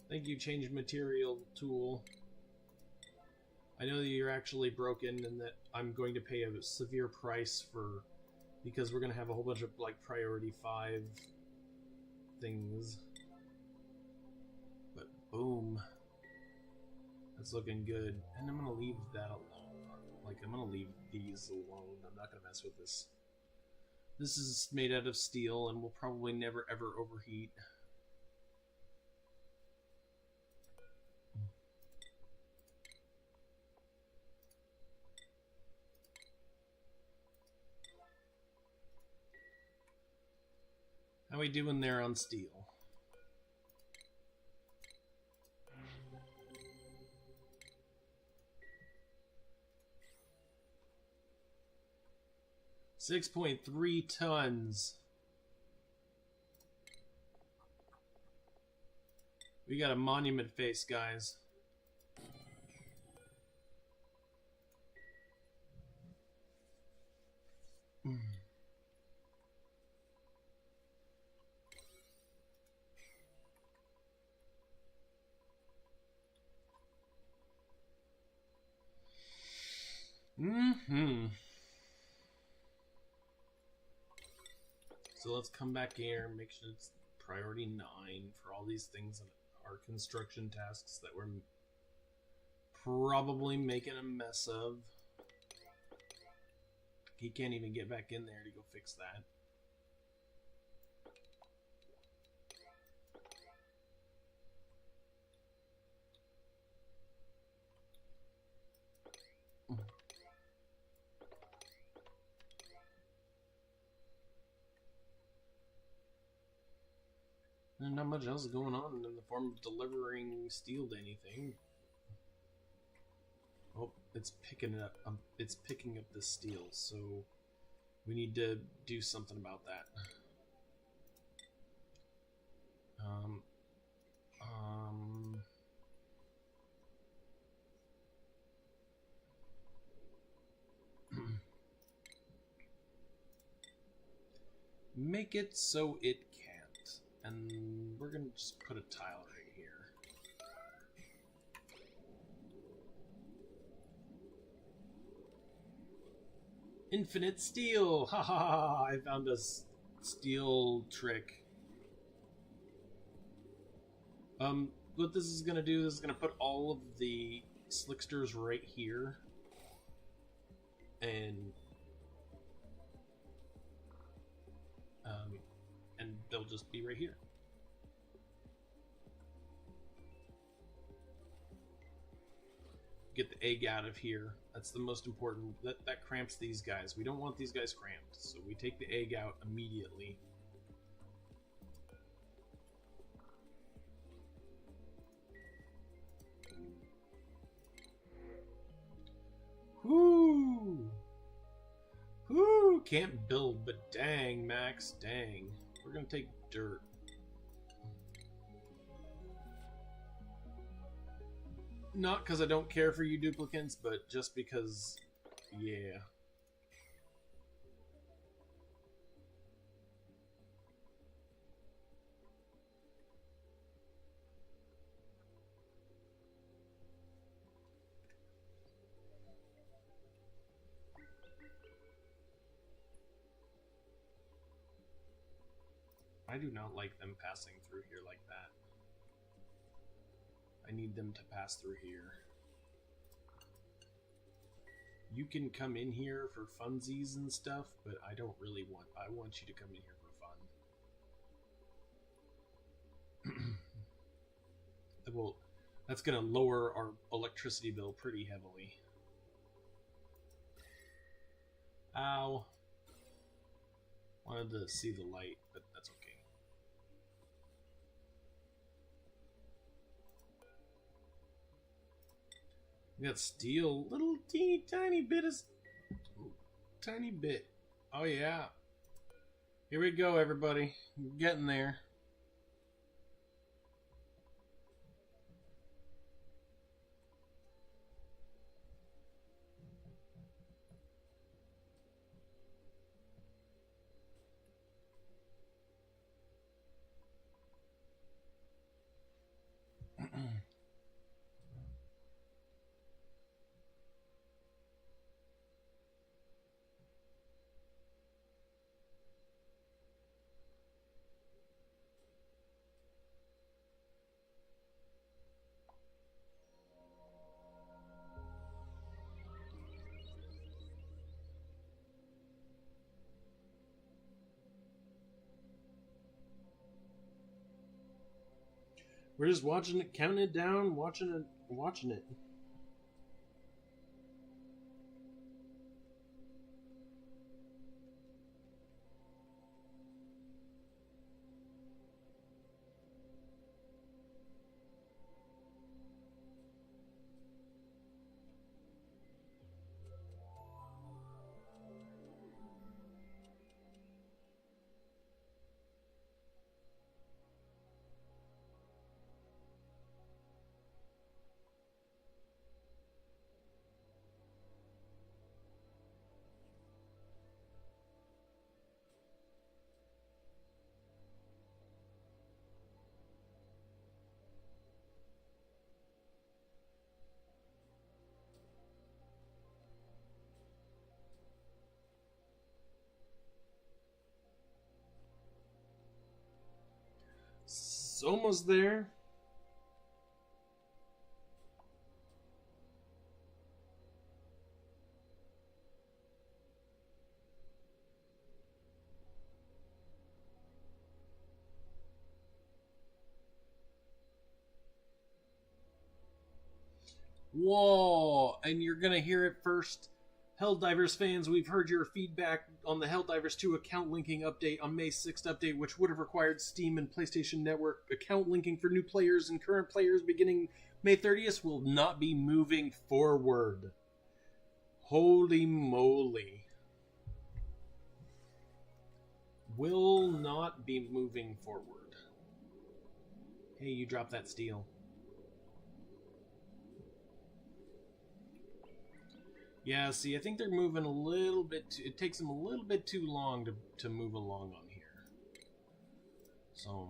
Thank you, change material tool. I know that you're actually broken and that I'm going to pay a severe price because we're going to have a whole bunch of like priority 5 things. But boom. That's looking good. And I'm going to leave that alone. Like, I'm going to leave these alone. I'm not going to mess with this. This is made out of steel and will probably never ever overheat. How we doing there on steel? $6.3 tons. We got a monument face, guys. Mm-hmm. So let's come back here and make sure it's priority 9 for all these things that are construction tasks that we're probably making a mess of. He can't even get back in there to go fix that. And not much else going on in the form of delivering steel to anything. Oh, it's picking it up. It's picking up the steel, so we need to do something about that. Make it so it can't. And we're gonna just put a tile right here. Infinite steel! Ha ha ha! I found a steel trick. What this is gonna do is gonna put all of the slicksters right here. And they'll just be right here. Get the egg out of here. That's the most important. That cramps these guys. We don't want these guys cramped, so we take the egg out immediately. Whoo! Whoo! Can't build, but dang, Max, dang. We're gonna take dirt. Not because I don't care for you duplicants, but just because, yeah. I do not like them passing through here like that. I need them to pass through here. You can come in here for funsies and stuff, but I don't really want... I want you to come in here for fun. Well, that's going to lower our electricity bill pretty heavily. Ow. Wanted to see the light, but that's okay. We got steel, little teeny tiny bit of... Tiny bit. Oh yeah. Here we go, everybody. We're getting there. We're just watching it, counting it down, watching it. It's almost there. Whoa! And you're gonna hear it first. Helldivers fans, we've heard your feedback on the Helldivers 2 account linking update on May 6th update, which would have required Steam and PlayStation Network account linking for new players and current players beginning May 30th will not be moving forward. Holy moly. Will not be moving forward. Hey, you dropped that steel. Yeah, see, I think they're moving a little bit it takes them a little bit too long to move along on here. So...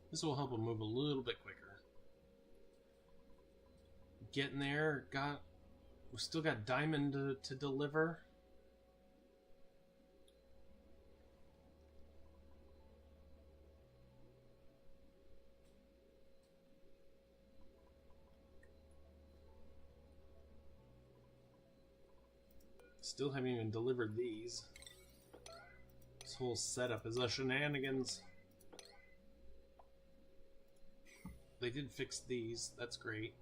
this will help them move a little bit quicker. Getting there, we still got diamond to deliver. Still haven't even delivered these. This whole setup is a shenanigans. They did fix these, that's great.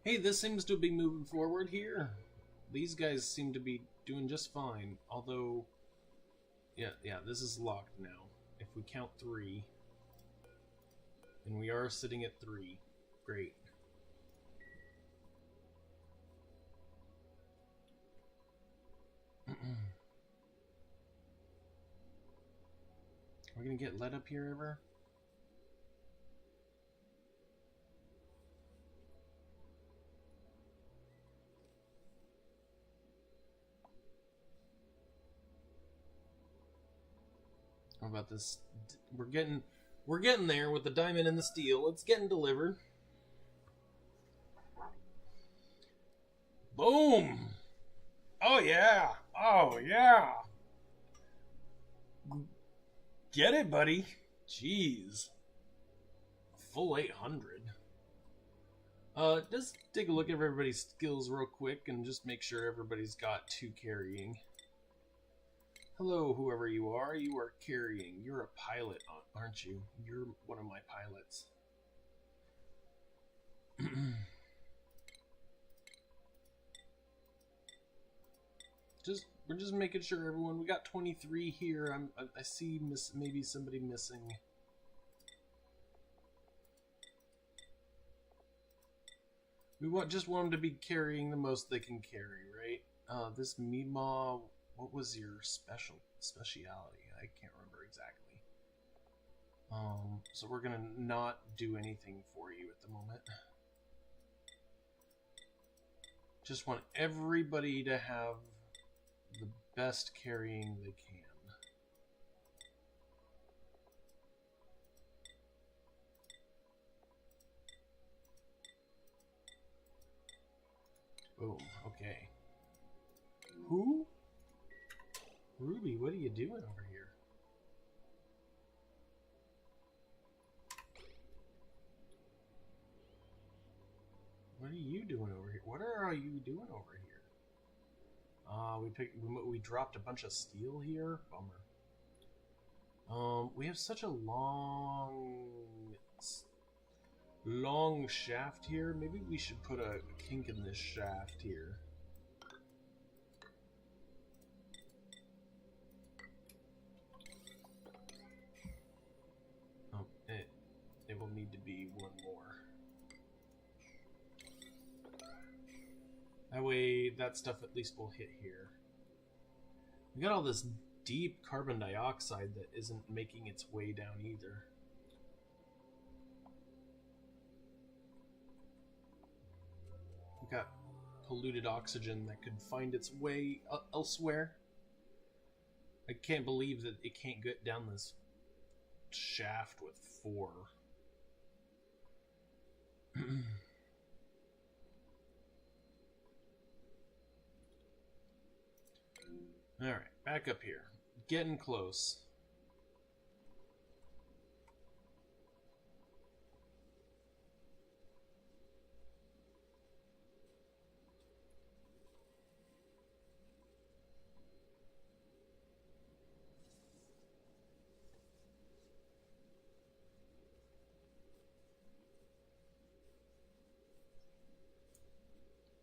Hey, this seems to be moving forward here. These guys seem to be doing just fine. Although, yeah, this is locked now. If we count 3. And we are sitting at 3. Great. Are we gonna get let up here ever? How about this? We're getting there with the diamond and the steel. It's getting delivered. Boom! Oh yeah! Oh yeah! Get it, buddy. Jeez. Full 800. Just take a look at everybody's skills real quick and just make sure everybody's got 2 carrying. Hello, whoever you are carrying. You're a pilot, aren't you? You're one of my pilots. We're just making sure everyone. We got 23 here. I see maybe somebody missing. We just want them to be carrying the most they can carry, right? This Mima. What was your speciality? I can't remember exactly. So we're gonna not do anything for you at the moment. Just want everybody to have the best carrying they can. Boom. Okay. Who? Ruby, what are you doing over here? What are you doing over here? What are you doing over here? We dropped a bunch of steel here. Bummer. We have such a long shaft here. Maybe we should put a kink in this shaft here. It will need to be one more. That way, that stuff at least will hit here. We got all this deep carbon dioxide that isn't making its way down either. We got polluted oxygen that could find its way elsewhere. I can't believe that it can't get down this shaft with 4. Alright, back up here. Getting close.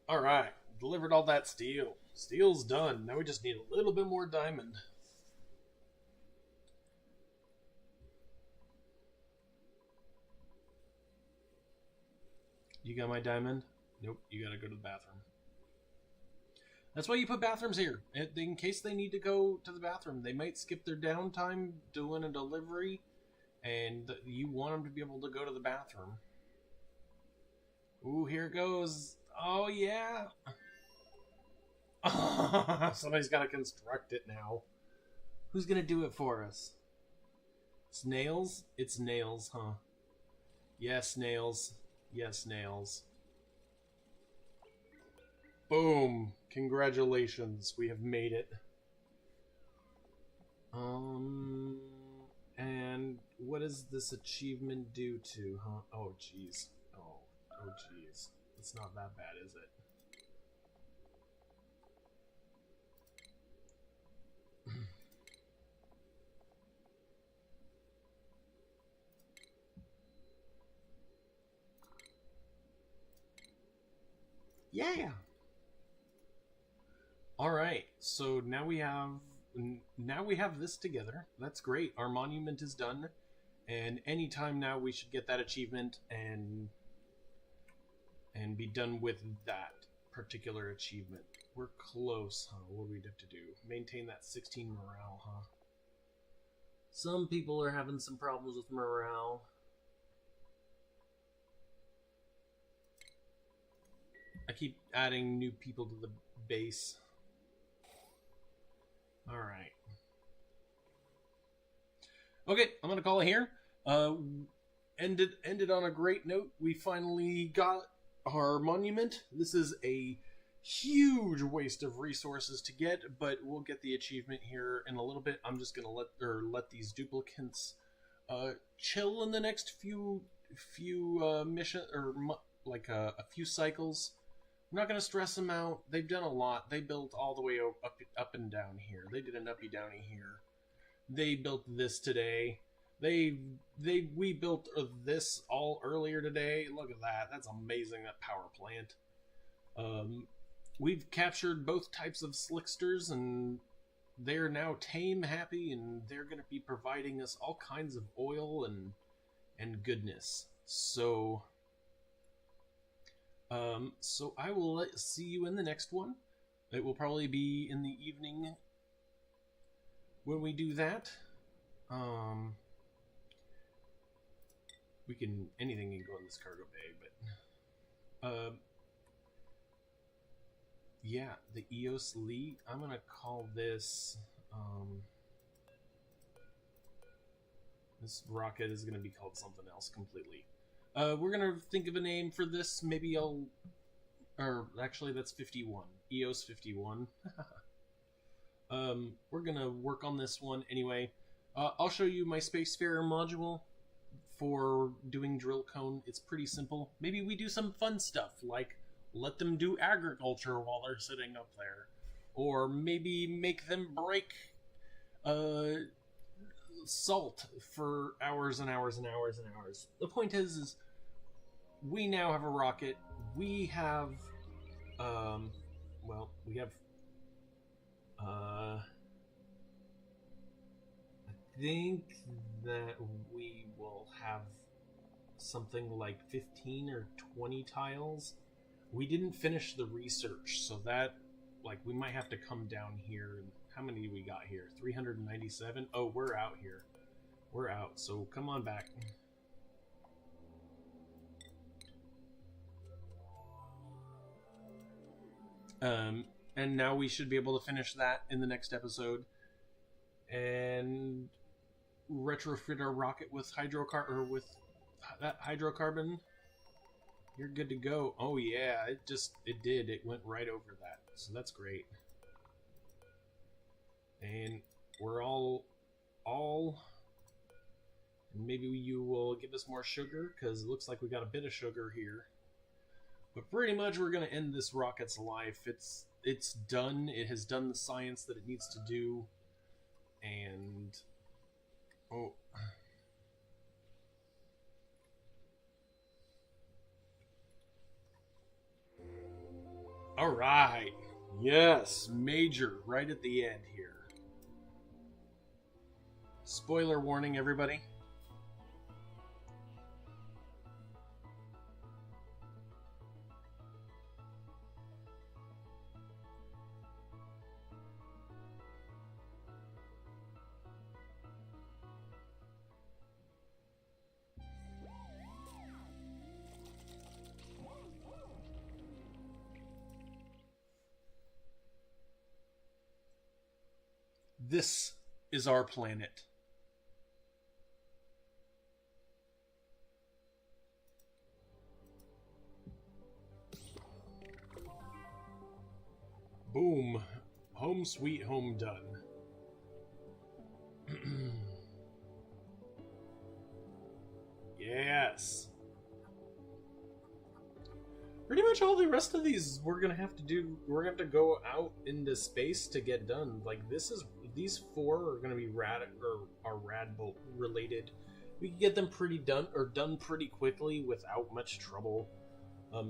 Alright, delivered all that steel. Steel's done. Now we just need a little bit more diamond. You got my diamond? Nope, you gotta go to the bathroom. That's why you put bathrooms here. In case they need to go to the bathroom. They might skip their downtime doing a delivery, and you want them to be able to go to the bathroom. Ooh, here it goes. Oh, yeah. Somebody's got to construct it now. Who's going to do it for us? Snails? It's nails, huh? Yes, nails. Yes, nails. Boom. Congratulations. We have made it. And what does this achievement do to, huh? Oh, jeez. Oh, jeez. It's not that bad, is it? Yeah. All right. So now we have this together. That's great. Our monument is done, and anytime now we should get that achievement and be done with that particular achievement. We're close, huh? What do we have to do? Maintain that 16 morale, huh? Some people are having some problems with morale. I keep adding new people to the base. Alright. Okay, I'm gonna call it here. Ended on a great note. We finally got our monument. This is a huge waste of resources to get, but we'll get the achievement here in a little bit. I'm just gonna let these duplicates chill in the next few mission or like a few cycles. I'm not gonna stress them out. They've done a lot. They built all the way up and down here. They did an uppy downy here. They built this today. We built this all earlier today. Look at that. That's amazing, that power plant. We've captured both types of slicksters, and they're now tame, happy, and they're going to be providing us all kinds of oil and goodness. So I will see you in the next one. It will probably be in the evening when we do that. Anything can go in this cargo bay, but yeah, the EOS Lee, I'm gonna call this this rocket is gonna be called something else completely. We're gonna think of a name for this. Maybe or actually that's 51, EOS 51. We're gonna work on this one anyway. I'll show you my Spacefarer module for doing drill cone. It's pretty simple. Maybe we do some fun stuff, like let them do agriculture while they're sitting up there, or maybe make them break salt for hours and hours and hours and hours. The point is we now have a rocket. We have we have I think that we will have something like 15 or 20 tiles. We didn't finish the research, so that like, we might have to come down here. How many do we got here? 397? Oh, we're out here. We're out, so come on back. And now we should be able to finish that in the next episode. And retrofit our rocket with hydrocarbon. You're good to go. Oh yeah, it did. It went right over that. So that's great. And we're all maybe you will give us more sugar, because it looks like we got a bit of sugar here. But pretty much we're going to end this rocket's life. It's done. It has done the science that it needs to do. And oh, all right. Yes, major right at the end here. Spoiler warning, everybody. This is our planet. Boom. Home sweet home done. Yes. Pretty much all the rest of these we're gonna have to go out into space to get done. Like these 4 are gonna be Radbolt related. We can get them done pretty quickly without much trouble.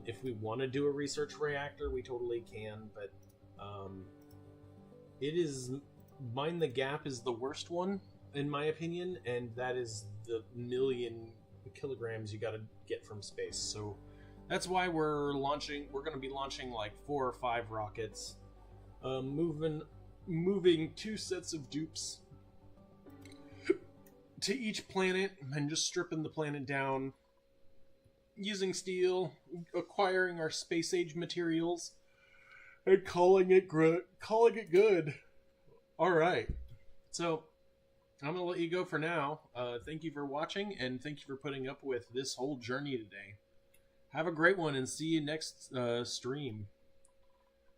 If we want to do a research reactor, we totally can, but it is Mind the Gap is the worst one in my opinion, and that is the 1,000,000 kilograms you got to get from space. So that's why we're going to be launching like 4 or 5 rockets, moving 2 sets of dupes to each planet and just stripping the planet down using steel, acquiring our space age materials, and calling it good. All right, so I'm gonna let you go for now. Thank you for watching, and thank you for putting up with this whole journey today. Have a great one, and see you next stream.